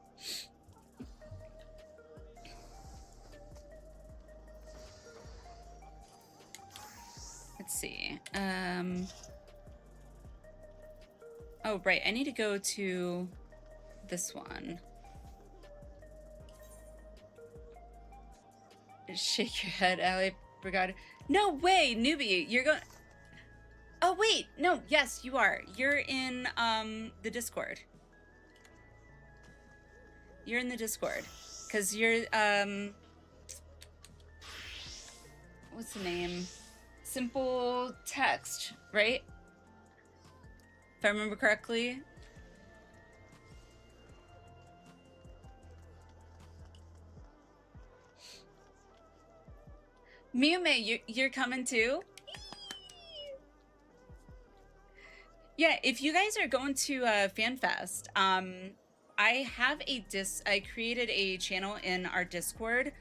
Let's see. Oh, right. I need to go to this one. Shake your head, Ally Brigade. No way, newbie. You're going... Oh, wait. No, yes, you are. You're in the Discord. You're in the Discord. Because you're... What's the name? Simple text, right? If I remember correctly. Miyume, you're coming too? Yeah, if you guys are going to FanFest, I have I created a channel in our Discord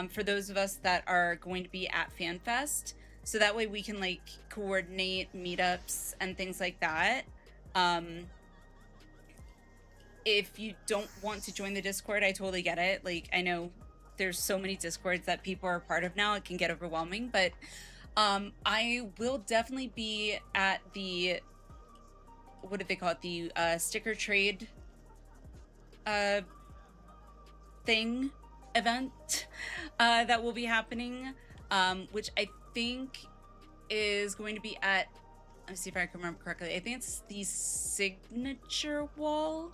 for those of us that are going to be at FanFest. So that way we can like coordinate meetups and things like that. If you don't want to join the Discord, I totally get it. Like, I know there's so many Discords that people are a part of now. It can get overwhelming, but I will definitely be at the, what do they call it? The sticker trade event that will be happening, which I think is going to be at, let me see if I can remember correctly. I think it's the signature wall.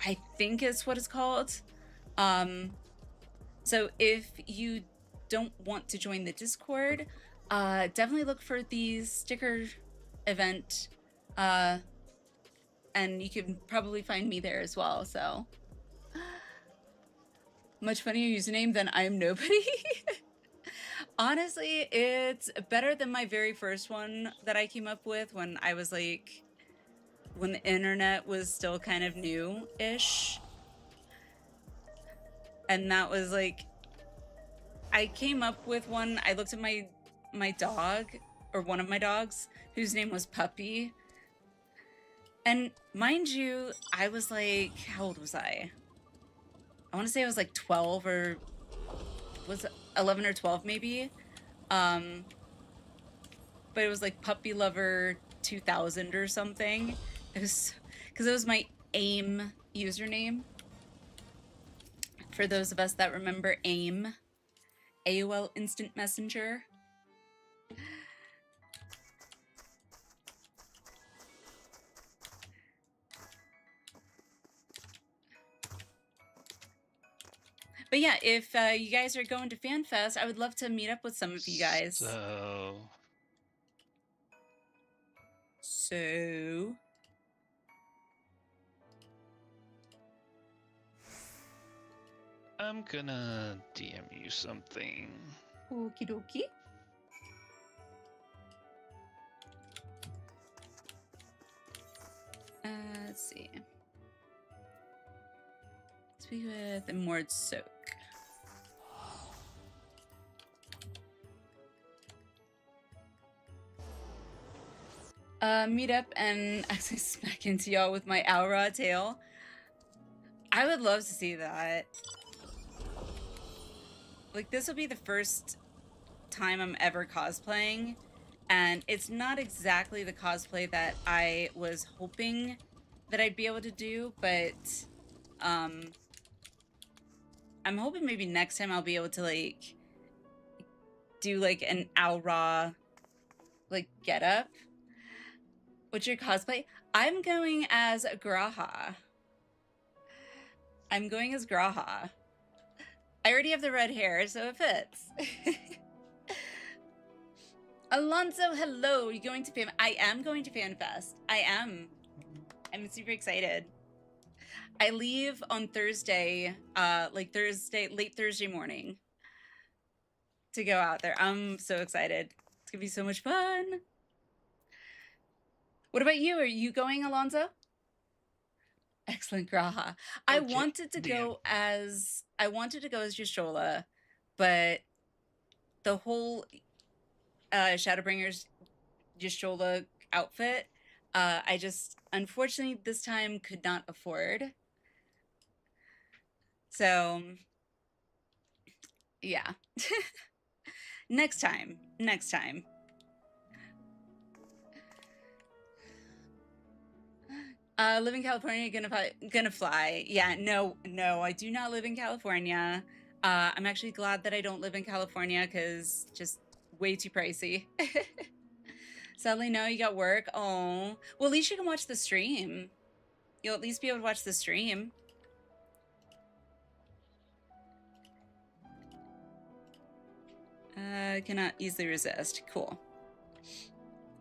I think is what it's called. So if you don't want to join the Discord, definitely look for the sticker event, and you can probably find me there as well. So much funnier username than I am nobody. Honestly, it's better than my very first one that I came up with when I was like, when the internet was still kind of new-ish. And that was like, I came up with one, I looked at my dog, or one of my dogs, whose name was Puppy. And mind you, I was like, how old was I? I want to say I was like 12 or was it 11 or 12 maybe. But it was like Puppy Lover 2000 or something. It was because it was my AIM username. For those of us that remember AIM, AOL Instant Messenger. But yeah, if you guys are going to FanFest, I would love to meet up with some of you guys. So So I'm gonna DM you something. okie dokie. Let's see. Speak with Immord Soak. Meet up and actually smack into y'all with my Aura tail. I would love to see that. Like, this will be the first time I'm ever cosplaying, and it's not exactly the cosplay that I was hoping that I'd be able to do, but I'm hoping maybe next time I'll be able to like do like an Aura like getup. What's your cosplay? I'm going as Graha. I'm going as Graha. I already have the red hair, so it fits. Alonso, hello. Are you going to Fan? I am going to FanFest. I am. I'm super excited. I leave on Thursday, late Thursday morning to go out there. I'm so excited. It's gonna be so much fun. What about you? Are you going, Alonso? Excellent, Graha. I wanted to go as Yashola, but the whole Shadowbringers Yashola outfit, I just unfortunately this time could not afford. So yeah. Next time. Live in California, gonna fly. Yeah, no, I do not live in California. I'm actually glad that I don't live in California because just way too pricey. Sadly, no, you got work. Oh, well, at least you can watch the stream. You'll at least be able to watch the stream. Cannot easily resist. Cool.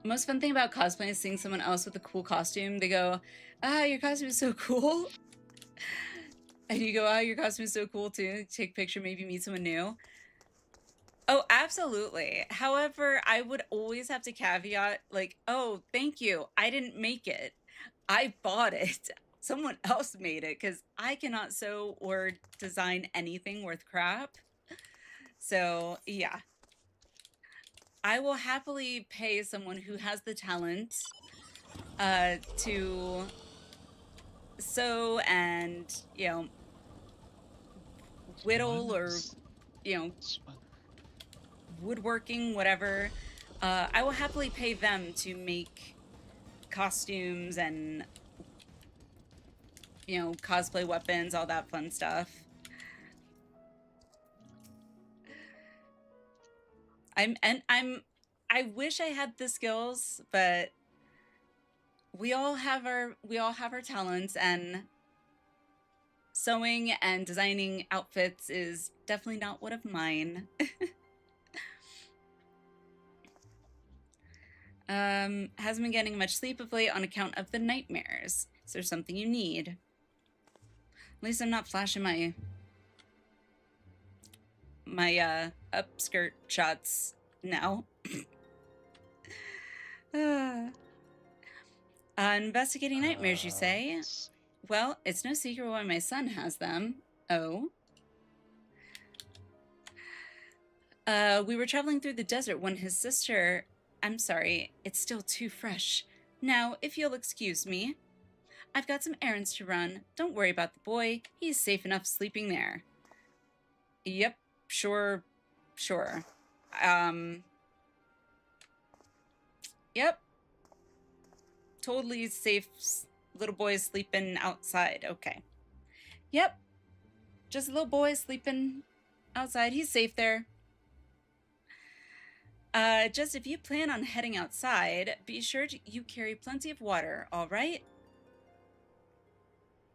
Most fun thing about cosplay is seeing someone else with a cool costume. They go, ah, your costume is so cool. And you go, ah, your costume is so cool too. Take a picture, maybe meet someone new. Oh, absolutely. However, I would always have to caveat, like, oh, thank you. I didn't make it. I bought it. Someone else made it because I cannot sew or design anything worth crap. So, yeah. I will happily pay someone who has the talent to sew and, you know, whittle or, you know, woodworking, whatever. I will happily pay them to make costumes and, you know, cosplay weapons, all that fun stuff. I wish I had the skills, but we all have our talents, and sewing and designing outfits is definitely not one of mine. Hasn't been getting much sleep of late on account of the nightmares. Is there something you need? At least I'm not flashing my upskirt shots now. Investigating nightmares, you say? Well, it's no secret why my son has them. Oh. We were traveling through the desert when his sister... I'm sorry, it's still too fresh. Now, if you'll excuse me, I've got some errands to run. Don't worry about the boy. He's safe enough sleeping there. Yep, sure. Yep. Totally safe. Little boy sleeping outside. Okay. Yep. Just a little boy sleeping outside. He's safe there. Just if you plan on heading outside, be sure you carry plenty of water, all right?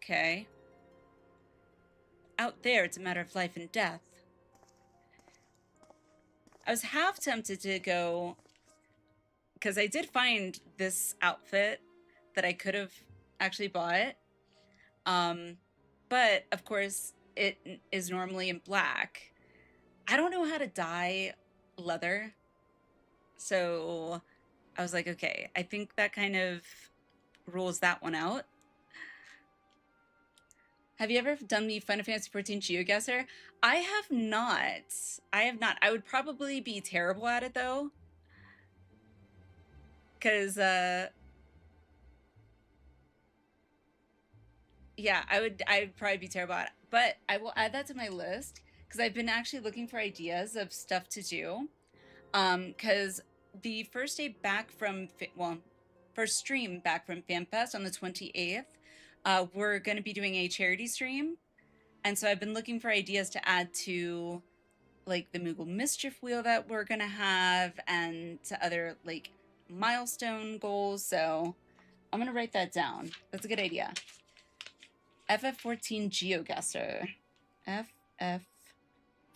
Okay. Out there, it's a matter of life and death. I was half tempted to go because I did find this outfit that I could have actually bought. But of course it is normally in black. I don't know how to dye leather. So I was like, okay, I think that kind of rules that one out. Have you ever done the Final Fantasy XIV GeoGuessr? I have not. I have not. I would probably be terrible at it though. Cause yeah, I'd probably be terrible at it. But I will add that to my list because I've been actually looking for ideas of stuff to do. Because the first day back from, well, first stream back from FanFest on the 28th, we're going to be doing a charity stream. And so I've been looking for ideas to add to like the Moogle Mischief Wheel that we're going to have and to other like milestone goals. So I'm going to write that down. That's a good idea. FF14 GeoGuessr.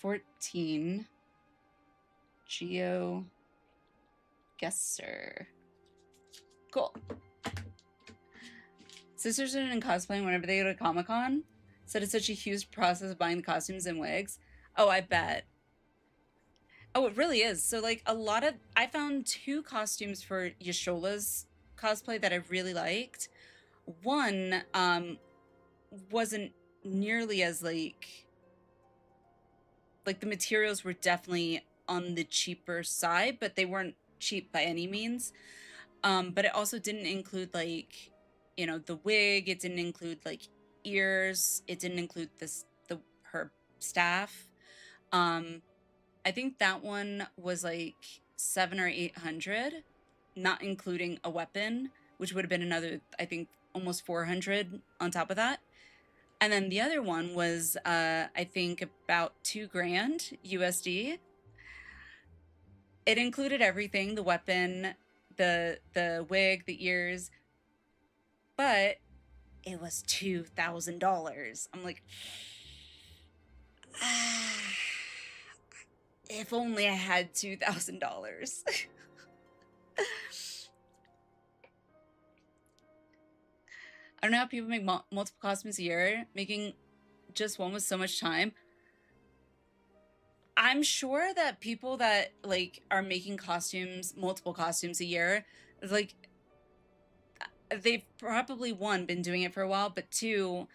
FF14 GeoGuessr. Cool. Sisters are in cosplaying whenever they go to Comic-Con. Said it's such a huge process of buying the costumes and wigs. Oh, I bet. Oh, it really is. So like I found 2 costumes for Yashola's cosplay that I really liked. One wasn't nearly as like the materials were definitely on the cheaper side, but they weren't cheap by any means. But it also didn't include like, you know, the wig. It didn't include like ears. It didn't include her staff. I think that one was like 700 or 800, not including a weapon, which would have been another, I think, almost 400 on top of that. And then the other one was, I think, about $2,000 USD. It included everything: the weapon, the wig, the ears, but it was $2,000. I'm like, if only I had $2,000. I don't know how people make multiple costumes a year. Making just one was so much time. I'm sure that people that like are making costumes, multiple costumes a year, like they've probably, 1, been doing it for a while, but 2,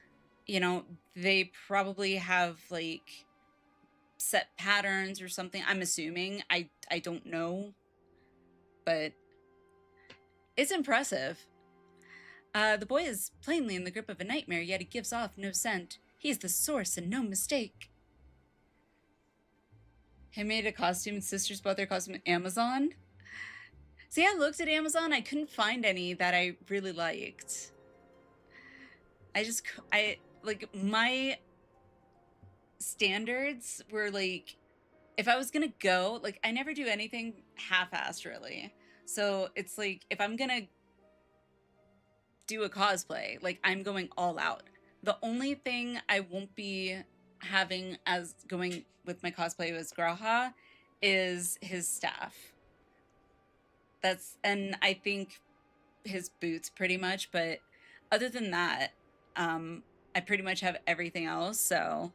you know, they probably have like set patterns or something. I'm assuming. I don't know, but it's impressive. The boy is plainly in the grip of a nightmare, yet he gives off no scent. He is the source and no mistake. He made a costume and sisters bought their costume at Amazon. See, I looked at Amazon. I couldn't find any that I really liked. Like, my standards were like, if I was gonna go, like, I never do anything half-assed really. So it's like, if I'm gonna do a cosplay, like, I'm going all out. The only thing I won't be having as going with my cosplay as Graha is his staff. And I think his boots pretty much, but other than that, I pretty much have everything else, so.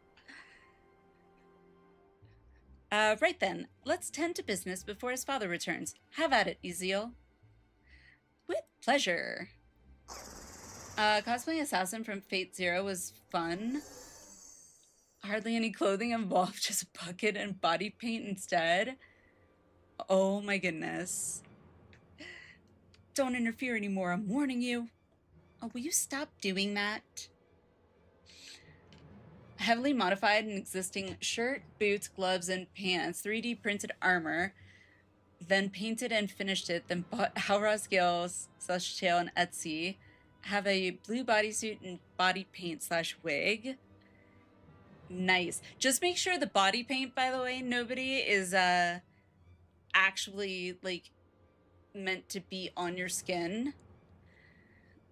Right then, let's tend to business before his father returns. Have at it, Ezeal. With pleasure. Cosplaying Assassin from Fate Zero was fun. Hardly any clothing involved, just bucket and body paint instead. Oh my goodness. Don't interfere anymore, I'm warning you. Oh, will you stop doing that? Heavily modified an existing shirt, boots, gloves, and pants, 3D printed armor, then painted and finished it, then bought Halra Scales / tail on Etsy. Have a blue bodysuit and body paint / wig. Nice. Just make sure the body paint, by the way, nobody, is actually like meant to be on your skin.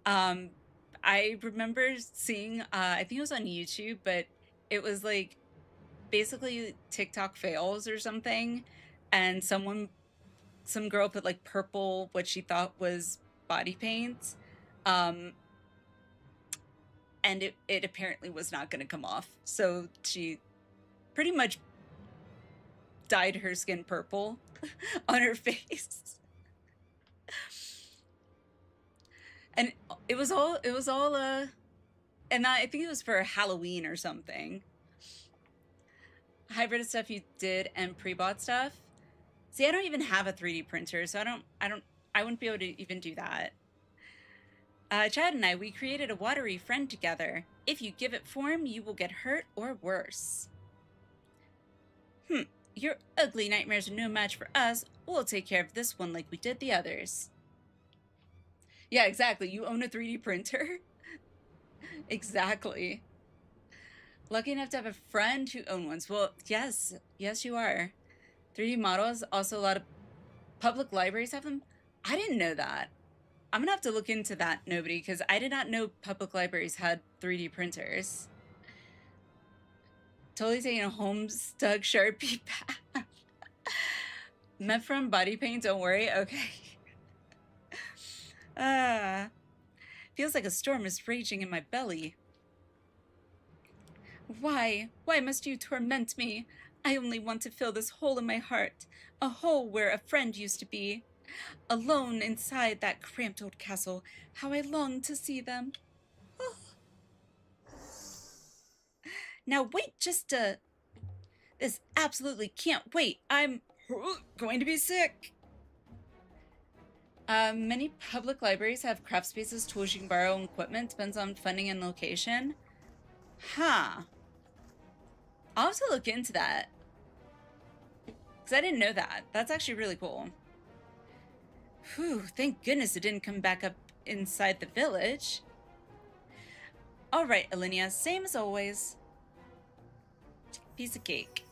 I remember seeing, I think it was on YouTube, but it was like basically TikTok fails or something, and someone some girl put like purple, what she thought was body paint. And it apparently was not going to come off. So she pretty much dyed her skin purple on her face. And it was all and I think it was for Halloween or something. Hybrid stuff you did and pre-bought stuff. See, I don't even have a 3D printer, so I wouldn't be able to even do that. Chad and I, we created a watery friend together. If you give it form, you will get hurt or worse. Your ugly nightmares are no match for us. We'll take care of this one like we did the others. Yeah, exactly. You own a 3D printer? Exactly. Lucky enough to have a friend who owns one. Well, yes. Yes, you are. 3D models, also a lot of public libraries have them. I didn't know that. I'm gonna have to look into that, Nobody, because I did not know public libraries had 3D printers. Totally taking a Homestuck Sharpie path. Meant from body paint, don't worry. Okay. Feels like a storm is raging in my belly. Why? Why must you torment me? I only want to fill this hole in my heart. A hole where a friend used to be. Alone inside that cramped old castle. How I long to see them. Oh. Now wait just a... This absolutely can't wait. I'm going to be sick. Many public libraries have craft spaces, tools you can borrow, and equipment. Depends on funding and location. Huh. I'll have to look into that. Because I didn't know that. That's actually really cool. Whew, thank goodness it didn't come back up inside the village. Alright, Alliniea, same as always. Piece of cake.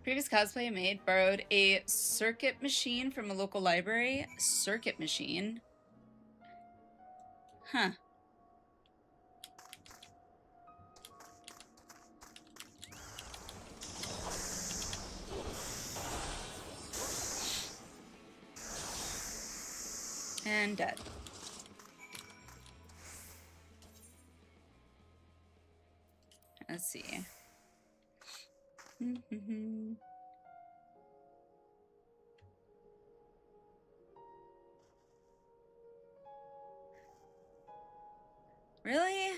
Previous cosplay I made borrowed a circuit machine from a local library. Circuit machine? Huh. And dead. Let's see. Really?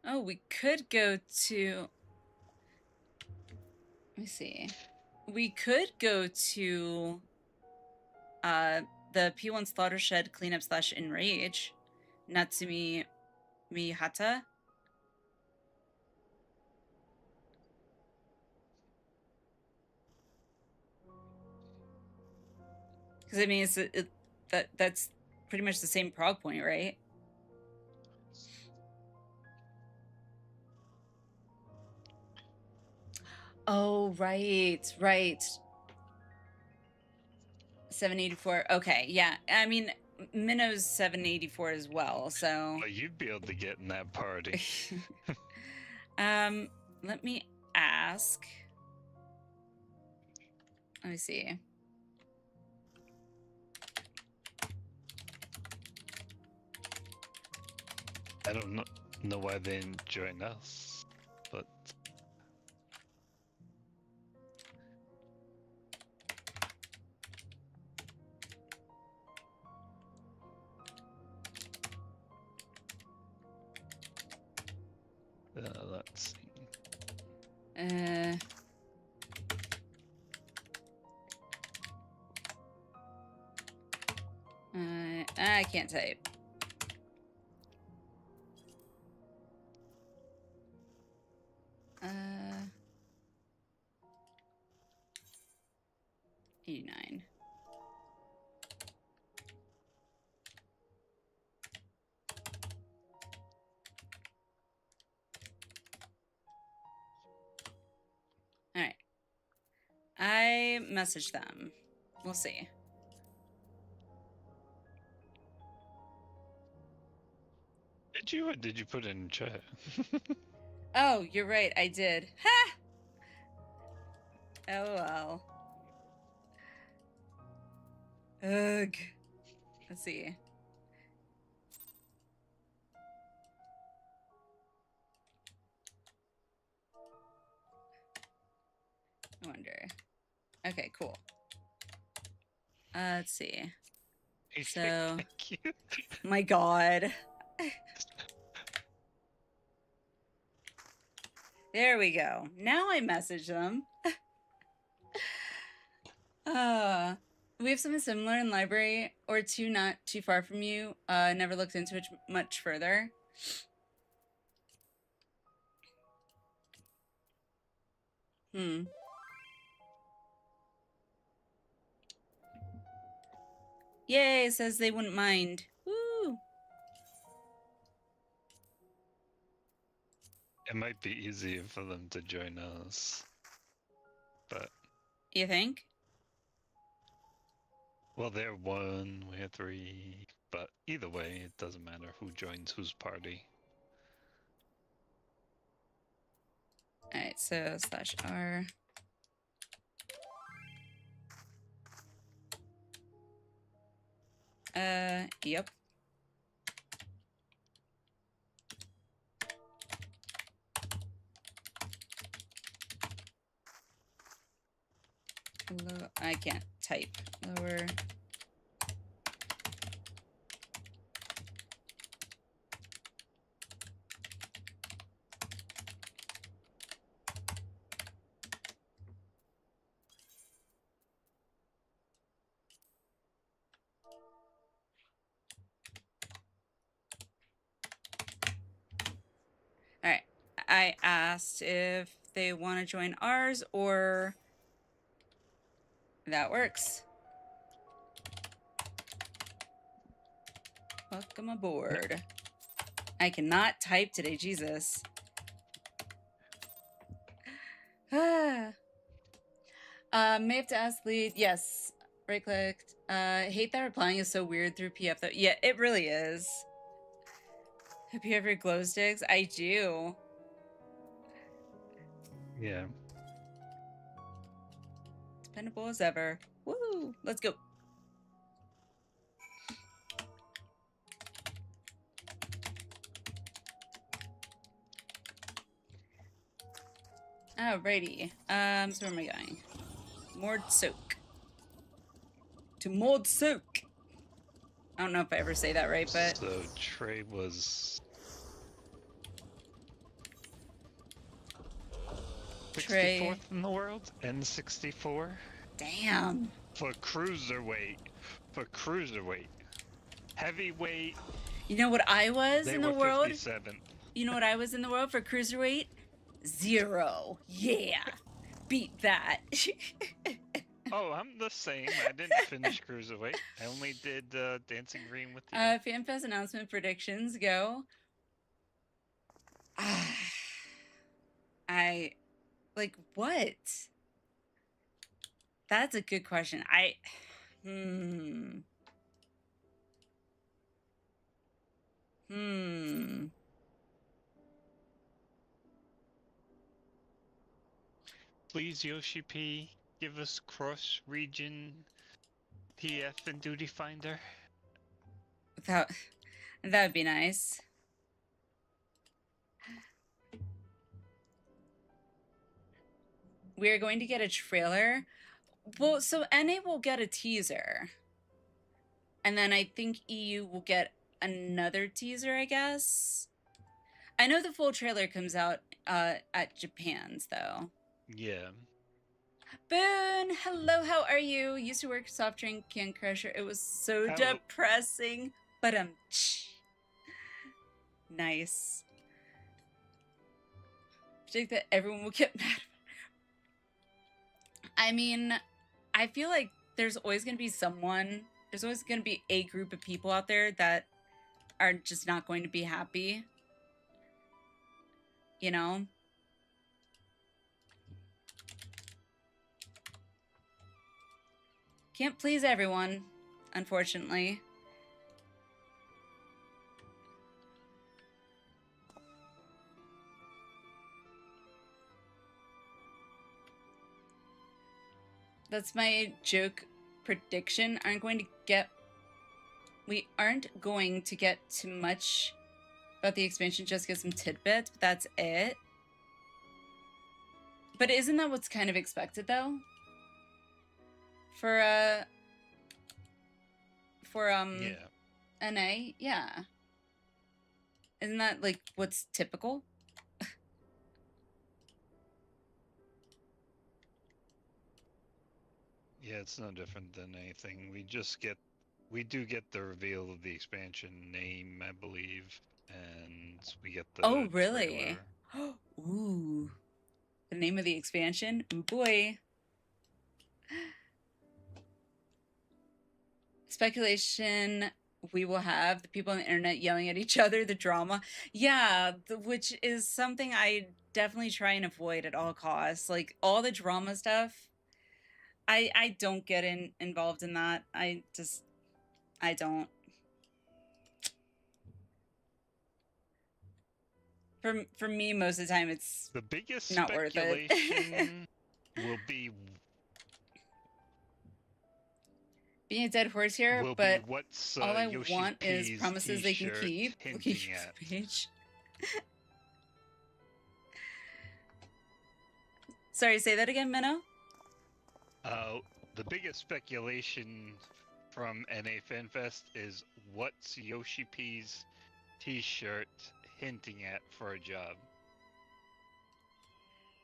Oh, we could go to... Let me see. We could go to the P1 Slaughter Shed cleanup / enrage. Natsumi Mihata. Because I mean, that's pretty much the same prog point, right? Oh, right. 784. Okay, yeah. I mean, Minnow's 784 as well, so... Oh, you'd be able to get in that party. Let me ask. Let me see. I don't know why they didn't join us, but... let's see. I can't type. Uh, 89. All right. I messaged them. We'll see. Did you, or did you put it in chat? Oh, you're right. I did. Ha! Oh well. Ugh. Let's see. I wonder. Okay, cool. Let's see. So, Thank you. my God. There we go. Now I message them. We have something similar in library, or two not too far from you. Never looked into it much further. Yay, it says they wouldn't mind. Woo! It might be easier for them to join us. But, You think? well, they're 1, we're 3. But either way, it doesn't matter who joins whose party. Alright, so /R. Yep. I can't type. Lower. All right. I asked if they want to join ours or that works. Welcome aboard. I cannot type today, Jesus. May have to ask lead. Yes. Right clicked. Hate that replying is so weird through PF though. Yeah, it really is. Have you ever glow sticks? I do. Yeah. Dependable as ever. Woo! Let's go. Alrighty. So where am I going? Mord Soak. To Mold Soak. I don't know if I ever say that right, but So Trey was Trey. 64th in the world, N64 Damn. for cruiserweight. For cruiserweight, heavyweight. You know what I was They in the were world? 57th. You know what I was in the world for cruiserweight? 0. Yeah. Beat that. Oh, I'm the same. I didn't finish cruiserweight. I only did Dancing Green with you. FanFest announcement predictions go. I like what? That's a good question. Please, Yoshi P, give us cross-region PF and Duty Finder. That would be nice. We're going to get a trailer. Well, so NA will get a teaser. And then I think EU will get another teaser, I guess. I know the full trailer comes out at Japan's, though. Yeah. Boone, hello, how are you? Used to work soft drink can crusher. It was so Hello. depressing, but nice. Predict that everyone will get mad. I mean, I feel like there's always going to be someone, there's always going to be a group of people out there that are just not going to be happy. You know? Can't please everyone, unfortunately. That's my joke prediction. We aren't going to get too much about the expansion, just get some tidbits, but that's it. But isn't that what's kind of expected though? For Yeah. NA? Yeah. Isn't that like what's typical? Yeah, it's no different than anything. We do get the reveal of the expansion name, I believe, and we get the Oh, really? trailer. Ooh. The name of the expansion? Ooh boy. Speculation we will have the people on the internet yelling at each other, the drama. Yeah, which is something I definitely try and avoid at all costs. Like all the drama stuff, I don't get involved in that. I don't. For me, most of the time, it's The biggest not worth it. speculation will be Being a dead horse here, will but be what's all I Yoshi want is P's promises they can t-shirt keep. hinting at. Page. Sorry, say that again, Minnow. The biggest speculation from NA FanFest is what's Yoshi P's t-shirt hinting at for a job.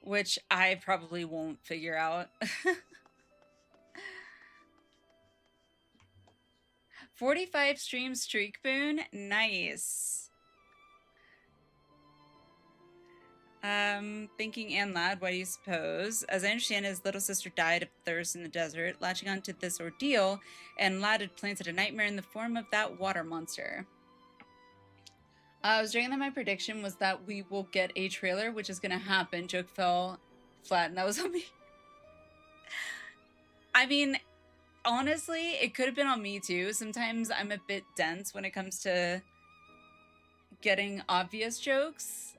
Which I probably won't figure out. 45 stream streak boon. Nice. Thinking Anne Ladd, why do you suppose? As I understand, his little sister died of thirst in the desert. Latching onto this ordeal, and Ladd had planted a nightmare in the form of that water monster. I was saying that my prediction was that we will get a trailer, which is going to happen. Joke fell flat, and that was on me. I mean, honestly, it could have been on me too. Sometimes I'm a bit dense when it comes to getting obvious jokes.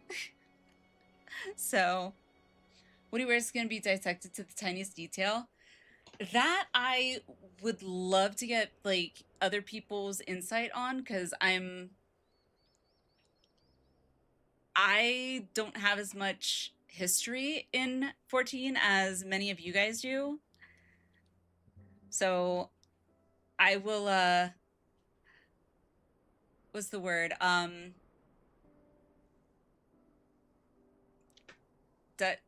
So, what he wears is going to be dissected to the tiniest detail. That I would love to get, like, other people's insight on, because I don't have as much history in 14 as many of you guys do. So, I will, what's the word?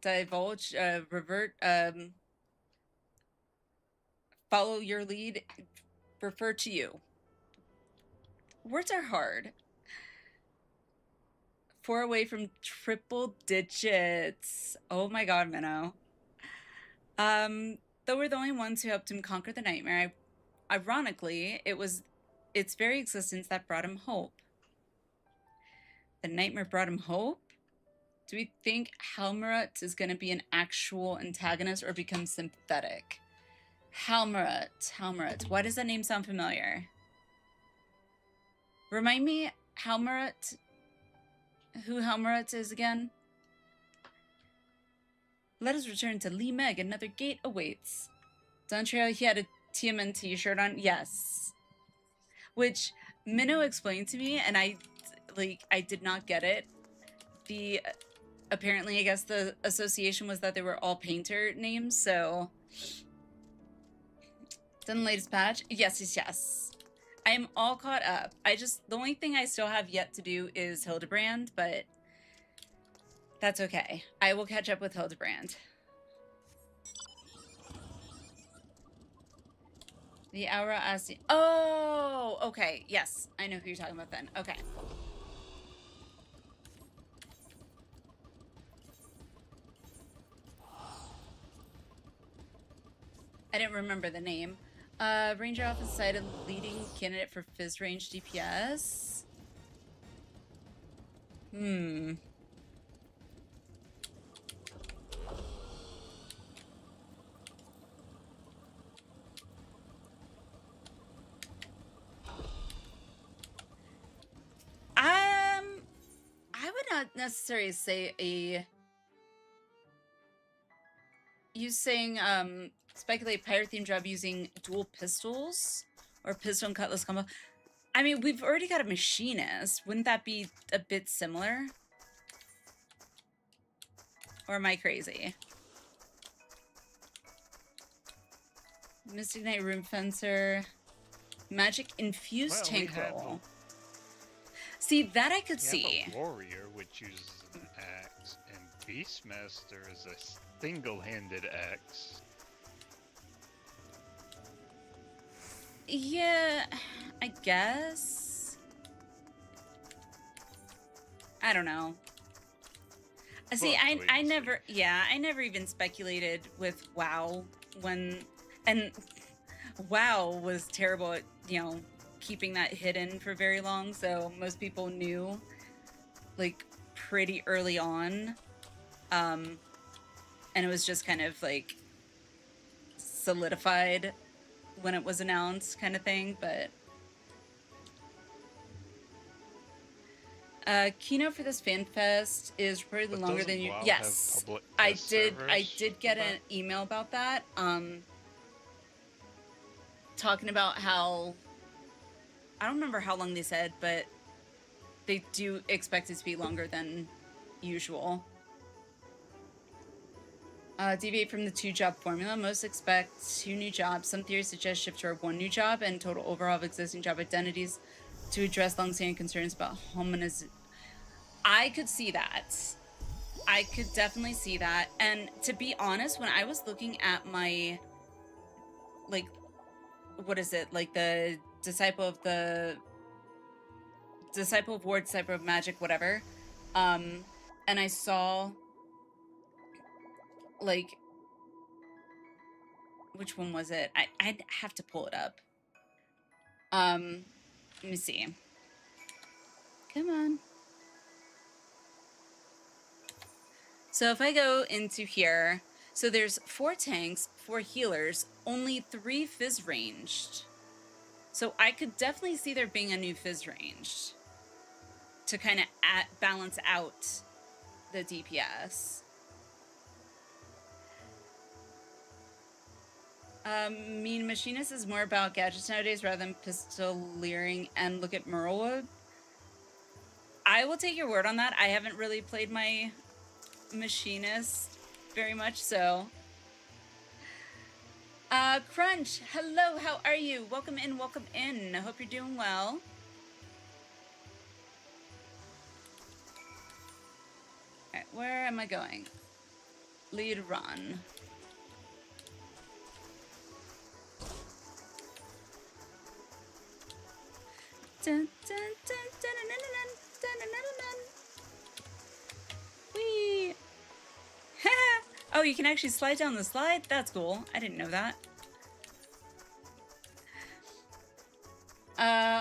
Divulge, revert, follow your lead, refer to you. Words are hard. 4 away from triple digits. Oh my god, Minnow. Though we're the only ones who helped him conquer the nightmare, ironically, its very existence that brought him hope. The nightmare brought him hope? Do we think Halmarat is going to be an actual antagonist or become sympathetic? Halmarat. Why does that name sound familiar? Remind me, Halmarat, who Halmarat is again? Let us return to Lee Meg. Another gate awaits. Dontrail, he had a TMNT shirt on? Yes. Which Minnow explained to me, and I did not get it. Apparently, I guess the association was that they were all painter names, so... Done the latest patch? Yes. I am all caught up. The only thing I still have yet to do is Hildibrand, but that's okay. I will catch up with Hildibrand. The Aura Asti. Oh, okay. Yes, I know who you're talking about then. Okay. I didn't remember the name. Ranger office cited leading candidate for Fizz range DPS. I would not necessarily say You saying speculate pirate themed job using dual pistols or pistol and cutlass combo. I mean, we've already got a machinist. Wouldn't that be a bit similar? Or am I crazy? Mystic Knight Room Fencer. Magic Infused Tank Roll. See, that I could see. A warrior which uses an axe, and Beastmaster is a single-handed axe. Yeah, I guess. I don't know. See, I never, yeah, I never even speculated with WoW and WoW was terrible at, you know, keeping that hidden for very long, so most people knew, like, pretty early on, and it was just kind of, like, solidified when it was announced kind of thing, but... keynote for this fan fest is probably longer than you. Yes, I did get an email about that. Talking about how I don't remember how long they said, but they do expect it to be longer than usual. Deviate from the 2-job formula. Most expect 2 new jobs. Some theories suggest shift toward 1 new job and total overhaul of existing job identities to address long-standing concerns about homogenization. I could see that. I could definitely see that. And to be honest, when I was looking at my, like, what is it? Like the Disciple of War, Disciple of Magic, whatever. And I saw, like, which one was it? I'd have to pull it up. Let me see. Come on. So if I go into here, so there's 4 tanks, 4 healers, only 3 fizz ranged. So I could definitely see there being a new fizz ranged to kind of balance out the DPS. Mean Machinist is more about gadgets nowadays rather than pistoleering and look at Merlewood. I will take your word on that. I haven't really played my Machinist very much, so. Crunch, hello, how are you? Welcome in, welcome in. I hope you're doing well. Alright, where am I going? Lead run. Dun, dun, dun, dun, dun, dun, dun, dun, dun, dun, dun. Whee! Oh, you can actually slide down the slide? That's cool. I didn't know that.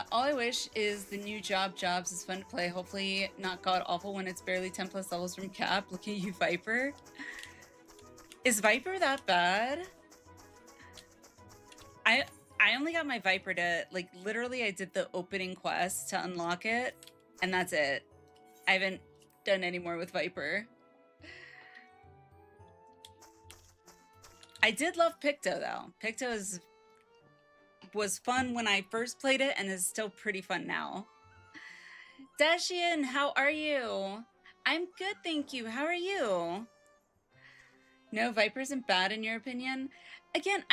All I wish is the new jobs is fun to play. Hopefully not god awful when it's barely 10 plus levels from cap. Look at you, Viper. Is Viper that bad? I only got my Viper to, like, literally I did the opening quest to unlock it, and that's it. I haven't done any more with Viper. I did love Picto, though. Picto was fun when I first played it, and is still pretty fun now. Dashian, how are you? I'm good, thank you. How are you? No, Viper isn't bad in your opinion? Again,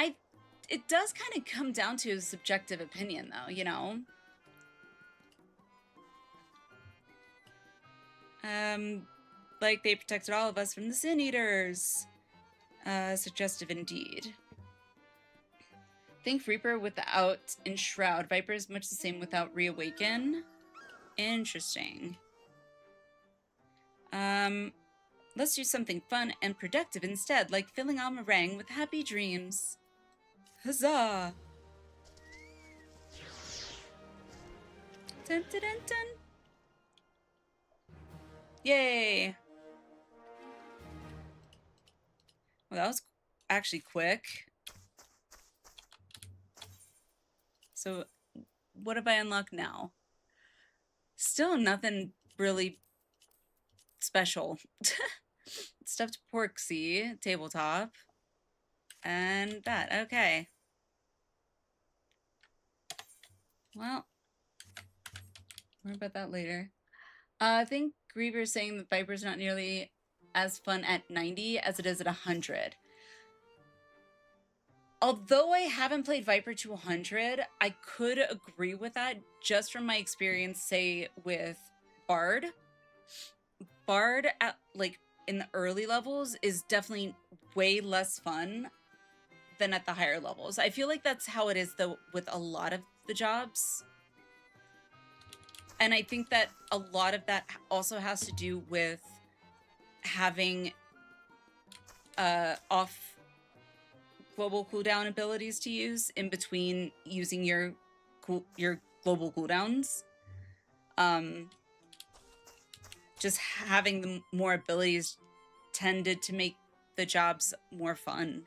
it does kind of come down to a subjective opinion, though, you know? Like, they protected all of us from the Sin Eaters. Suggestive indeed. Think Reaper without Enshroud. Viper is much the same without Reawaken. Interesting. Let's do something fun and productive instead, like filling our meringue with happy dreams. Huzzah! Dun dun dun dun! Yay! Well, that was actually quick. So, what have I unlocked now? Still nothing really special. Stuffed Porksy, tabletop. And that. Okay. Well, more about that later. I think Griever's saying that Viper's not nearly as fun at 90 as it is at 100. Although I haven't played Viper to 100, I could agree with that just from my experience, say, with Bard. Bard at, like, in the early levels is definitely way less fun than at the higher levels. I feel like that's how it is, though, with a lot of the jobs. And I think that a lot of that also has to do with having off global cooldown abilities to use in between using your global cooldowns. Just having the more abilities tended to make the jobs more fun,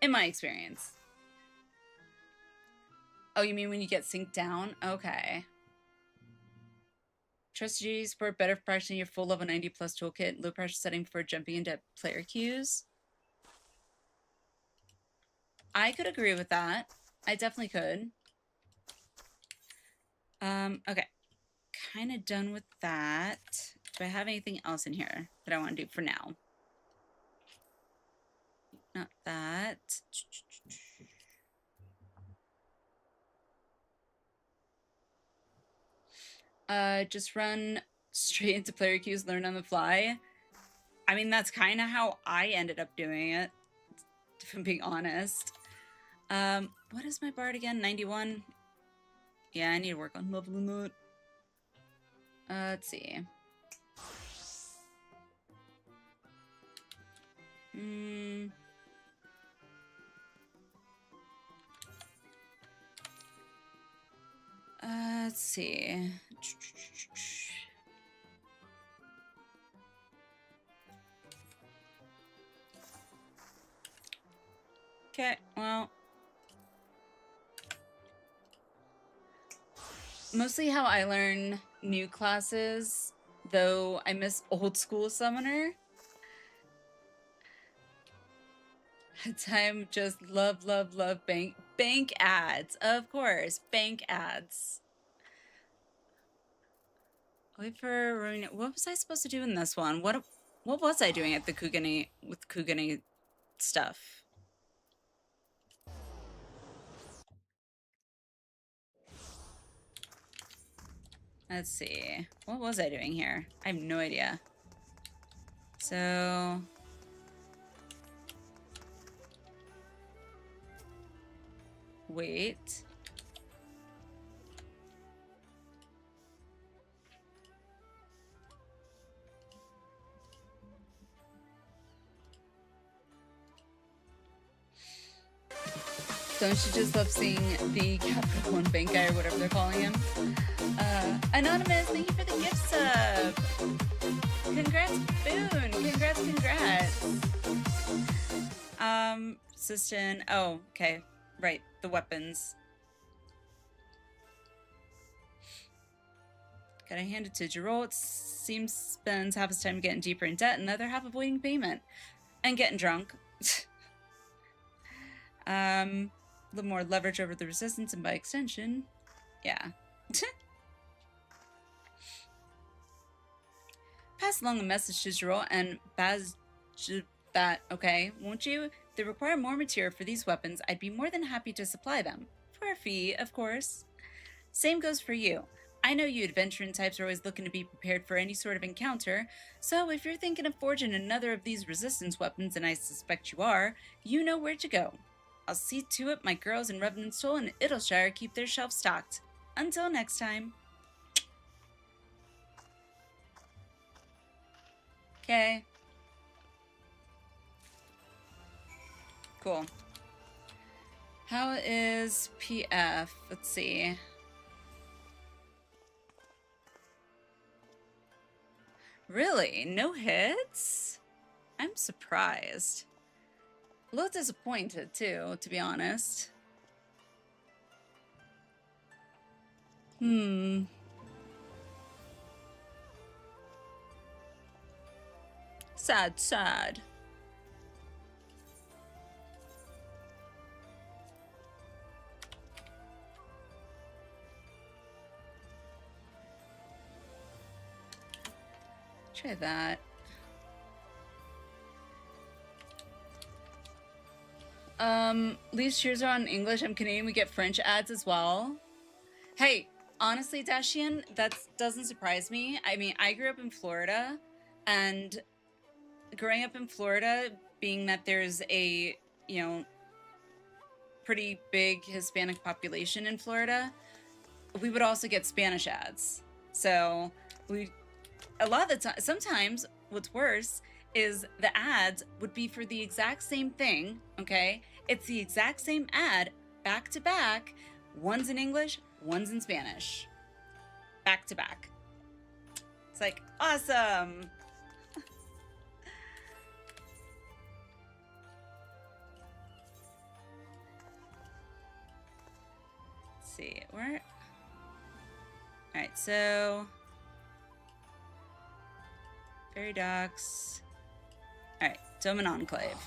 in my experience. Oh, you mean when you get synced down? Okay. Trust G support better for practicing your full level 90 plus toolkit, low pressure setting for jumping into player queues. I could agree with that. I definitely could. Okay. Kind of done with that. Do I have anything else in here that I want to do for now? Not that. Just run straight into player queues, learn on the fly. I mean, that's kind of how I ended up doing it, if I'm being honest. What is my bard again? 91? Yeah, I need to work on leveling that. Let's see. Let's see. Okay, well. Mostly how I learn new classes, though I miss old school summoner. Time just love bank ads. Of course, bank ads. Wait for what was I supposed to do in this one? What was I doing at the Kugani with Kugani stuff? Let's see. What was I doing here? I have no idea. So wait. Don't you just love seeing the Capital One bank guy or whatever they're calling him? Anonymous, thank you for the gift sub. Congrats, Boone. Congrats. Assistant. Oh, okay. Right, the weapons. Gotta hand it to Geralt. It seems spends half his time getting deeper in debt and the other half avoiding payment. And getting drunk. A little more leverage over the resistance and by extension, yeah. Pass along a message to Geralt and Baz that, okay, won't you? If they require more material for these weapons, I'd be more than happy to supply them. For a fee, of course. Same goes for you. I know you adventuring types are always looking to be prepared for any sort of encounter, so if you're thinking of forging another of these resistance weapons, and I suspect you are, you know where to go. I'll see to it my girls in Revenant Soul and Idleshire keep their shelves stocked. Until next time. Okay. Cool. How is PF? Let's see. Really? No hits? I'm surprised. A little disappointed, too, to be honest. Sad. Try that. Least cheers are on English. I'm Canadian. We get French ads as well. Hey, honestly, Dashian, that doesn't surprise me. I mean, I grew up in Florida, and growing up in Florida, being that there's a, you know, pretty big Hispanic population in Florida, we would also get Spanish ads. So a lot of the time, sometimes what's worse is the ads would be for the exact same thing, okay? It's the exact same ad, back to back. One's in English, one's in Spanish. Back to back. It's like, awesome! Let's see, where... Alright, so... Fairy Docks... Alright, Doman Enclave.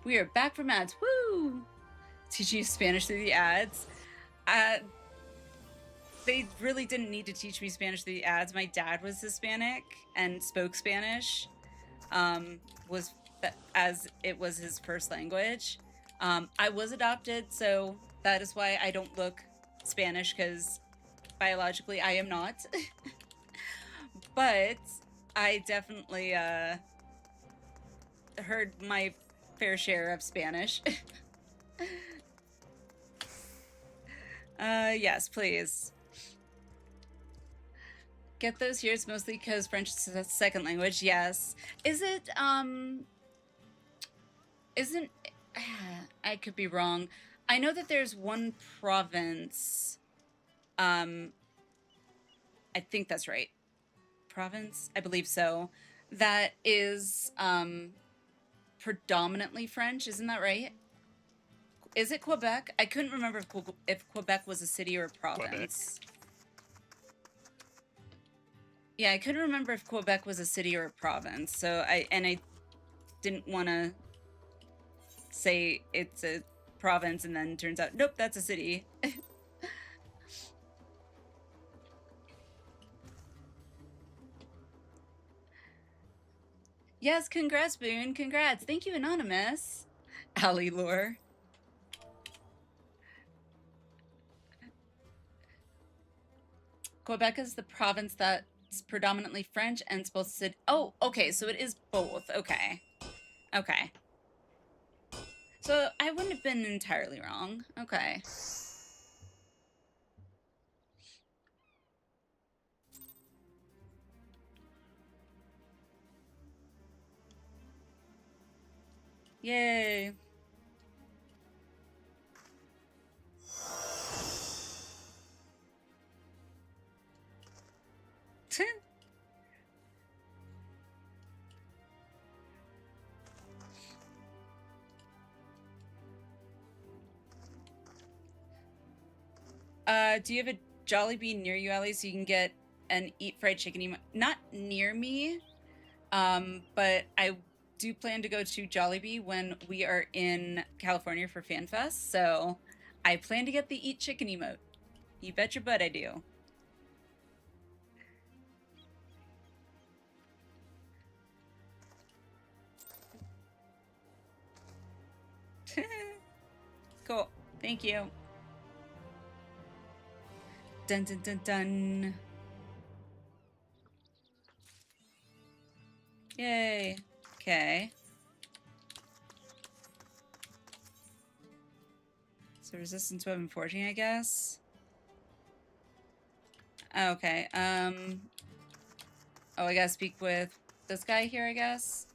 We are back from ads. Woo! Teaching you Spanish through the ads. They really didn't need to teach me Spanish through the ads. My dad was Hispanic and spoke Spanish, as it was his first language. I was adopted, so that is why I don't look Spanish, because biologically I am not. But I definitely heard my fair share of Spanish. Yes, please. Get those here. It's mostly because French is a second language. Yes. Is it, isn't, I could be wrong. I know that there's one province, I think that's right. Province? I believe so. That is, predominantly French. Isn't that right? Is it Quebec? I couldn't remember if Quebec was a city or a province. Quebec. Yeah, I couldn't remember if Quebec was a city or a province. So I didn't want to say it's a province and then turns out, nope, that's a city. Yes, congrats, Boone. Congrats. Thank you, Anonymous. Ali Lore. Quebec is the province that's predominantly French and supposed to... Oh, okay, so it is both. Okay. Okay. So I wouldn't have been entirely wrong. Okay. Yay. Do you have a Jollibee near you, Ellie, so you can get an Eat Fried Chicken? Not near me, but I do plan to go to Jollibee when we are in California for FanFest, so I plan to get the Eat Chicken emote. You bet your butt I do. Cool. Thank you. Dun dun dun dun. Yay. Okay. So resistance weapon forging, I guess. Okay. Oh, I gotta speak with this guy here, I guess.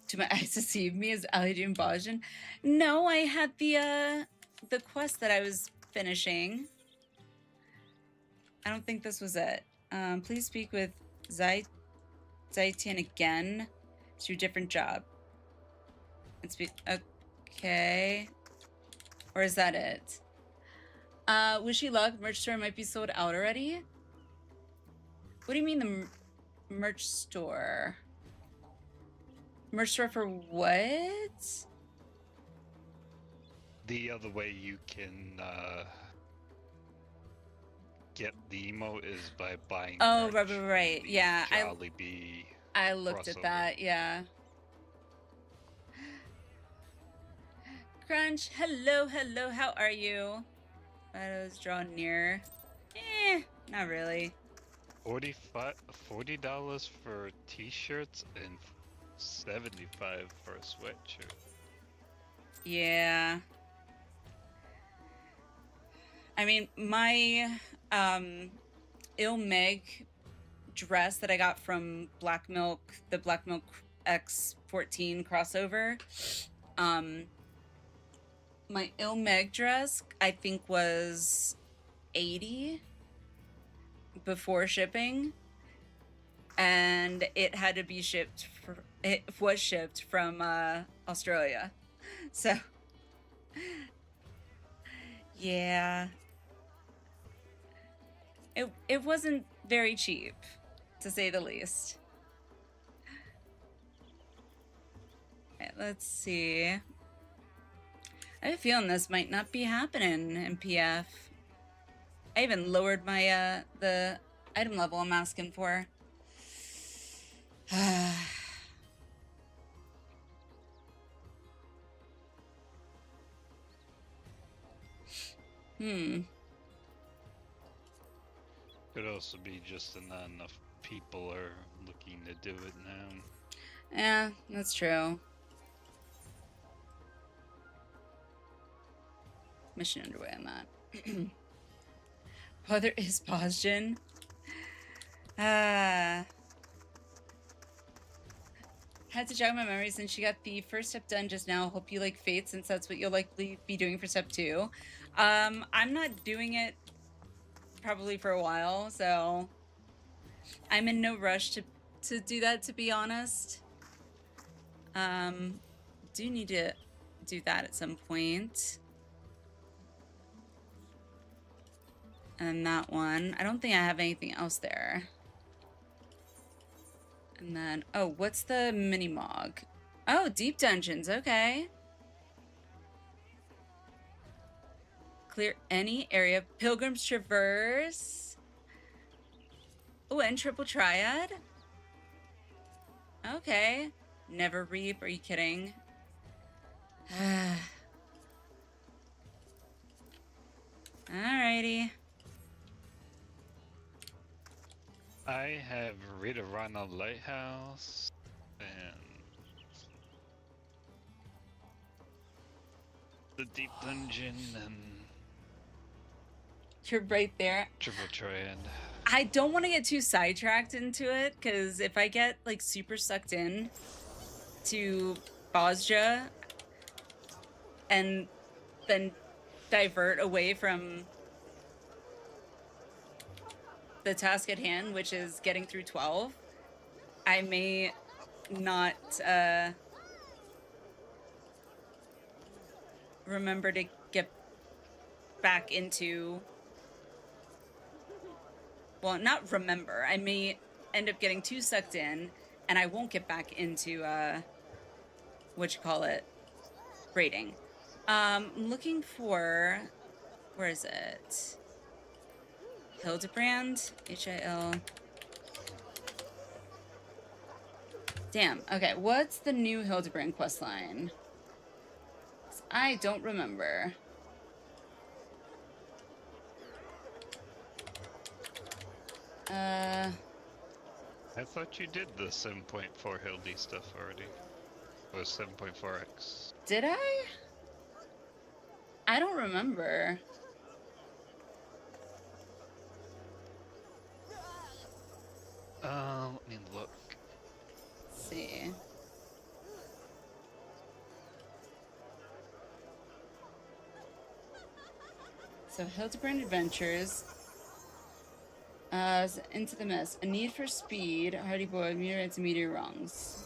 To my eyes deceive me as Ali Doom Bajan. No, I had the quest that I was finishing. I don't think this was it. Please speak with Zaitin again. It's your different job. It's okay. Or is that it? Wish you luck. Merch store might be sold out already. What do you mean the merch store? Merch store for what? The other way you can get the emote is by buying. Oh, merch right, from right. the Yeah, Jollibee. I looked at crossover. that. Yeah. Crunch, hello, hello. How are you? Shadows draw near. Not really. $40 for t-shirts and $75 for a sweatshirt. Yeah. I mean, my Ilmeg dress that I got from Black Milk, the Black Milk X14 crossover, my Ilmeg dress I think was $80 before shipping, and it had to be shipped. It was shipped from Australia, so yeah, it wasn't very cheap, to say the least. Right, let's see. I have a feeling this might not be happening in PF. I even lowered my the item level I'm asking for. Could also be just that not enough people are looking to do it now. Yeah, that's true. Mission underway on that. Whether is Posjin? Had to jog my memory since she got the first step done just now. Hope you like Fate since that's what you'll likely be doing for step 2. I'm not doing it probably for a while, so I'm in no rush to do that, to be honest. Do need to do that at some point. And that one. I don't think I have anything else there. And then, oh, what's the mini-mog? Oh, deep dungeons, okay. Clear any area. Pilgrim's Traverse. Oh, and Triple Triad. Okay. Never Reap, are you kidding? Alrighty. I have Rita Lighthouse and the Deep Dungeon and You're right there. Triple Triad. I don't want to get too sidetracked into it, because if I get like super sucked in to Bosja and then divert away from the task at hand, which is getting through 12, I may not remember to get back into, well, not remember, I may end up getting too sucked in and I won't get back into raiding. Looking for, where is it? Hildibrand? H-I-L. Damn, okay, what's the new Hildibrand questline? I don't remember. I thought you did the 7.4 Hildy stuff already. It was 7.4x. Did I? I don't remember. Let me look. Let's see. So Hildibrand Adventures. Into the Mist. A Need for Speed. Hardy Boy. Meteorites and Meteor Rungs.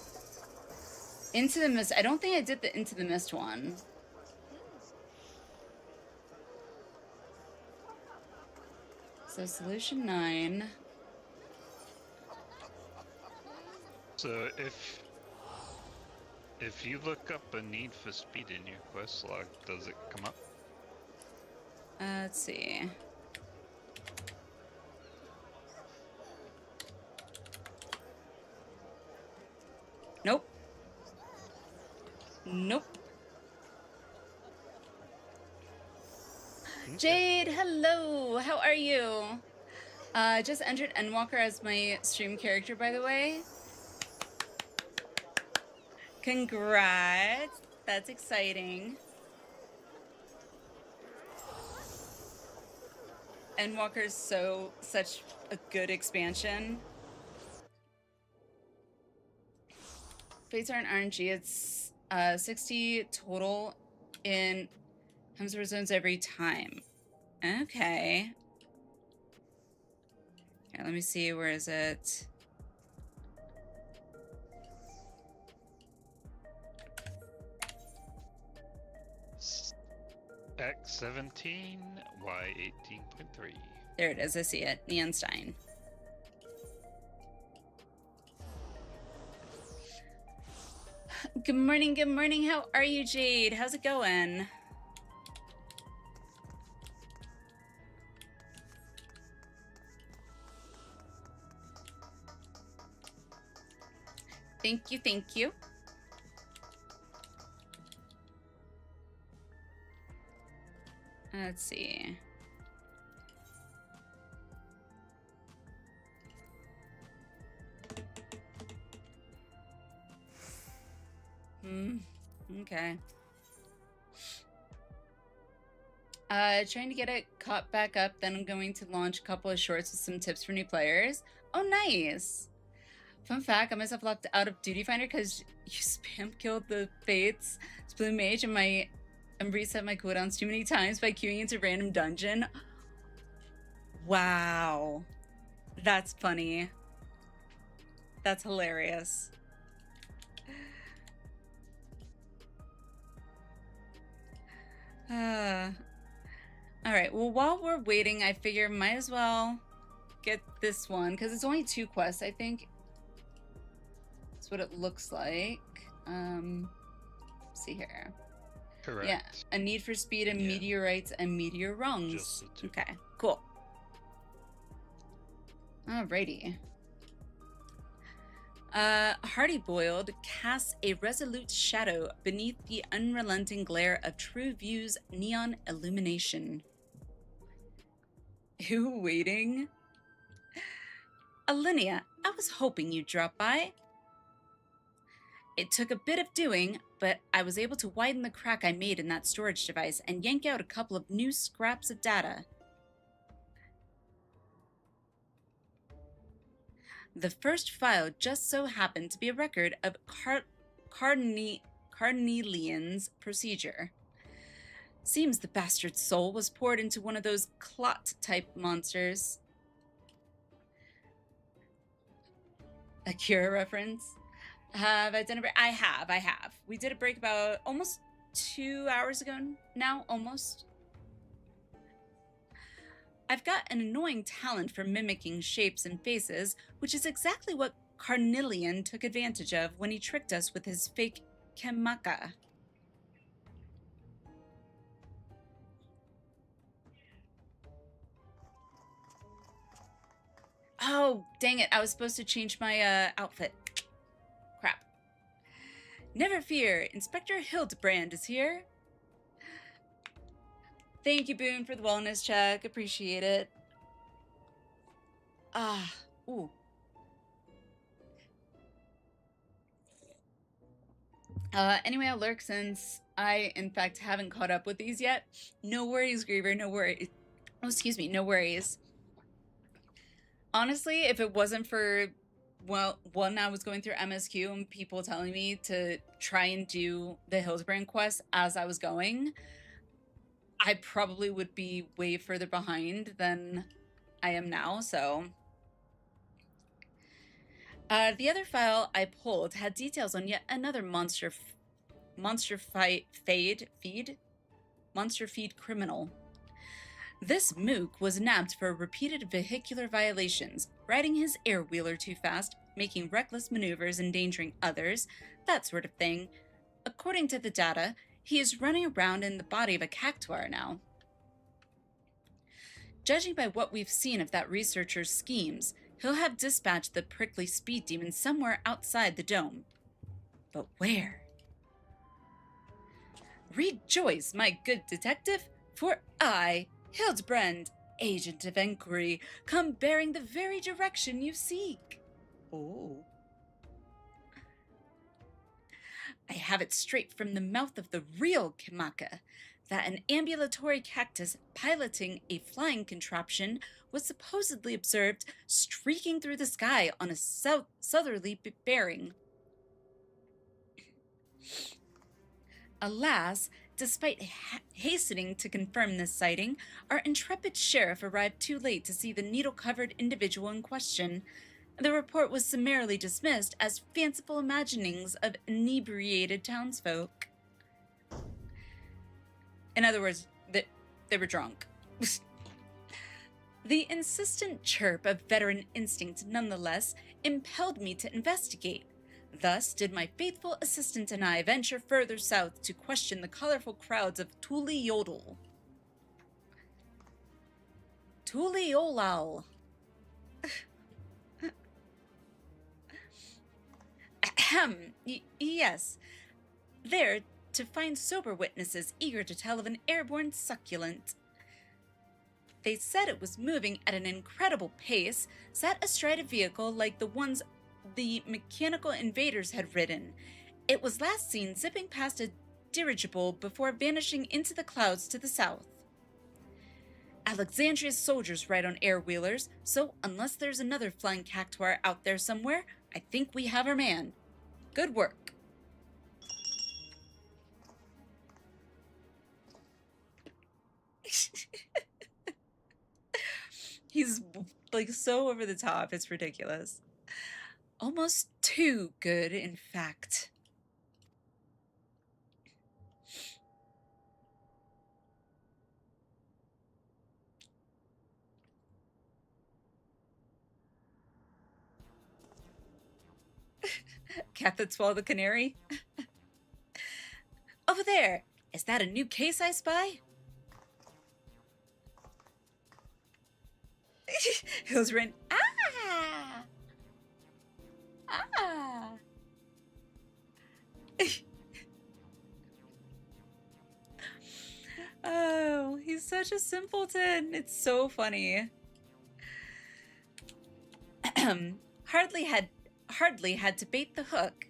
Into the Mist. I don't think I did the Into the Mist one. So Solution 9. So if you look up a Need for Speed in your quest log, does it come up? Let's see. Nope. Nope. Jade, hello. How are you? Just entered Endwalker as my stream character, by the way. Congrats. That's exciting. Endwalker is such a good expansion. Fates aren't RNG. It's 60 total in Hemsworth zones every time. Okay. Okay, let me see. Where is it? X17, Y18.3. There it is. I see it. Neonstein. Good morning. Good morning. How are you, Jade? How's it going? Thank you. Thank you. Let's see. Okay. Trying to get it caught back up, then I'm going to launch a couple of shorts with some tips for new players. Oh, nice! Fun fact, I myself locked out of Duty Finder because you spam killed the Fates, Blue Mage, and reset my cooldowns too many times by queuing into random dungeon. Wow. That's funny. That's hilarious. All right, well, while we're waiting, I figure might as well get this one because it's only 2 quests, I think. That's what it looks like. See here. Correct. Yeah, a need for speed and meteorites and meteor rungs. Just the 2. Okay, cool. Alrighty. Hardy Boiled casts a resolute shadow beneath the unrelenting glare of True View's neon illumination. You waiting? Alliniea, I was hoping you'd drop by. It took a bit of doing, but I was able to widen the crack I made in that storage device and yank out a couple of new scraps of data. The first file just so happened to be a record of Carnelian's procedure. Seems the bastard's soul was poured into one of those clot-type monsters. A Cure reference? Have I done a break? I have. We did a break about almost 2 hours ago now, almost. I've got an annoying talent for mimicking shapes and faces, which is exactly what Carnelian took advantage of when he tricked us with his fake Kemaka. Oh, dang it. I was supposed to change my outfit. Crap. Never fear. Inspector Hildibrand is here. Thank you, Boone, for the wellness check. Appreciate it. Ooh. Anyway, I'll lurk since I, in fact, haven't caught up with these yet. No worries, Griever. No worries. Oh, excuse me. No worries. Honestly, if it wasn't for, well, one, I was going through MSQ and people telling me to try and do the Hildibrand quest as I was going, I probably would be way further behind than I am now, so. The other file I pulled had details on yet another monster feed criminal. This mook was nabbed for repeated vehicular violations, riding his air-wheeler too fast, making reckless maneuvers, endangering others, that sort of thing. According to the data, he is running around in the body of a cactuar now. Judging by what we've seen of that researcher's schemes, he'll have dispatched the prickly speed demon somewhere outside the dome. But where? Rejoice, my good detective, for I, Hildibrand, agent of inquiry, come bearing the very direction you seek. Oh. I have it straight from the mouth of the real Kimaka that an ambulatory cactus piloting a flying contraption was supposedly observed streaking through the sky on a southerly bearing. Alas, despite hastening to confirm this sighting, our intrepid sheriff arrived too late to see the needle-covered individual in question. The report was summarily dismissed as fanciful imaginings of inebriated townsfolk. In other words, they were drunk. The insistent chirp of veteran instinct nonetheless impelled me to investigate. Thus did my faithful assistant and I venture further south to question the colorful crowds of Tuliodal. Tuliolal. Ahem. Yes. There to find sober witnesses eager to tell of an airborne succulent. They said it was moving at an incredible pace, sat astride a vehicle like the ones the mechanical invaders had ridden. It was last seen zipping past a dirigible before vanishing into the clouds to the south. Alexandria's soldiers ride on air-wheelers, so unless there's another flying cactuar out there somewhere, I think we have our man. Good work. He's like so over the top, it's ridiculous. Almost too good, in fact. Cat that swallowed the canary? Over there! Is that a new case I spy? Hildibrand. Ah! Ah! Oh, he's such a simpleton. It's so funny. Hardly had to bait the hook.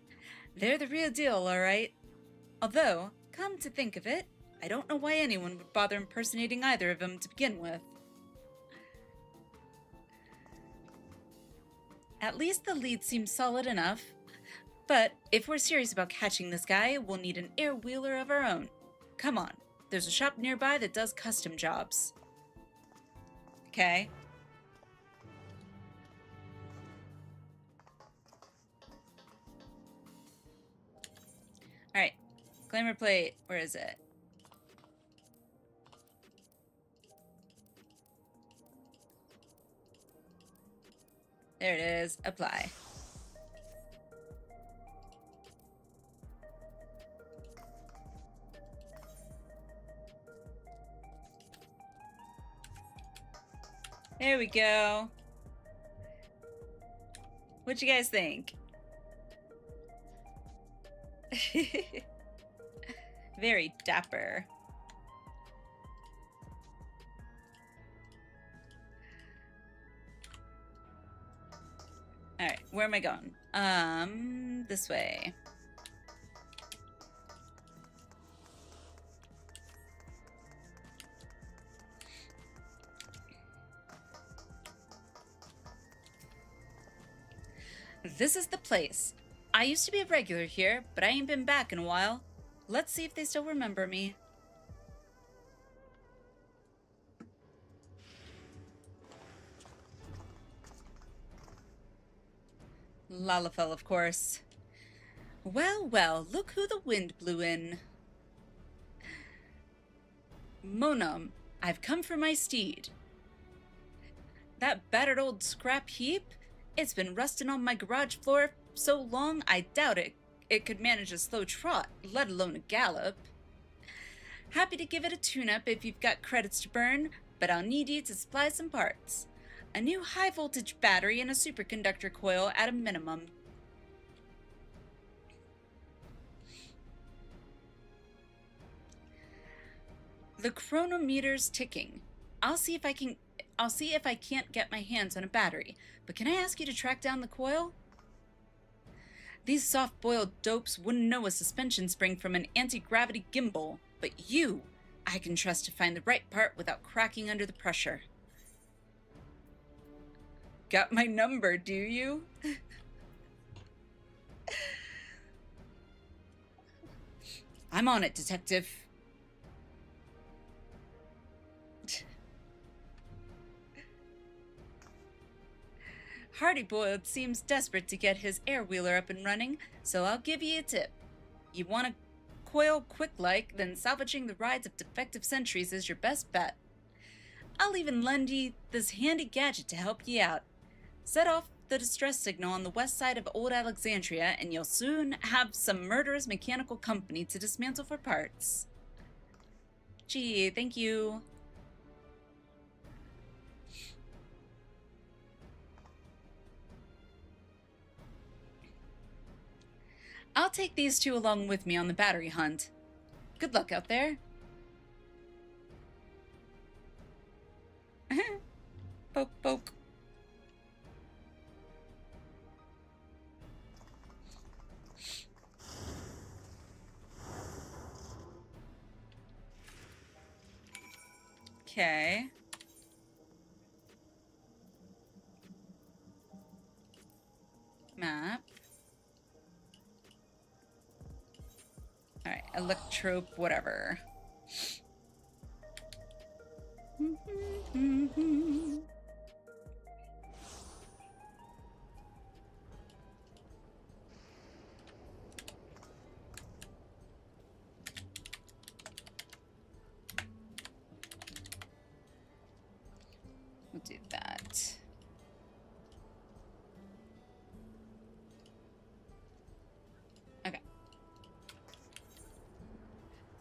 They're the real deal, all right. Although, come to think of it, I don't know why anyone would bother impersonating either of them to begin with. At least the lead seems solid enough. But if we're serious about catching this guy, we'll need an air-wheeler of our own. Come on, there's a shop nearby that does custom jobs. Okay. Alright, glamour plate, where is it? There it is, apply. There we go. What'd you guys think? Very dapper. Alright, where am I going? This way. This is the place. I used to be a regular here, but I ain't been back in a while. Let's see if they still remember me. Lalafell, of course. Well, well, look who the wind blew in. Monum, I've come for my steed. That battered old scrap heap? It's been rusting on my garage floor so long I doubt it could manage a slow trot, let alone a gallop. Happy to give it a tune-up if you've got credits to burn, but I'll need you to supply some parts. A new high-voltage battery and a superconductor coil at a minimum. The chronometer's ticking. I'll see if I can't get my hands on a battery, but can I ask you to track down the coil? These soft-boiled dopes wouldn't know a suspension spring from an anti-gravity gimbal, but you, I can trust to find the right part without cracking under the pressure. Got my number, do you? I'm on it, detective. Hardy Boiled seems desperate to get his air-wheeler up and running, so I'll give you a tip. You want a coil quick-like, then salvaging the rides of defective sentries is your best bet. I'll even lend you this handy gadget to help you out. Set off the distress signal on the west side of Old Alexandria, and you'll soon have some murderous mechanical company to dismantle for parts. Gee, thank you. I'll take these two along with me on the battery hunt. Good luck out there. Poke, poke. Okay. Map. Alright, electrope, whatever. We'll do that. Okay.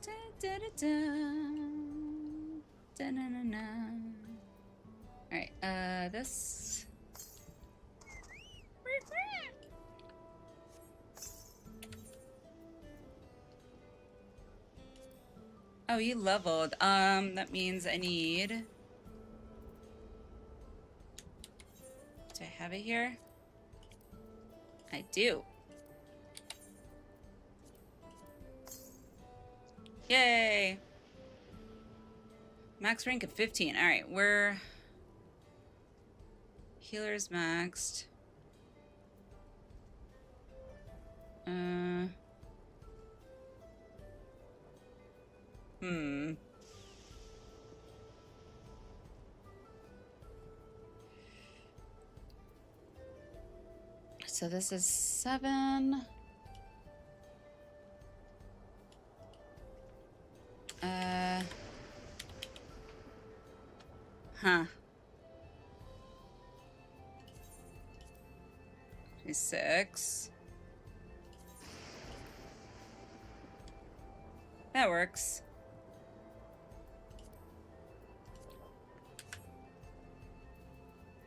Da, da, da, da. Da, na, na, na. All right, this. Oh, you leveled. That means I need. Do I have it here? I do. Yay! Max rank of 15. Alright, we're... Healer's maxed. So this is 7. Huh. 6. That works.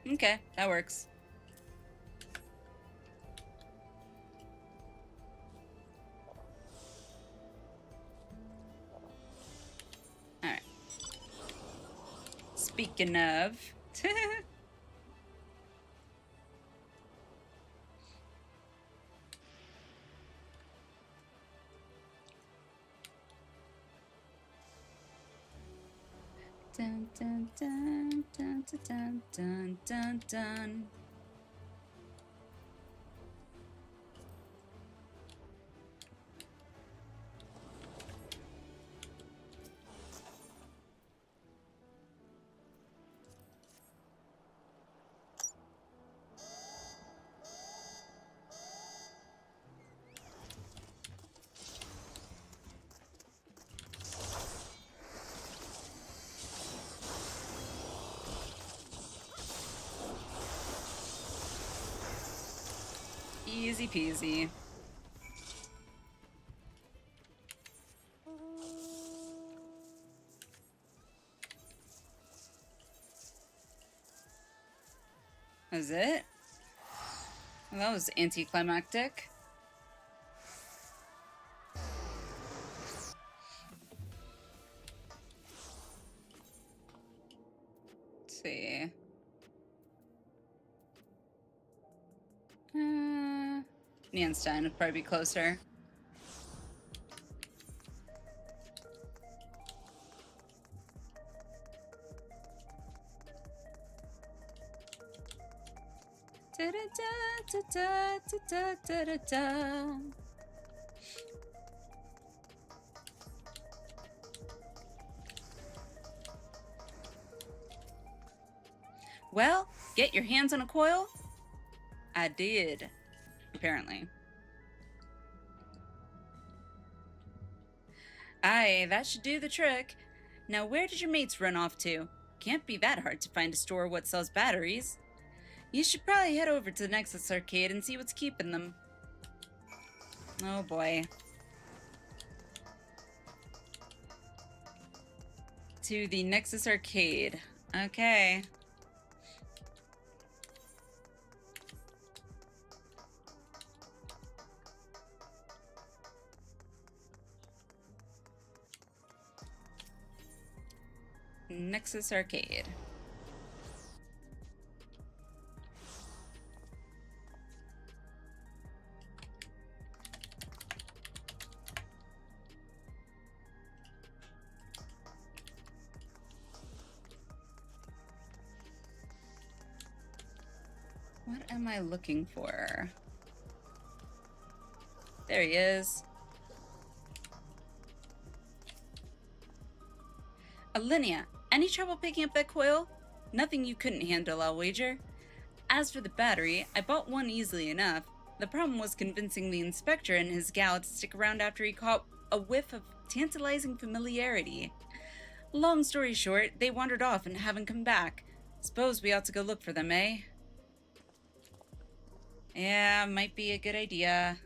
Okay, that works. Alright. Speaking of... Dun, dun, dun, dun, dun, dun, dun, dun. Easy peasy. Is it? Well, that was anticlimactic. see. Nienstein would probably be closer. Da da da da da da da da. Well, get your hands on a coil? I did, apparently. Aye, that should do the trick. Now where did your mates run off to? Can't be that hard to find a store what sells batteries. You should probably head over to the Nexus Arcade and see what's keeping them. Oh boy. To the Nexus Arcade. Okay. Nexus Arcade. What am I looking for? There he is. Alliniea, any trouble picking up that coil? Nothing you couldn't handle, I'll wager. As for the battery, I bought one easily enough. The problem was convincing the inspector and his gal to stick around after he caught a whiff of tantalizing familiarity. Long story short, they wandered off and haven't come back. Suppose we ought to go look for them, eh? Yeah, might be a good idea.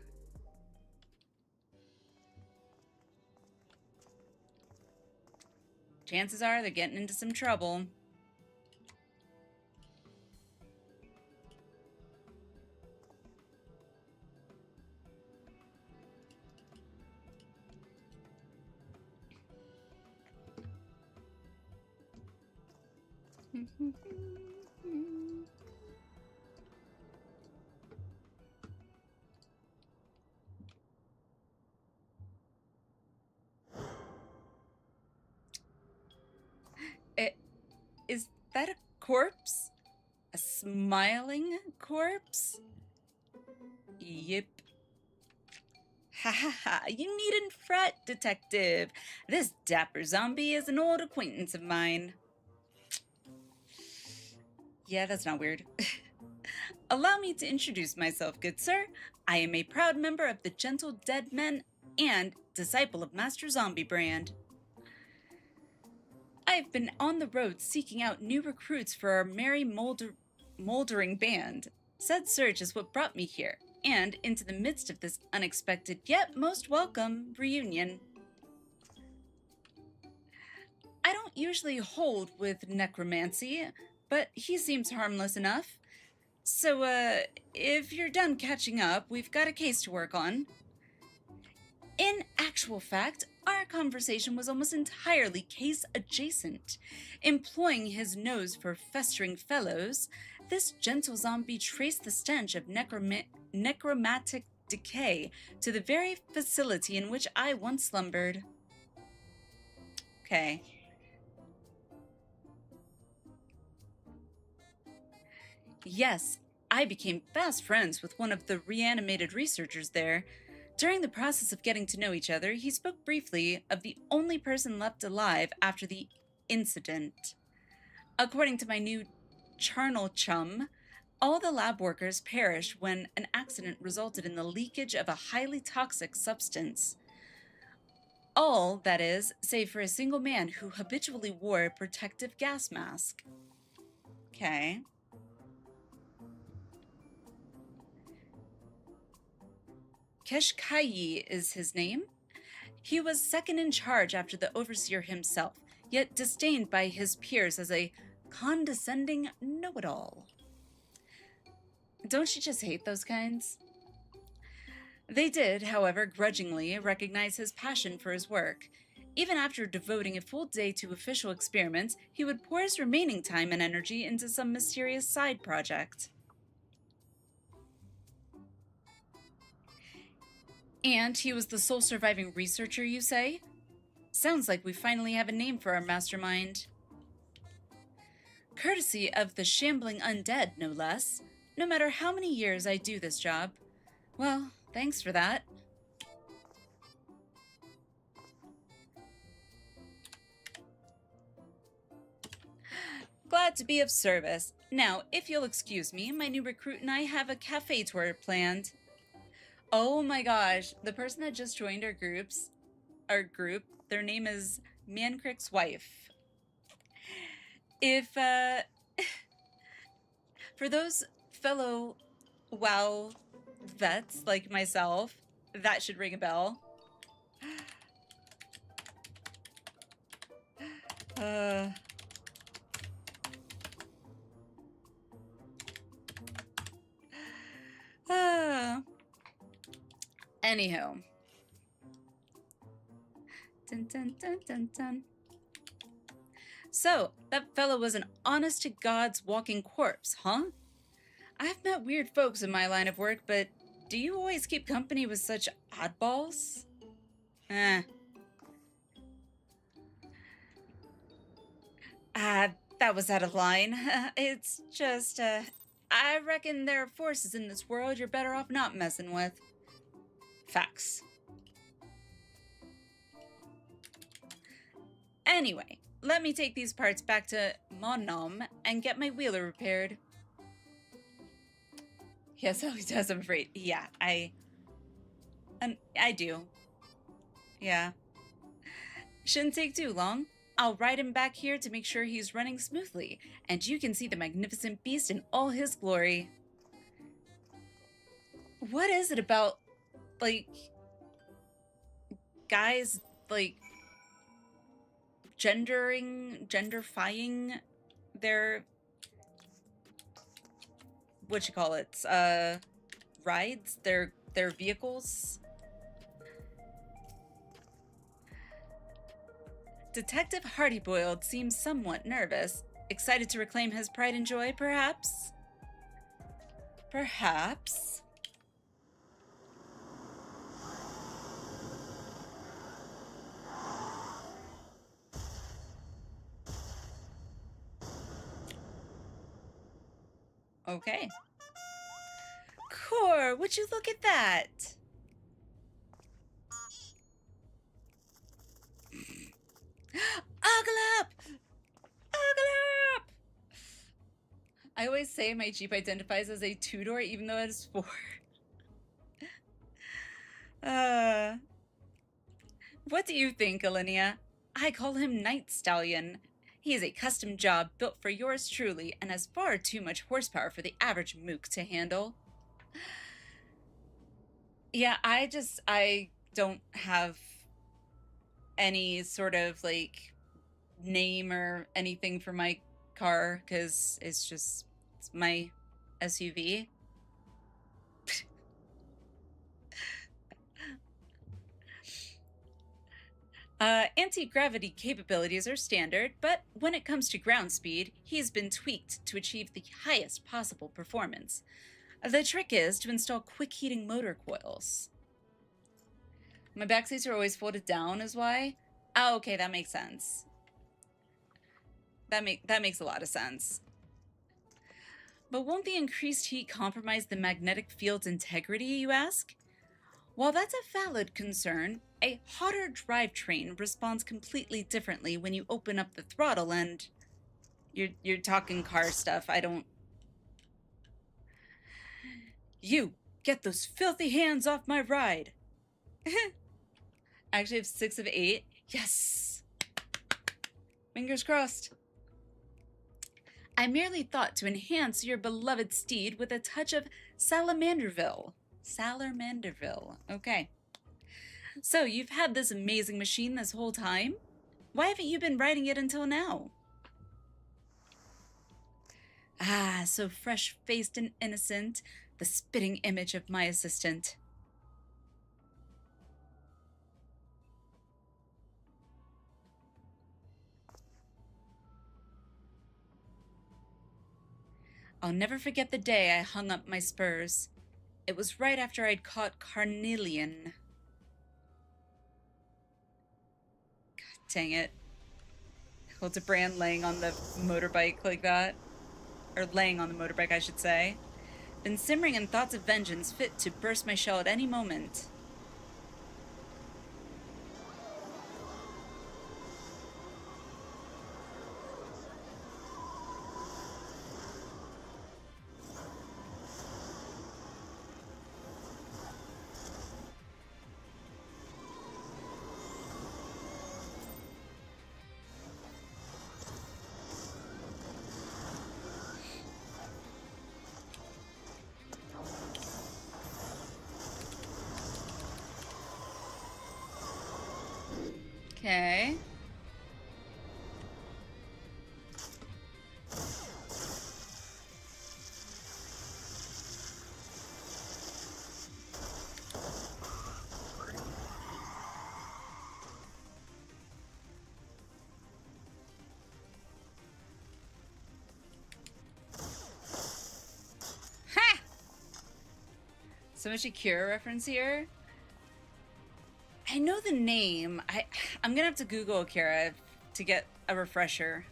Chances are they're getting into some trouble. Is that a corpse? A smiling corpse? Yep. Ha ha ha, you needn't fret, detective. This dapper zombie is an old acquaintance of mine. Yeah, that's not weird. Allow me to introduce myself, good sir. I am a proud member of the Gentle Dead Men and disciple of Master Zombiebrand. I've been on the road seeking out new recruits for our merry moldering band. Said search is what brought me here, and into the midst of this unexpected yet most welcome reunion. I don't usually hold with necromancy, but he seems harmless enough. So, if you're done catching up, we've got a case to work on. In actual fact, our conversation was almost entirely case adjacent. Employing his nose for festering fellows, this gentle zombie traced the stench of necromantic decay to the very facility in which I once slumbered. Okay. Yes, I became fast friends with one of the reanimated researchers there. During the process of getting to know each other, he spoke briefly of the only person left alive after the incident. According to my new charnel chum, all the lab workers perished when an accident resulted in the leakage of a highly toxic substance. All, that is, save for a single man who habitually wore a protective gas mask. Okay. Keshkayi is his name. He was second in charge after the overseer himself, yet disdained by his peers as a condescending know-it-all. Don't you just hate those kinds? They did, however, grudgingly recognize his passion for his work. Even after devoting a full day to official experiments, he would pour his remaining time and energy into some mysterious side project. And he was the sole surviving researcher, you say? Sounds like we finally have a name for our mastermind. Courtesy of the shambling undead, no less. No matter how many years I do this job. Well, thanks for that. Glad to be of service. Now, if you'll excuse me, my new recruit and I have a cafe tour planned. Oh my gosh, the person that just joined our group, their name is Mancrick's wife. If, for those fellow WoW vets like myself, that should ring a bell. Anywho. Dun, dun, dun, dun, dun. So, that fellow was an honest-to-God's walking corpse, huh? I've met weird folks in my line of work, but do you always keep company with such oddballs? That was out of line. It's just, I reckon there are forces in this world you're better off not messing with. Facts. Anyway, let me take these parts back to Mon Nom and get my wheeler repaired. Yes, always does, I'm afraid. Yeah, I do. Yeah. Shouldn't take too long. I'll ride him back here to make sure he's running smoothly, and you can see the magnificent beast in all his glory. What is it about, like, guys, like, genderfying their, rides, their vehicles? Detective Hardyboiled seems somewhat nervous. Excited to reclaim his pride and joy, perhaps? Perhaps? Okay. Core, would you look at that? Oglop! Oglop! I always say my Jeep identifies as a two-door even though it is four. What do you think, Alliniea? I call him Night Stallion. He is a custom job built for yours truly and has far too much horsepower for the average mook to handle. Yeah, I don't have any sort of, like, name or anything for my car because it's my SUV. Anti-gravity capabilities are standard, but when it comes to ground speed, he's been tweaked to achieve the highest possible performance. The trick is to install quick heating motor coils. My back seats are always folded down is why? Oh, okay, that makes sense. That makes a lot of sense. But won't the increased heat compromise the magnetic field's integrity, you ask? While that's a valid concern, a hotter drivetrain responds completely differently when you open up the throttle and... You're talking car stuff, I don't... You! Get those filthy hands off my ride! I actually have 6 of 8. Yes! Fingers crossed. I merely thought to enhance your beloved steed with a touch of Salamanderville. Salamanderville. Okay. So, you've had this amazing machine this whole time? Why haven't you been riding it until now? Ah, so fresh-faced and innocent, the spitting image of my assistant. I'll never forget the day I hung up my spurs. It was right after I'd caught Carnelian. God dang it. Hildibrand laying on the motorbike like that. Or laying on the motorbike, I should say. Been simmering in thoughts of vengeance, fit to burst my shell at any moment. Okay. Ha! So much Akira reference here. I know the name. I'm gonna have to Google Akira to get a refresher.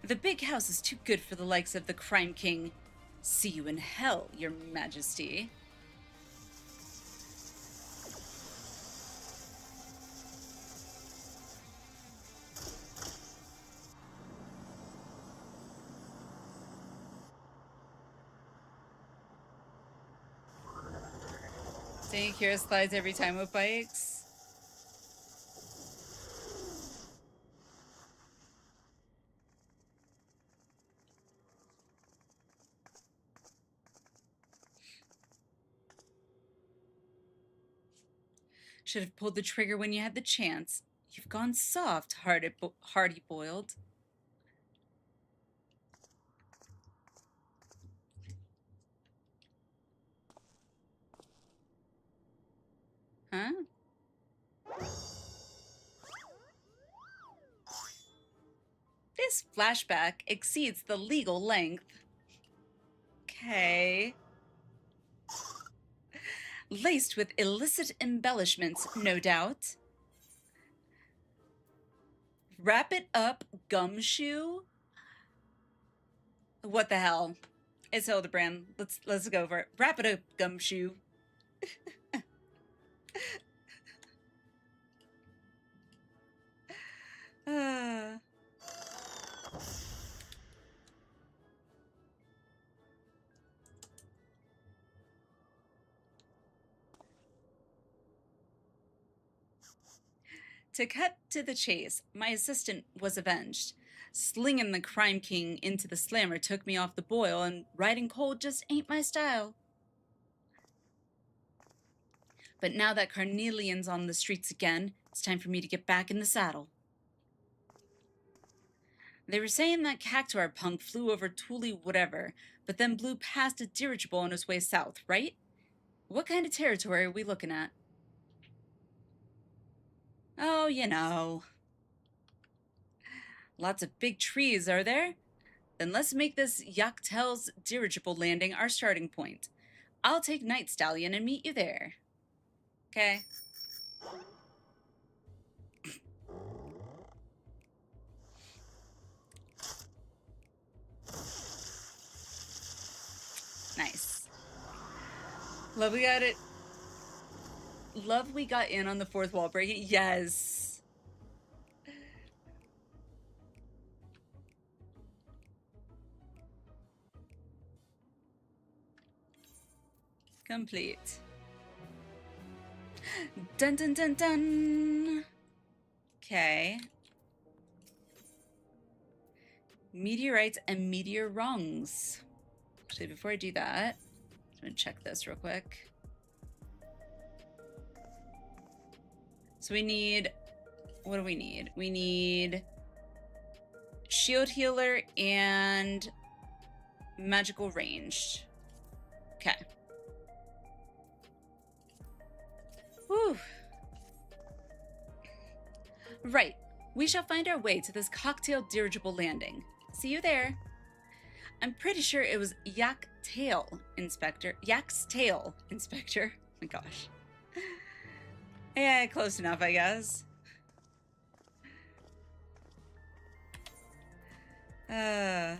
The big house is too good for the likes of the Crime King. See you in hell, your majesty. Dang, Akira slides every time with bikes. Should have pulled the trigger when you had the chance. You've gone soft, hardy boiled. Huh? This flashback exceeds the legal length. Okay. Laced with illicit embellishments, no doubt. Wrap it up, gumshoe? What the hell? It's Hildibrand. Let's go for it. Wrap it up, gumshoe. To cut to the chase, my assistant was avenged. Slinging the Crime King into the slammer took me off the boil, and riding cold just ain't my style. But now that Carnelian's on the streets again, it's time for me to get back in the saddle. They were saying that Cactuar punk flew over Thule whatever, but then blew past a dirigible on his way south, right? What kind of territory are we looking at? Oh, you know. Lots of big trees, are there? Then let's make this Yaktel's dirigible landing our starting point. I'll take Night Stallion and meet you there. Okay. Nice. Love we got it. Love we got in on the fourth wall breaking. Yes. Complete. Dun dun dun dun. Okay. Meteorites and meteor rungs. Actually, before I do that, I'm gonna check this real quick. So we need, what do we need? We need shield healer and magical ranged. Okay. Whew. Right. We shall find our way to this cocktail dirigible landing. See you there. I'm pretty sure it was Yak's Tail Inspector. Oh my gosh. Yeah, close enough, I guess. Alright,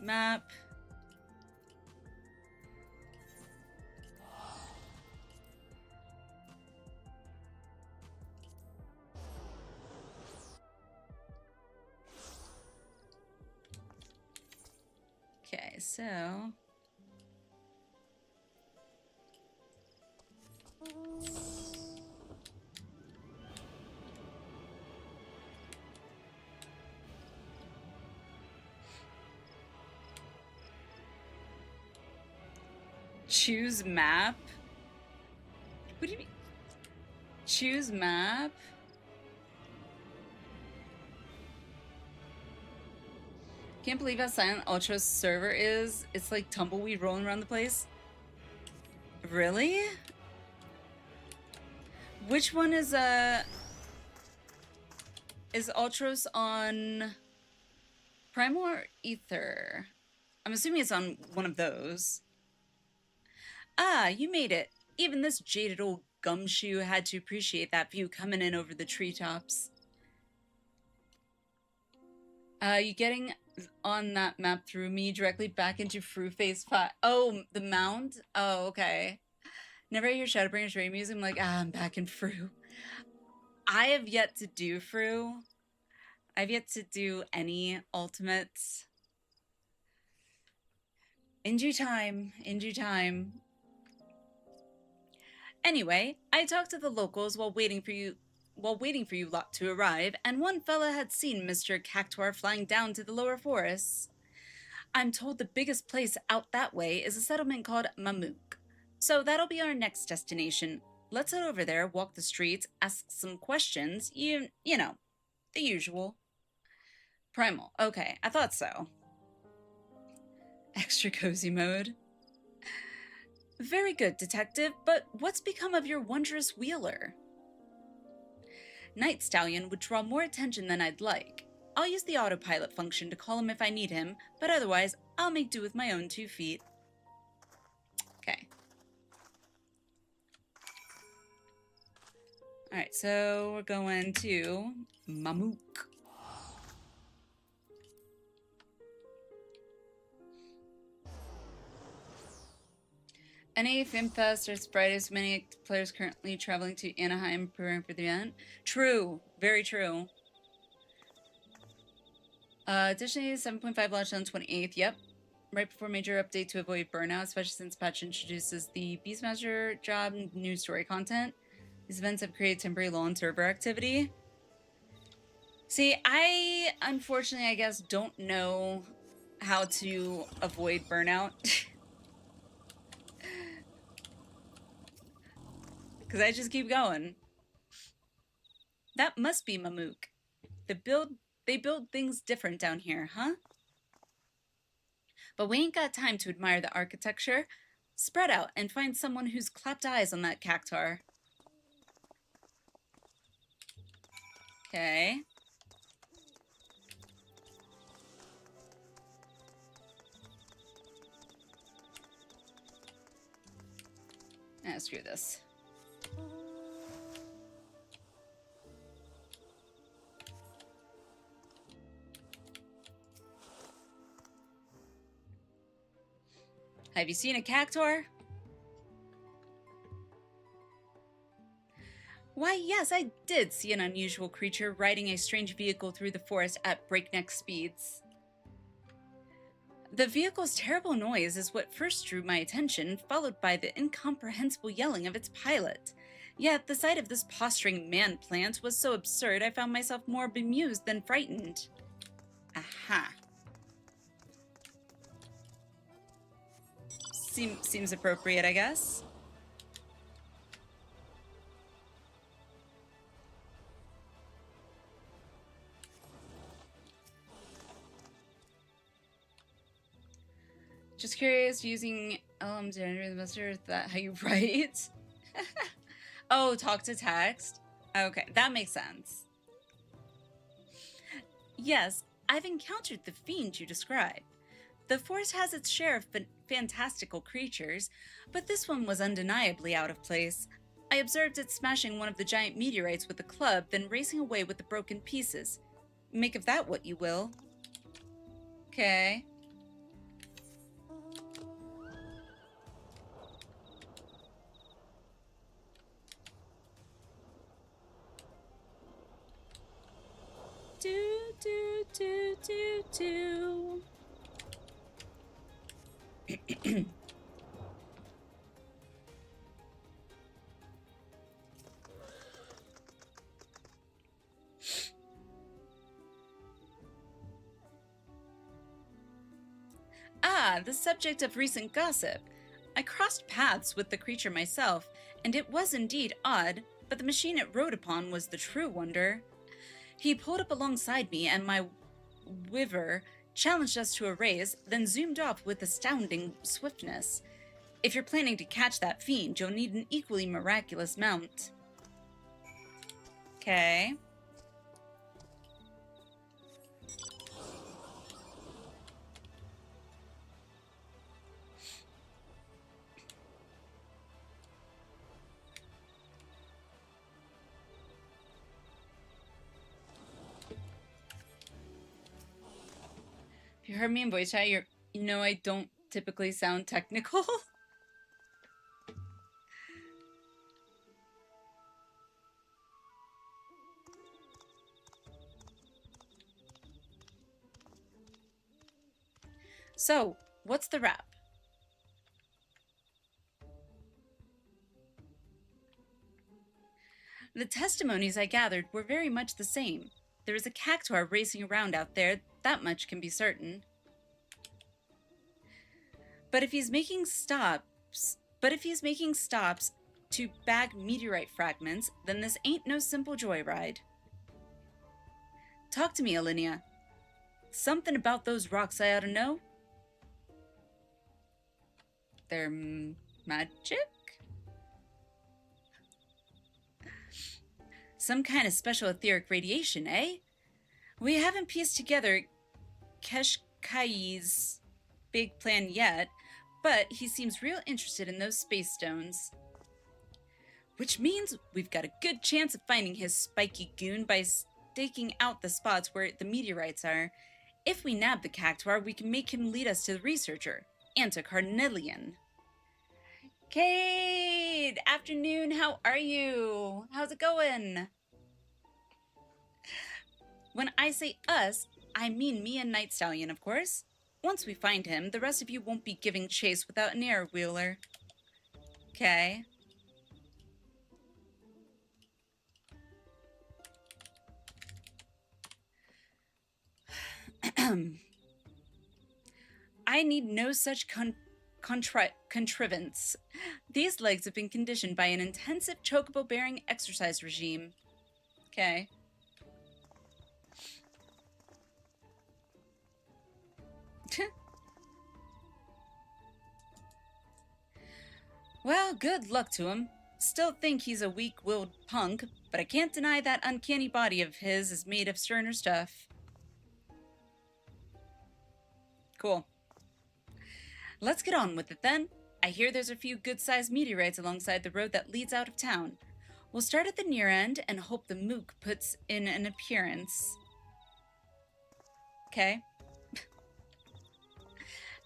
map. Okay, so choose map? What do you mean? Choose map? Can't believe how silent Ultra's server is. It's like tumbleweed rolling around the place. Really? Which one is Ultros on Primal or Ether? I'm assuming it's on one of those. Ah, you made it. Even this jaded old gumshoe had to appreciate that view coming in over the treetops. You getting on that map through me directly back into Fru Phase 5. Oh, the mound? Oh, okay. Never hear Shadowbringer's raid music. I'm like, I'm back in Fru. I have yet to do Fru. I've yet to do any ultimates. In due time. In due time. Anyway, I talked to the locals while waiting for you lot to arrive, and one fella had seen Mr. Cactuar flying down to the lower forests. I'm told the biggest place out that way is a settlement called Mamook. So that'll be our next destination. Let's head over there, walk the streets, ask some questions, you know, the usual. Primal, okay, I thought so. Extra cozy mode. Very good, detective, but what's become of your wondrous wheeler? Night Stallion would draw more attention than I'd like. I'll use the autopilot function to call him if I need him, but otherwise, I'll make do with my own 2 feet. Okay. Alright, so we're going to Mamook. NA FilmFest or Sprite, many players currently traveling to Anaheim preparing for the event. True. Very true. Additionally, 7.5 launched on 28th. Yep. Right before major update to avoid burnout, especially since patch introduces the Beastmaster job and new story content. These events have created temporary lull in server activity. See, I, unfortunately, I guess, don't know how to avoid burnout. Because I just keep going. That must be Mamook. They build things different down here, huh? But we ain't got time to admire the architecture. Spread out and find someone who's clapped eyes on that cactuar. Okay. Ah, screw this. Have you seen a cactuar? Why, yes, I did see an unusual creature riding a strange vehicle through the forest at breakneck speeds. The vehicle's terrible noise is what first drew my attention, followed by the incomprehensible yelling of its pilot. Yet the sight of this posturing man-plant was so absurd I found myself more bemused than frightened. Aha. Seems appropriate, I guess. Just curious, using LMs to enter the master, is that how you write? Oh, talk to text? Okay, that makes sense. Yes, I've encountered the fiend you describe. The forest has its share of fantastical creatures, but this one was undeniably out of place. I observed it smashing one of the giant meteorites with a club, then racing away with the broken pieces. Make of that what you will. Okay. Do. The subject of recent gossip. I crossed paths with the creature myself, and it was indeed odd, but the machine it rode upon was the true wonder. He pulled up alongside me, and my wyver challenged us to a race, then zoomed off with astounding swiftness. If you're planning to catch that fiend, you'll need an equally miraculous mount. Okay. If you heard me in voice chat, you know I don't typically sound technical. So, what's the wrap? The testimonies I gathered were very much the same. There is a cactuar racing around out there, that much can be certain. But if he's making stops to bag meteorite fragments, then this ain't no simple joyride. Talk to me, Alliniea. Something about those rocks I ought to know? They're magic? Some kind of special etheric radiation, eh? We haven't pieced together Keshkai's big plan yet, but he seems real interested in those space stones. Which means we've got a good chance of finding his spiky goon by staking out the spots where the meteorites are. If we nab the cactuar, we can make him lead us to the researcher, and to Carnelian. Cade! Afternoon, how are you? How's it going? When I say us, I mean me and Night Stallion, of course. Once we find him, the rest of you won't be giving chase without an air wheeler. Okay. I need no such contrivance. These legs have been conditioned by an intensive chocobo-bearing exercise regime. Okay. Well, good luck to him. Still think he's a weak-willed punk, but I can't deny that uncanny body of his is made of sterner stuff. Cool. Let's get on with it then. I hear there's a few good-sized meteorites alongside the road that leads out of town. We'll start at the near end and hope the mook puts in an appearance. Okay.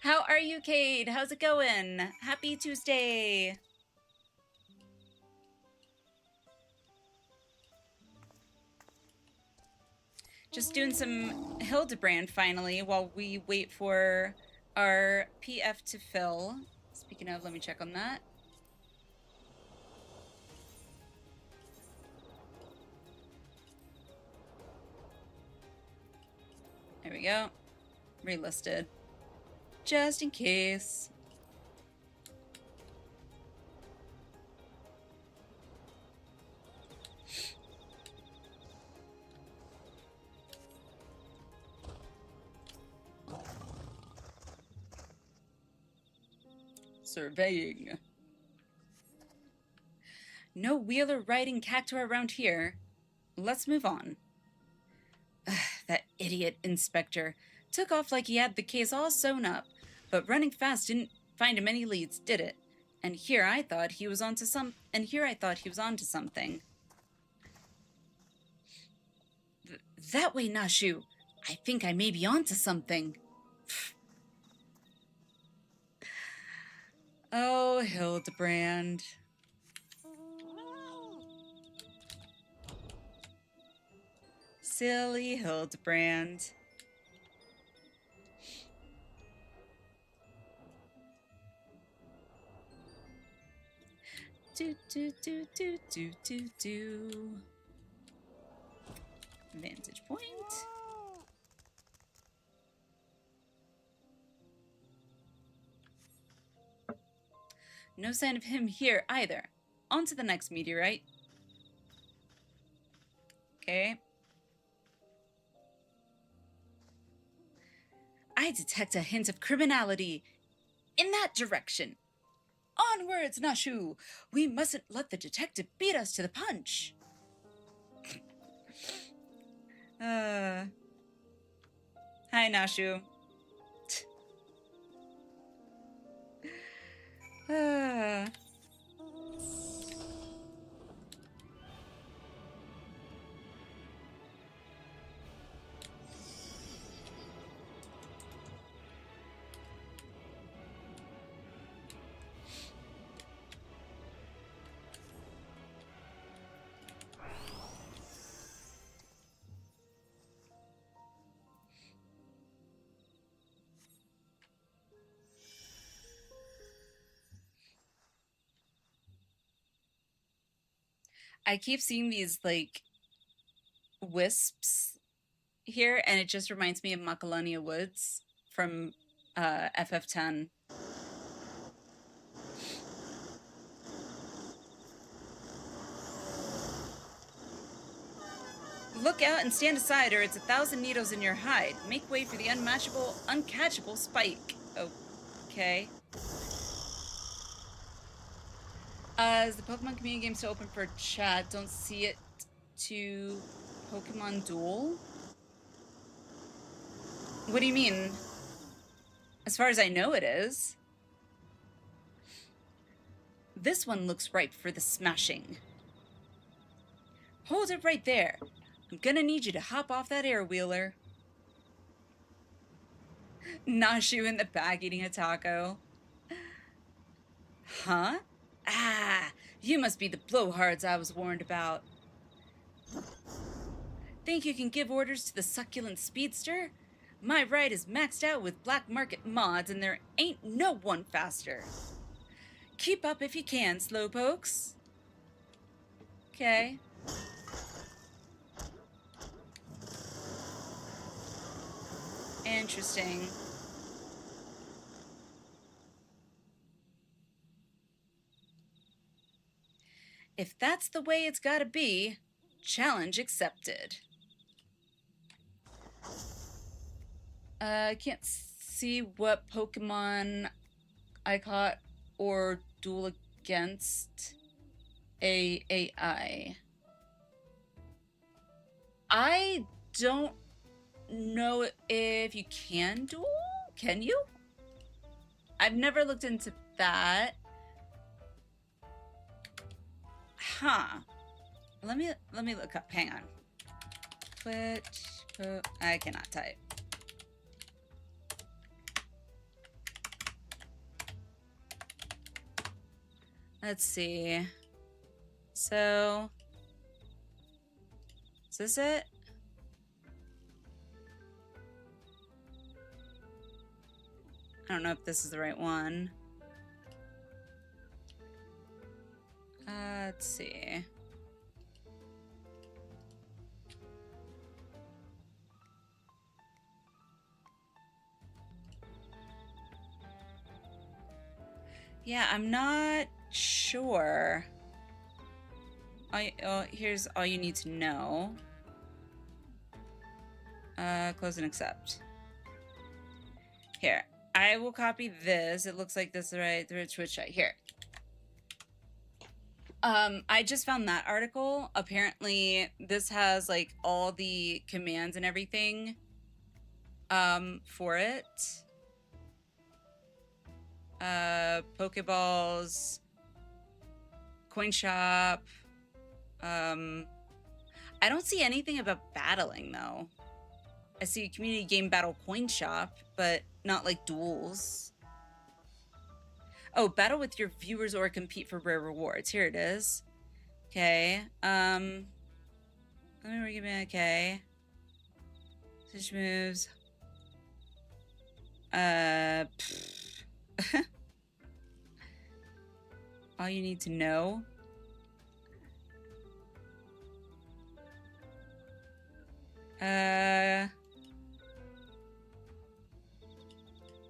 How are you, Cade? How's it going? Happy Tuesday! Just doing some Hildibrand finally while we wait for our PF to fill. Speaking of, let me check on that. There we go. Relisted. Just in case. Surveying. No wheeler riding cactuar around here. Let's move on. That idiot inspector took off like he had the case all sewn up. But running fast didn't find him any leads, did it? And here I thought he was onto something. That way, Nashu. I think I may be onto something. Oh, Hildibrand. Silly Hildibrand. Do. Vantage point. No sign of him here either. On to the next meteorite. Okay. I detect a hint of criminality in that direction. Onwards, Nashu! We mustn't let the detective beat us to the punch. Hi, Nashu. I keep seeing these, like, wisps here, and it just reminds me of Macalania Woods from FF10. Look out and stand aside, or it's 1,000 needles in your hide. Make way for the uncatchable spike. Okay. Is the Pokemon community game still open for chat? Don't see it to Pokemon Duel? What do you mean? As far as I know, it is. This one looks ripe for the smashing. Hold it right there. I'm gonna need you to hop off that air-wheeler. Nashu in the back eating a taco. Huh? Ah, you must be the blowhards I was warned about. Think you can give orders to the succulent speedster? My ride is maxed out with black market mods and there ain't no one faster. Keep up if you can, slowpokes. Okay. Interesting. If that's the way it's gotta be, challenge accepted. I can't see what Pokemon I caught or duel against a AI. I don't know if you can duel. Can you? I've never looked into that. Huh. Let me look up. Hang on. Twitch. I cannot type. Let's see. So, is this it? I don't know if this is the right one. Let's see. Yeah, I'm not sure. Here's all you need to know. Close and accept. Here, I will copy this. It looks like this is right. The Twitch chat here. I just found that article. Apparently, this has like all the commands and everything for it. Pokeballs, coin shop. I don't see anything about battling though. I see a community game battle coin shop, but not like duels. Oh, battle with your viewers or compete for rare rewards. Here it is. Okay. Let me give me okay. Switch moves. All you need to know.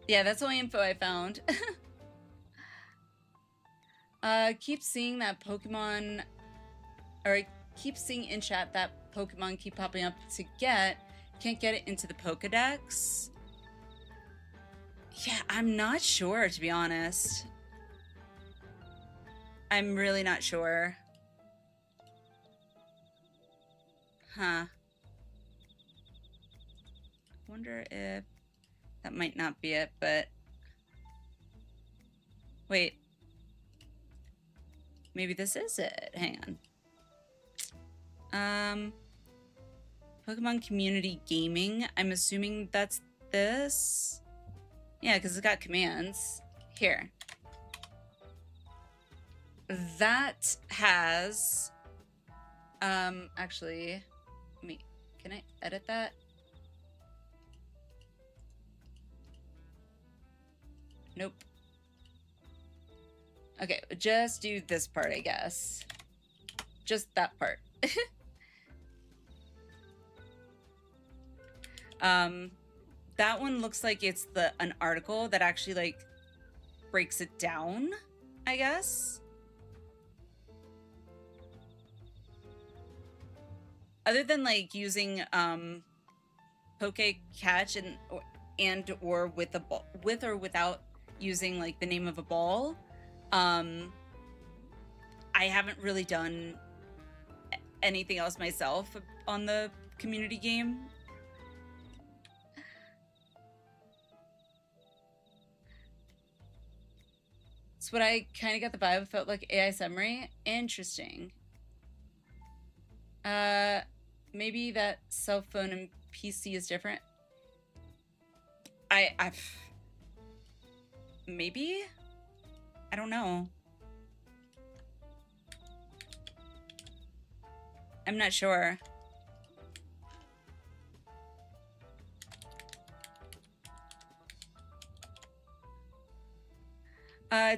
Yeah, that's the only info I found. Keep seeing that Pokemon, or I keep seeing in chat that Pokemon keep popping up to get. Can't get it into the Pokedex. Yeah, I'm not sure, to be honest. I'm really not sure. Huh. Wonder if that might not be it, but wait. Maybe this is it. Hang on. Pokemon Community Gaming. I'm assuming that's this. Yeah, because it's got commands. Here. That has actually, can I edit that? Nope. Okay, just do this part, I guess. Just that part. That one looks like it's an article that actually like breaks it down, I guess. Other than like using Poke Catch and or with a ball, with or without using like the name of a ball, I haven't really done anything else myself on the community game. That's what I kind of got the vibe. It felt like AI summary. Interesting. Maybe that cell phone and PC is different. Maybe? I don't know. I'm not sure.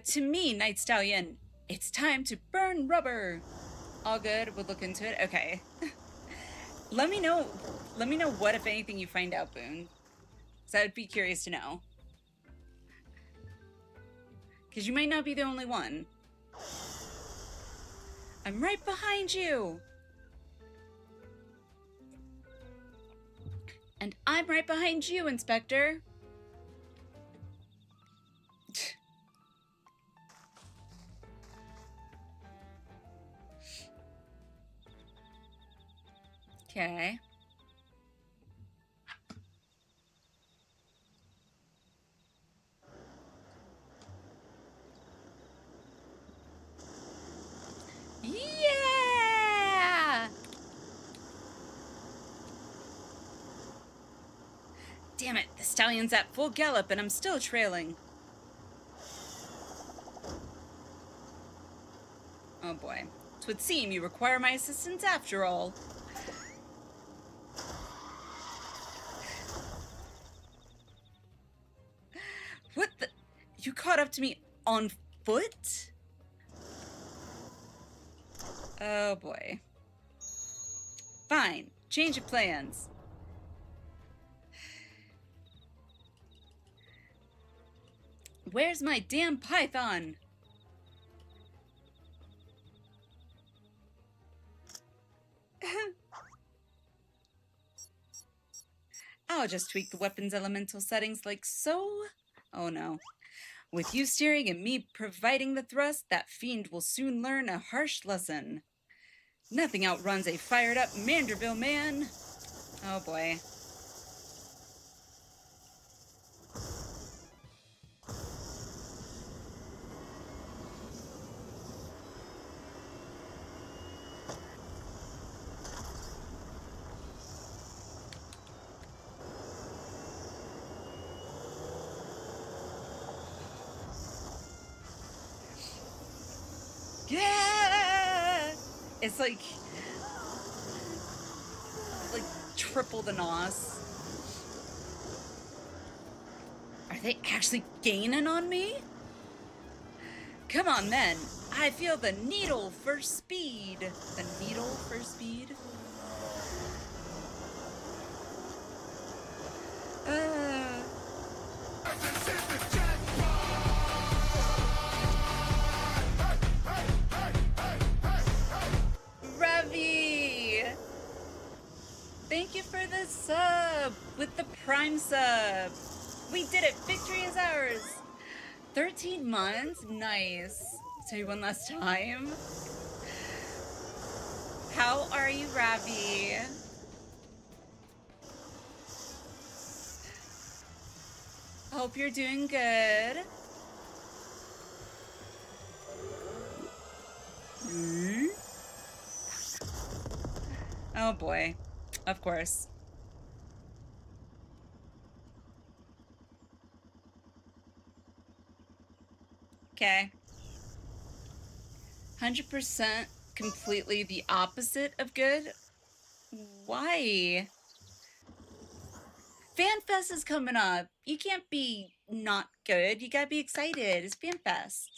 To me, Night Stallion, it's time to burn rubber. All good, we'll look into it. Okay. Let me know what, if anything, you find out, Boone. Because I'd be curious to know. Because you might not be the only one. I'm right behind you! And I'm right behind you, Inspector! Okay. Yeah! Damn it, the stallion's at full gallop and I'm still trailing. Oh boy. It would seem you require my assistance after all. What the? You caught up to me on foot? Oh boy. Fine. Change of plans. Where's my damn python? I'll just tweak the weapon's elemental settings like so. Oh no. With you steering and me providing the thrust, that fiend will soon learn a harsh lesson. Nothing outruns a fired-up Manderville man. Oh boy. It's like triple the NOS. Are they actually gaining on me? Come on then. I feel the needle for speed. The needle for speed? Ravi! Thank you for the sub with the Prime sub. We did it. Victory is ours. 13 months? Nice. Say one last time. How are you, Ravi? Hope you're doing good. Oh boy. Of course. Okay. 100% completely the opposite of good? Why? FanFest is coming up. You can't be not good. You gotta be excited. It's FanFest.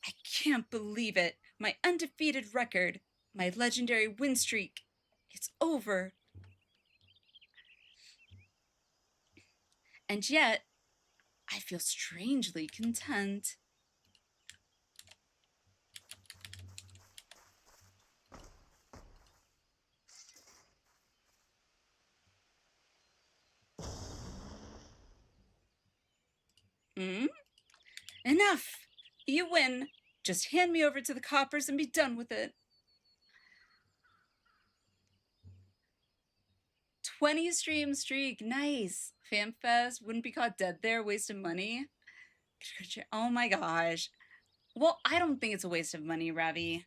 I can't believe it. My undefeated record, my legendary win streak, it's over. And yet, I feel strangely content. Enough! You win. Just hand me over to the coppers and be done with it. 20 stream streak. Nice. FanFest. Wouldn't be caught dead there wasting money. Oh my gosh. Well, I don't think it's a waste of money, Ravi.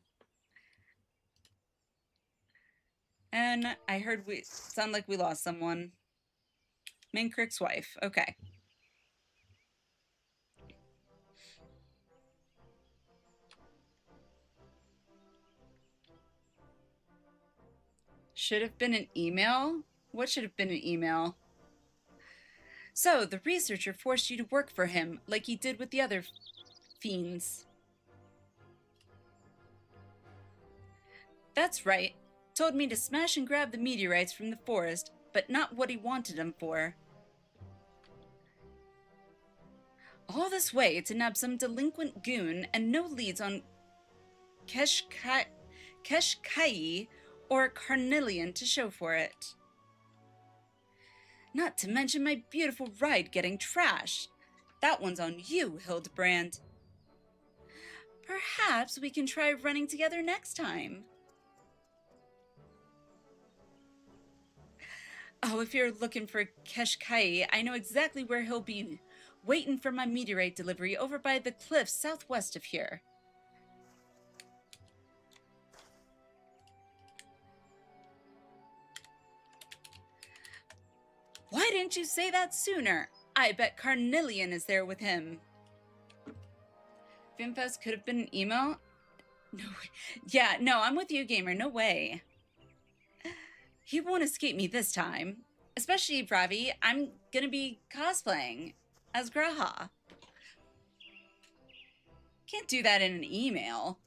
And I heard sound like we lost someone. Mincrick's wife. Okay. Should have been an email? What should have been an email? So, the researcher forced you to work for him, like he did with the other fiends. That's right. Told me to smash and grab the meteorites from the forest, but not what he wanted them for. All this way to nab some delinquent goon and no leads on Keshkai or Carnelian to show for it. Not to mention my beautiful ride getting trashed. That one's on you, Hildibrand. Perhaps we can try running together next time. Oh, if you're looking for Keshkai, I know exactly where he'll be, waiting for my meteorite delivery over by the cliffs southwest of here. Why didn't you say that sooner? I bet Carnelian is there with him. FanFest could have been an email? No way. Yeah, no, I'm with you, gamer. No way. He won't escape me this time. Especially, Ravi, I'm gonna be cosplaying as Graha. Can't do that in an email.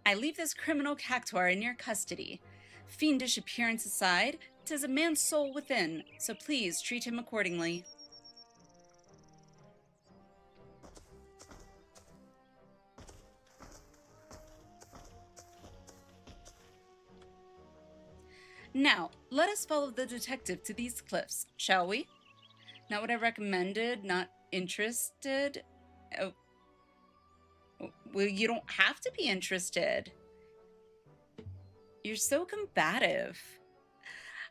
I leave this criminal cactuar in your custody. Fiendish appearance aside, 'tis a man's soul within, so please treat him accordingly. Now, let us follow the detective to these cliffs, shall we? Not what I recommended, not interested. Oh. Well, you don't have to be interested. You're so combative.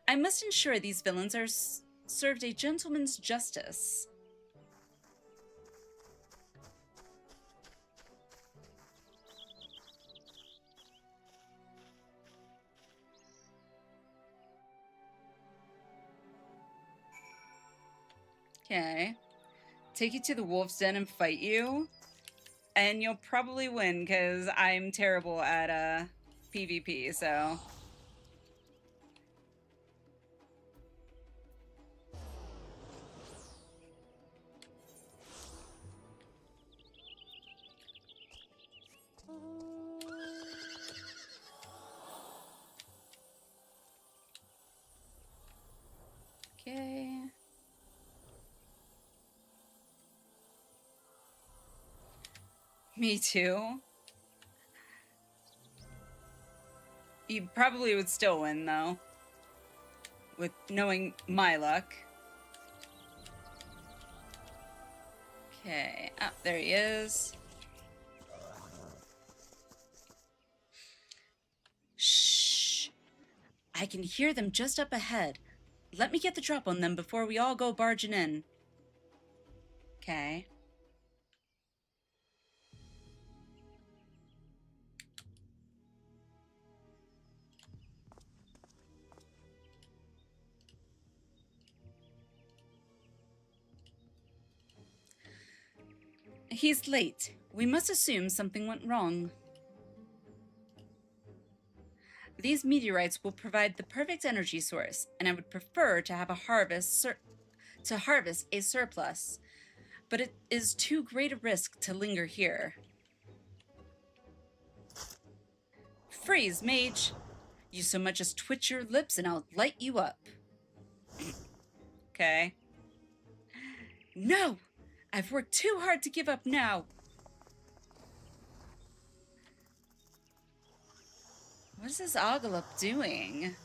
I must ensure these villains are served a gentleman's justice. Okay. Take you to the wolf's den and fight you? and you'll probably win because I'm terrible at PvP, so. Okay. Me too. You probably would still win, though. With knowing my luck. Okay. Oh, there he is. Shh. I can hear them just up ahead. Let me get the drop on them before we all go barging in. Okay. He's late. We must assume something went wrong. These meteorites will provide the perfect energy source, and I would prefer to have a harvest a surplus. But it is too great a risk to linger here. Freeze, mage! You so much as twitch your lips and I'll light you up. Okay. No! I've worked too hard to give up now. What is this Oglop doing?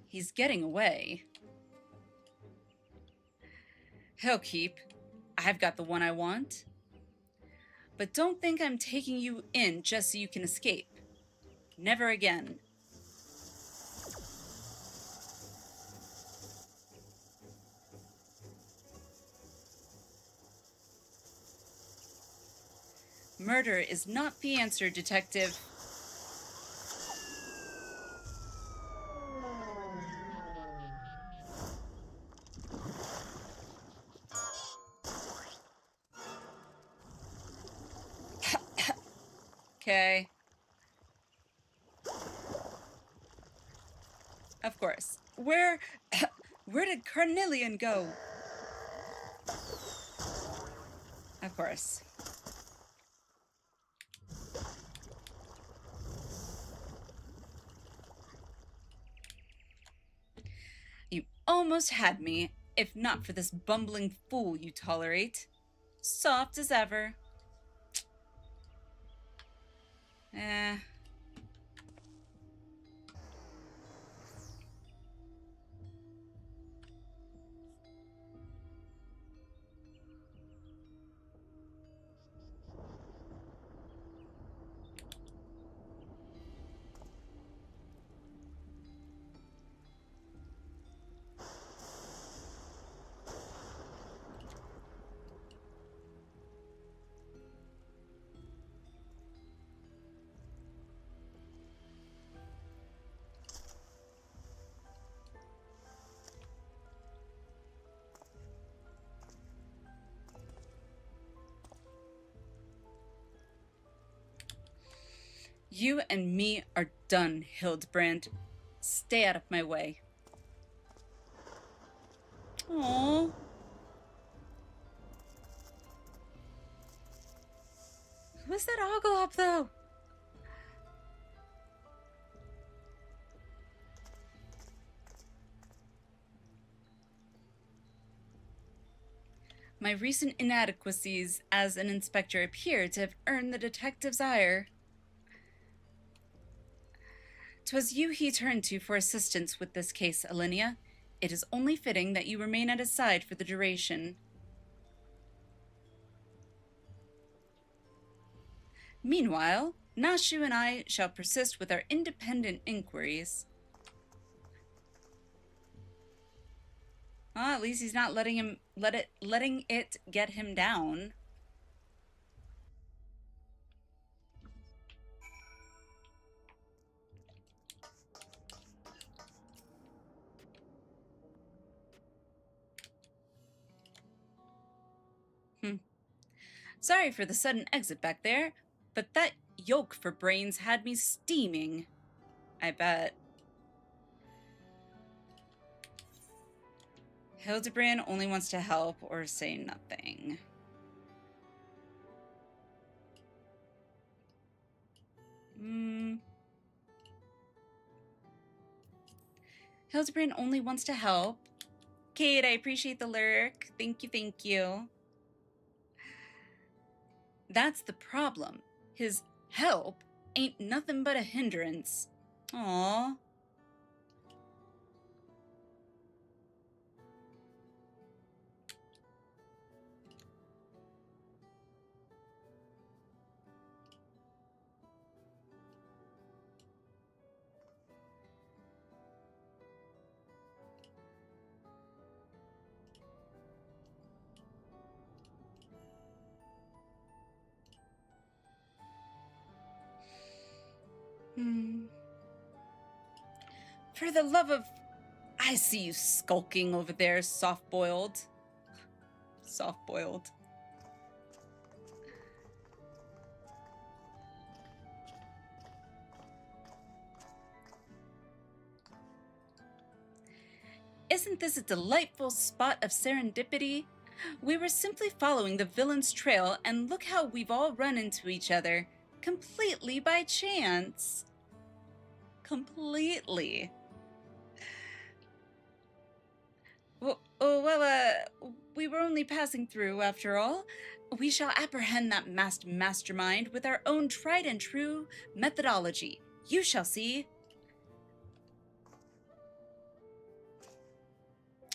He's getting away. He'll keep. I've got the one I want. But don't think I'm taking you in just so you can escape. Never again. Murder is not the answer, detective. Okay. Of course. Where did Carnelian go? Of course. You almost had me, if not for this bumbling fool you tolerate. Soft as ever. Eh. You and me are done, Hildibrand. Stay out of my way. Aww. Who's that Oglop, though? My recent inadequacies as an inspector appear to have earned the detective's ire. 'Twas you he turned to for assistance with this case, Alliniea. It is only fitting that you remain at his side for the duration. Meanwhile, Nashu and I shall persist with our independent inquiries. Well, at least he's not letting it get him down. Sorry for the sudden exit back there, but that yolk for brains had me steaming. I bet. Hildibrand only wants to help or say nothing. Hildibrand only wants to help. Kate, I appreciate the lurk. Thank you, thank you. That's the problem. His help ain't nothing but a hindrance. Aww. For the love of... I see you skulking over there, soft-boiled. Soft-boiled. Isn't this a delightful spot of serendipity? We were simply following the villain's trail, and look how we've all run into each other. Completely by chance. Completely. Well, we were only passing through, after all. We shall apprehend that masked mastermind with our own tried and true methodology. You shall see.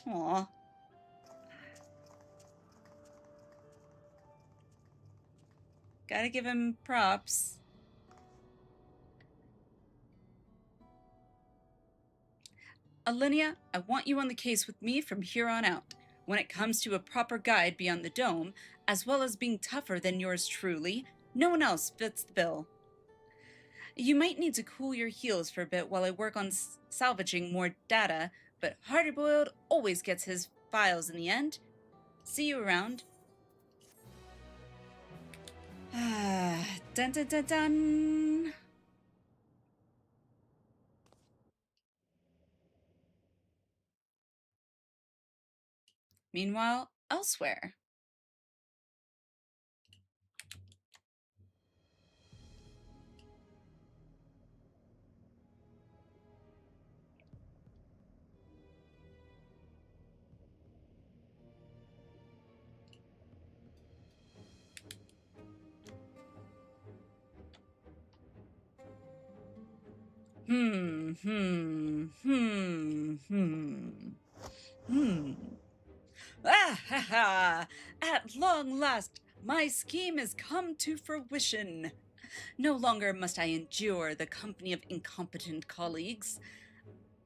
Aw. Gotta give him props. Alliniea, I want you on the case with me from here on out. When it comes to a proper guide beyond the dome, as well as being tougher than yours truly, no one else fits the bill. You might need to cool your heels for a bit while I work on salvaging more data, but Hardyboiled always gets his files in the end. See you around. Dun dun dun dun. Meanwhile, elsewhere. Ah ha ha! At long last, my scheme has come to fruition. No longer must I endure the company of incompetent colleagues.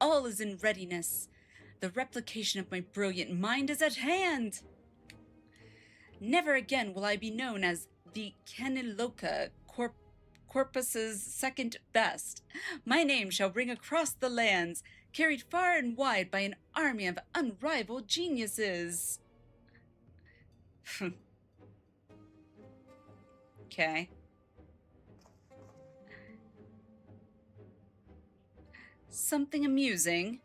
All is in readiness. The replication of my brilliant mind is at hand. Never again will I be known as the Caniloca Corpus's second best. My name shall ring across the lands, carried far and wide by an army of unrivaled geniuses. Okay. Something amusing.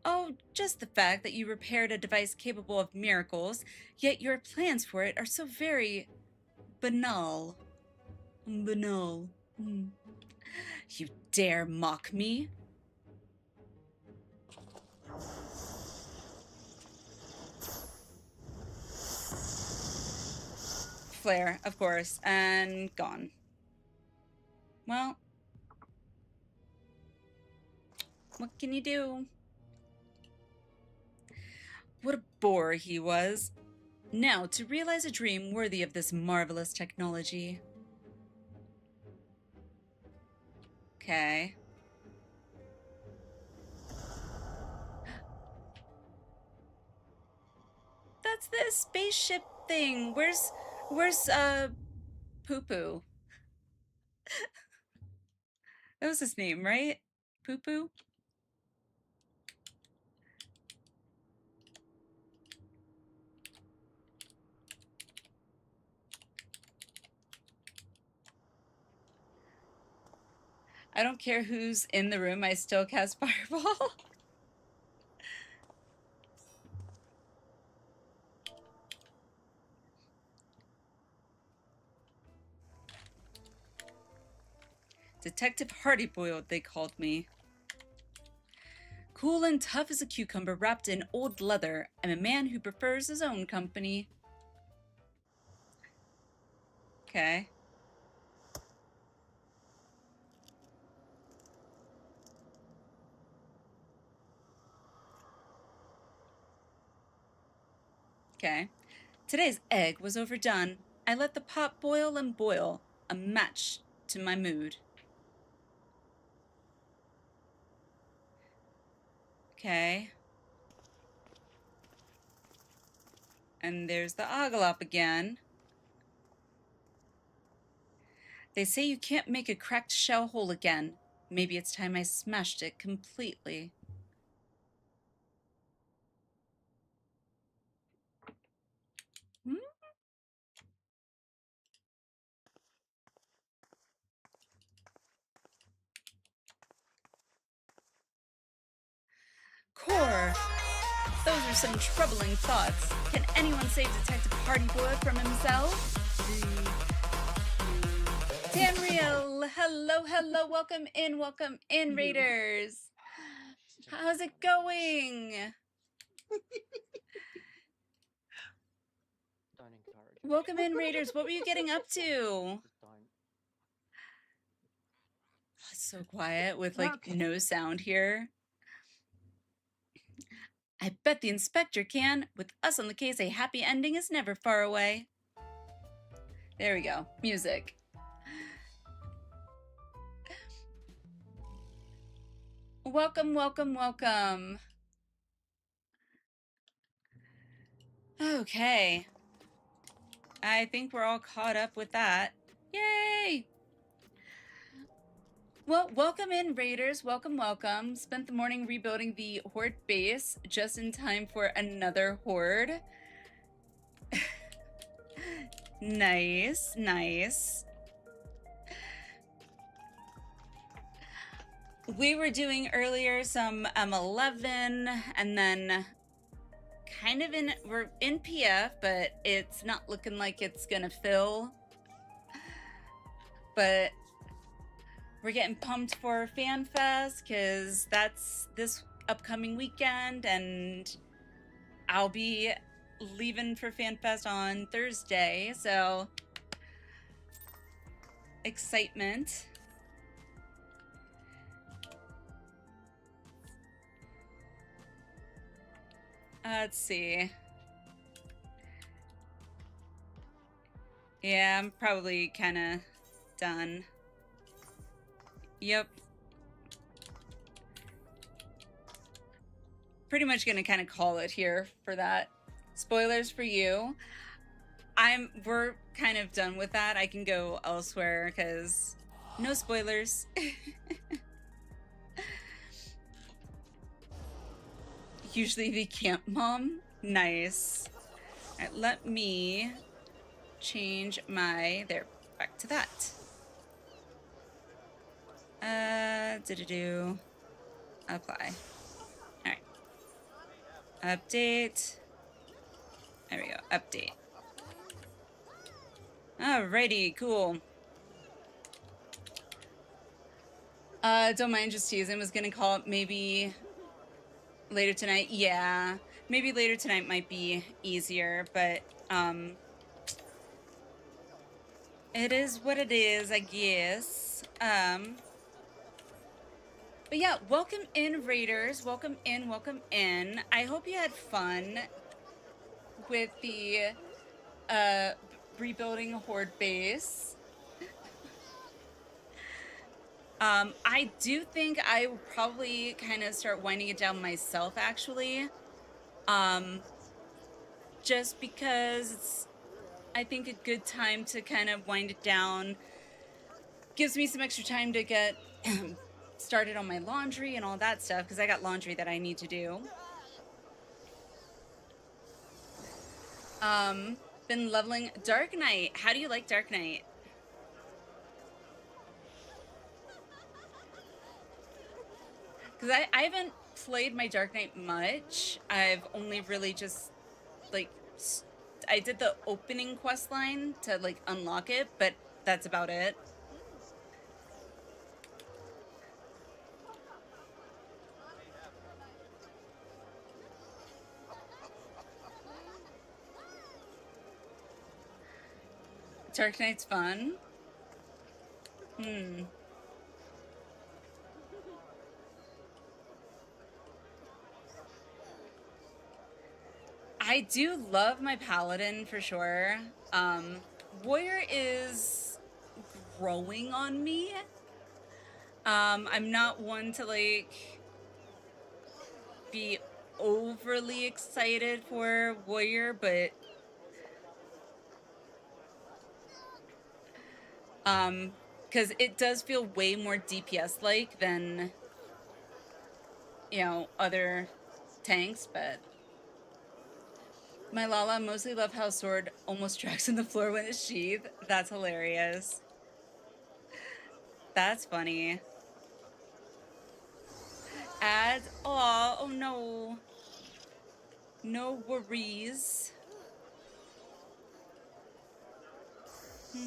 Oh, just the fact that you repaired a device capable of miracles, yet your plans for it are so very banal. Banal. You dare mock me? Flare, of course, and gone. Well, what can you do? What a bore he was. Now, to realize a dream worthy of this marvelous technology. Okay. That's the spaceship thing. Where's Poo-Poo? That was his name, right? Poo-Poo? I don't care who's in the room, I still cast Fireball. Detective Hardy Boiled, they called me. Cool and tough as a cucumber wrapped in old leather. I'm a man who prefers his own company. Okay. Okay. Today's egg was overdone. I let the pot boil and boil, a match to my mood. Okay. And there's the Oglop again. They say you can't make a cracked shell whole again. Maybe it's time I smashed it completely. Hmm? Core! Those are some troubling thoughts. Can anyone save Detective Hardy Boiled from himself? Tamriel! Hello, hello, welcome in, Raiders! How's it going? Welcome in, Raiders. What were you getting up to? It's so quiet with like no sound here. I bet the inspector can. With us on the case, a happy ending is never far away. There we go. Music. Welcome, welcome, welcome. Okay. I think we're all caught up with that. Yay! Well, welcome in, Raiders. Welcome, welcome. Spent the morning rebuilding the Horde base just in time for another Horde. Nice, nice. We were doing earlier some M11 and then kind of we're in PF, but it's not looking like it's gonna fill. But we're getting pumped for FanFest because that's this upcoming weekend, and I'll be leaving for FanFest on Thursday, so excitement. Let's see. Yeah, I'm probably kind of done. Yep. Pretty much gonna kind of call it here for that. Spoilers for you. We're kind of done with that. I can go elsewhere because no spoilers. Usually the camp mom. Nice. All right, let me change my, there, back to that. Apply. All right. Update. There we go, update. Alrighty, cool. Don't mind, just teasing. Was gonna call it maybe later tonight. Yeah, maybe later tonight might be easier, but it is what it is, I guess. But yeah, welcome in, Raiders. Welcome in, welcome in. I hope you had fun with the rebuilding Horde base. I do think I will probably kind of start winding it down myself, actually. Just because it's, I think, a good time to kind of wind it down. Gives me some extra time to get started on my laundry and all that stuff, because I got laundry that I need to do. Been leveling Dark Knight. How do you like Dark Knight? Because I haven't played my Dark Knight much. I've only really just, like, I did the opening quest line to, like, unlock it, but that's about it. Dark Knight's fun. I do love my paladin for sure. Warrior is growing on me. I'm not one to like be overly excited for Warrior, but because it does feel way more DPS like than, you know, other tanks, but my Lala mostly love how sword almost tracks in the floor when it's sheathed. That's hilarious. That's funny. Ads. Oh no. No worries. Let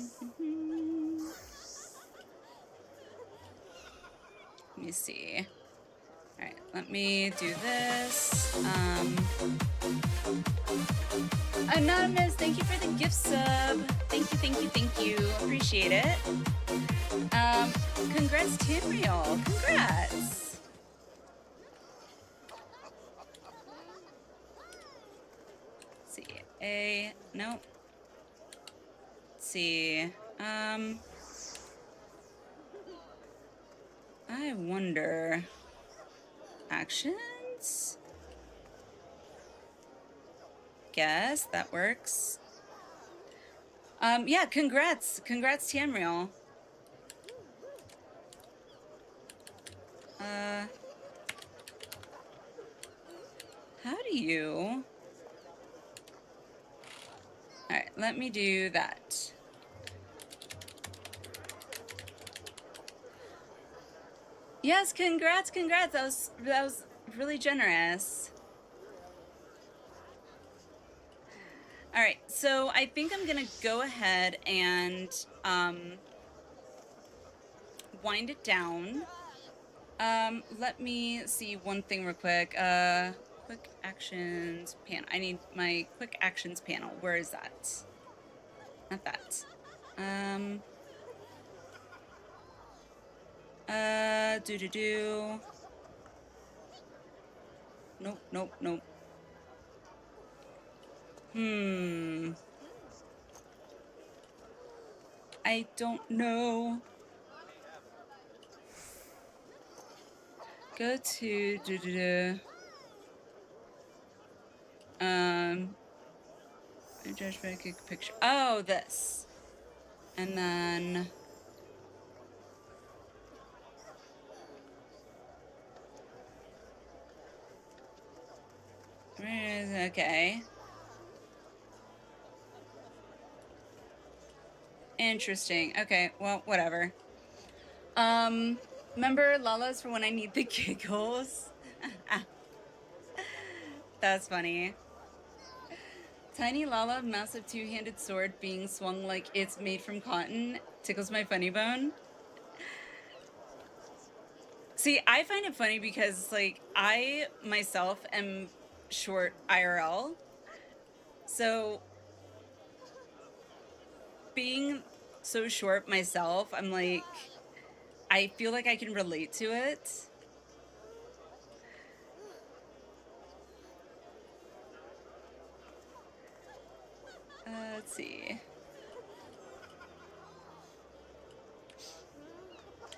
me see. All right, let me do this. Anonymous, thank you for the gift sub. Thank you, thank you, thank you. Appreciate it. Congrats, Tamriel. Congrats. Let's see. Nope. Let's see. I wonder. Actions? Guess that works. Yeah, congrats. Congrats, Tamriel. How do you... Alright, let me do that. Yes, congrats, congrats. That was really generous. All right, so I think I'm gonna go ahead and wind it down. Let me see one thing real quick. Quick actions panel. I need my quick actions panel. Where is that? Not that. Nope, nope, nope. I don't know. Go to judge by a picture. Oh, this. And then okay. Interesting. Okay, well, whatever. Remember Lala's for when I need the giggles? That's funny. Tiny Lala, massive two-handed sword being swung like it's made from cotton, tickles my funny bone. See, I find it funny because, like, I myself am short IRL. So, being so short myself, I'm like, I feel like I can relate to it. Let's see.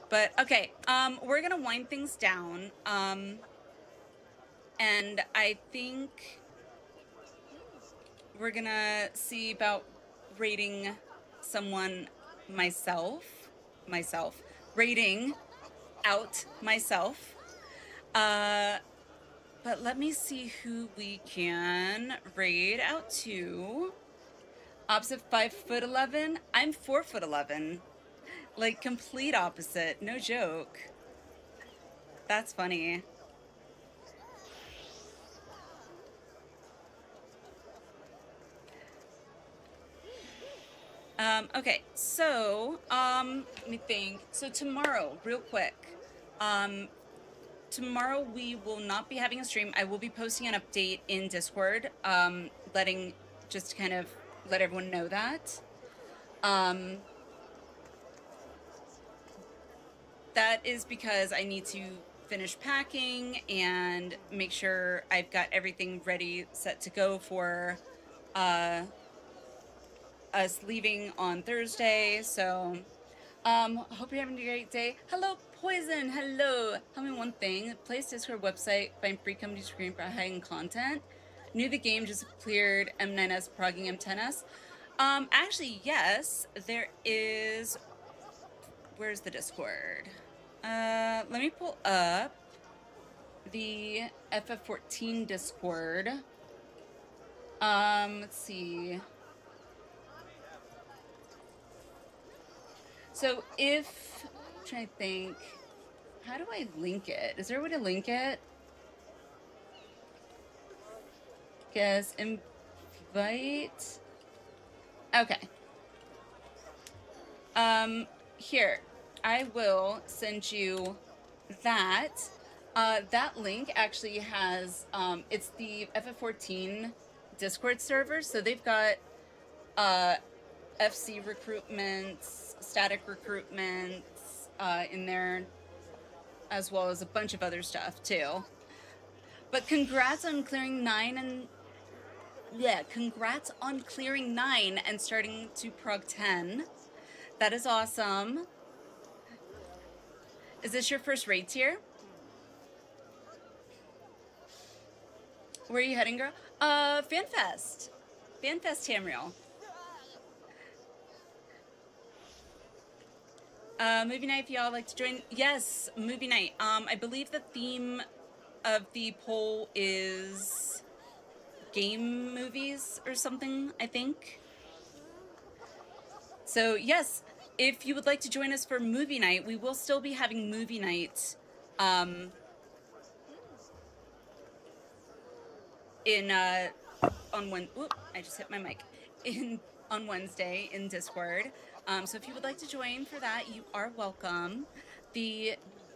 But okay, we're gonna wind things down. And I think we're gonna see about rating someone rating out myself. But let me see who we can raid out to. Opposite 5'11". I'm 4'11". Like complete opposite, no joke. That's funny. Okay, so, let me think. So tomorrow, real quick, tomorrow we will not be having a stream. I will be posting an update in Discord, just to kind of let everyone know that. That is because I need to finish packing and make sure I've got everything ready, set to go for, us leaving on Thursday. So, hope you're having a great day. Hello, Poison. Hello. Tell me one thing. Place Discord website. Find free company screen for hiding content. New to the game, just cleared M9S progging M10S. Actually, yes. There is. Where's the Discord? Let me pull up the FF14 Discord. Let's see. So if, I'm trying to think, how do I link it? Is there a way to link it? Guess invite. Okay. Here, I will send you that. That link actually has, it's the FF14 Discord server. So they've got, FC recruitments, static recruitments, in there, as well as a bunch of other stuff too. But congrats on clearing 9 and congrats on clearing 9 and starting to prog 10. That is awesome. Is this your first raid tier? Where are you heading, girl? FanFest. FanFest Tamriel. Movie night if y'all like to join. Yes, movie night. I believe the theme of the poll is game movies or something, I think. So yes, if you would like to join us for movie night, we will still be having movie night I just hit my mic. On Wednesday in Discord. So if you would like to join for that, you are welcome. The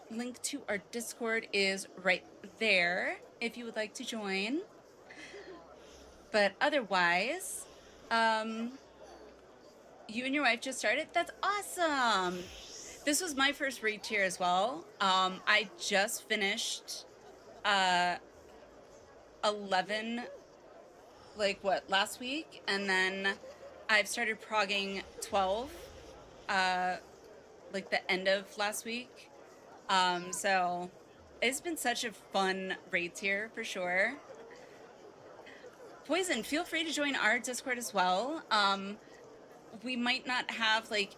link to our Discord is right there if you would like to join. But otherwise, you and your wife just started? That's awesome! This was my first raid tier as well. I just finished 11, last week? And then I've started progging 12, the end of last week. So it's been such a fun raid tier for sure. Poison, feel free to join our Discord as well. We might not have we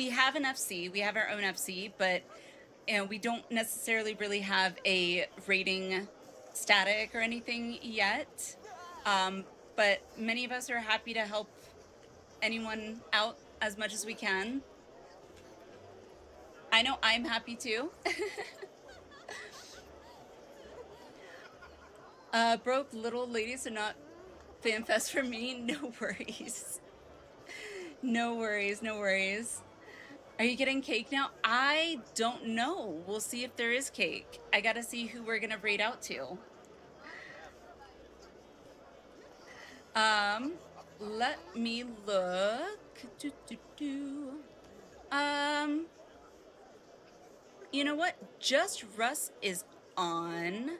have an FC, we have our own FC, but we don't necessarily really have a rating static or anything yet. But many of us are happy to help anyone out as much as we can. I know I'm happy too. Broke little ladies are not FanFest for me. No worries. No worries, no worries. Are you getting cake now? I don't know. We'll see if there is cake. I gotta see who we're gonna raid out to. Let me look. You know what? Just Russ is on.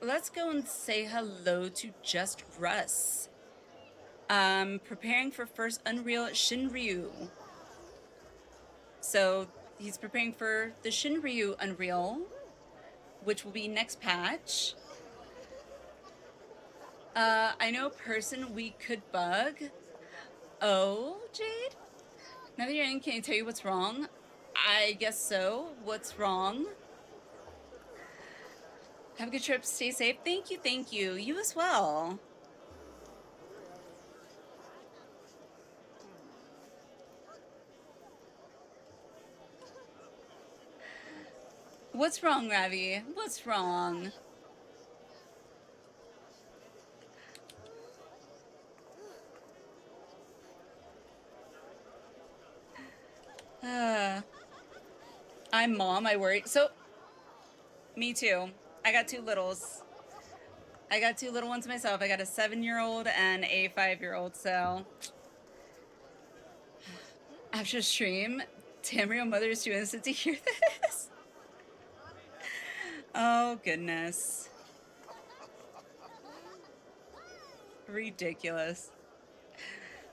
Let's go and say hello to Just Russ. Preparing for first Unreal Shinryu. So he's preparing for the Shinryu Unreal, which will be next patch. I know a person we could bug. Oh, Jade? Now that you're in, can I tell you what's wrong? I guess so. What's wrong? Have a good trip. Stay safe. Thank you, thank you. You as well. What's wrong, Ravi? What's wrong? I'm mom, I worry. So, me too. I got two littles. I got two little ones myself. I got a 7-year-old and a 5-year-old, so. After stream, Tamriel mother is too innocent to hear this. Oh, goodness. Ridiculous.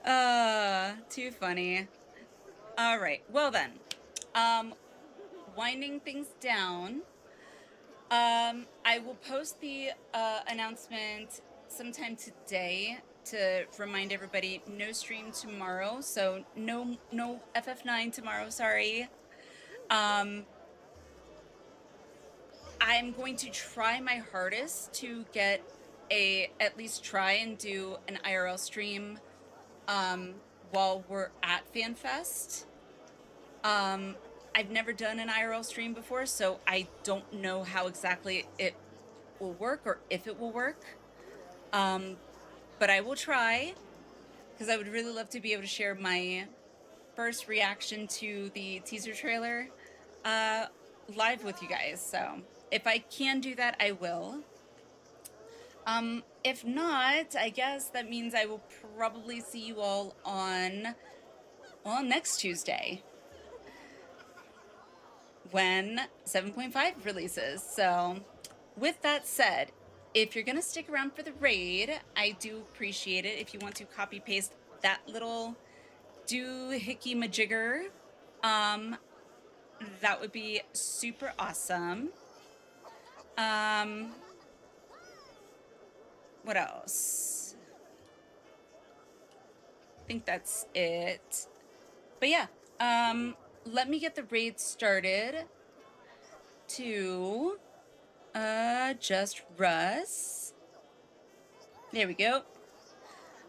Too funny. All right, well then. Winding things down. I will post the announcement sometime today to remind everybody no stream tomorrow, so no FF9 tomorrow, sorry. I'm going to try my hardest to get at least try and do an IRL stream while we're at FanFest. I've never done an IRL stream before, so I don't know how exactly it will work or if it will work. But I will try, because I would really love to be able to share my first reaction to the teaser trailer live with you guys. So if I can do that, I will. If not, I guess that means I will probably see you all on, well, next Tuesday, when 7.5 releases. So with that said, if you're gonna stick around for the raid, I do appreciate it if you want to copy paste that little doohickey majigger. That would be super awesome. What else? I think that's it. But yeah, let me get the raid started to just Russ. There we go.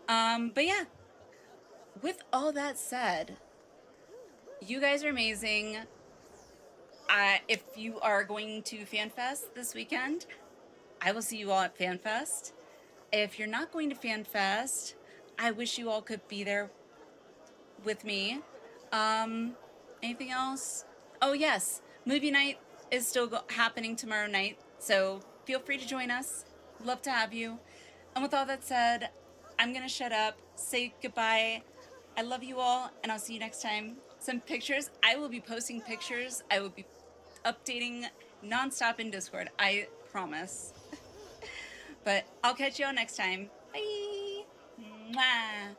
But yeah, with all that said, you guys are amazing. If you are going to FanFest this weekend, I will see you all at FanFest. If you're not going to FanFest, I wish you all could be there with me. Anything else? Oh yes, movie night is still happening tomorrow night, so feel free to join us. Love to have you. And with all that said, I'm gonna shut up, say goodbye. I love you all, and I'll see you next time. Some pictures. I will be posting pictures. I will be updating nonstop in Discord. I promise. But I'll catch you all next time. Bye. Mwah.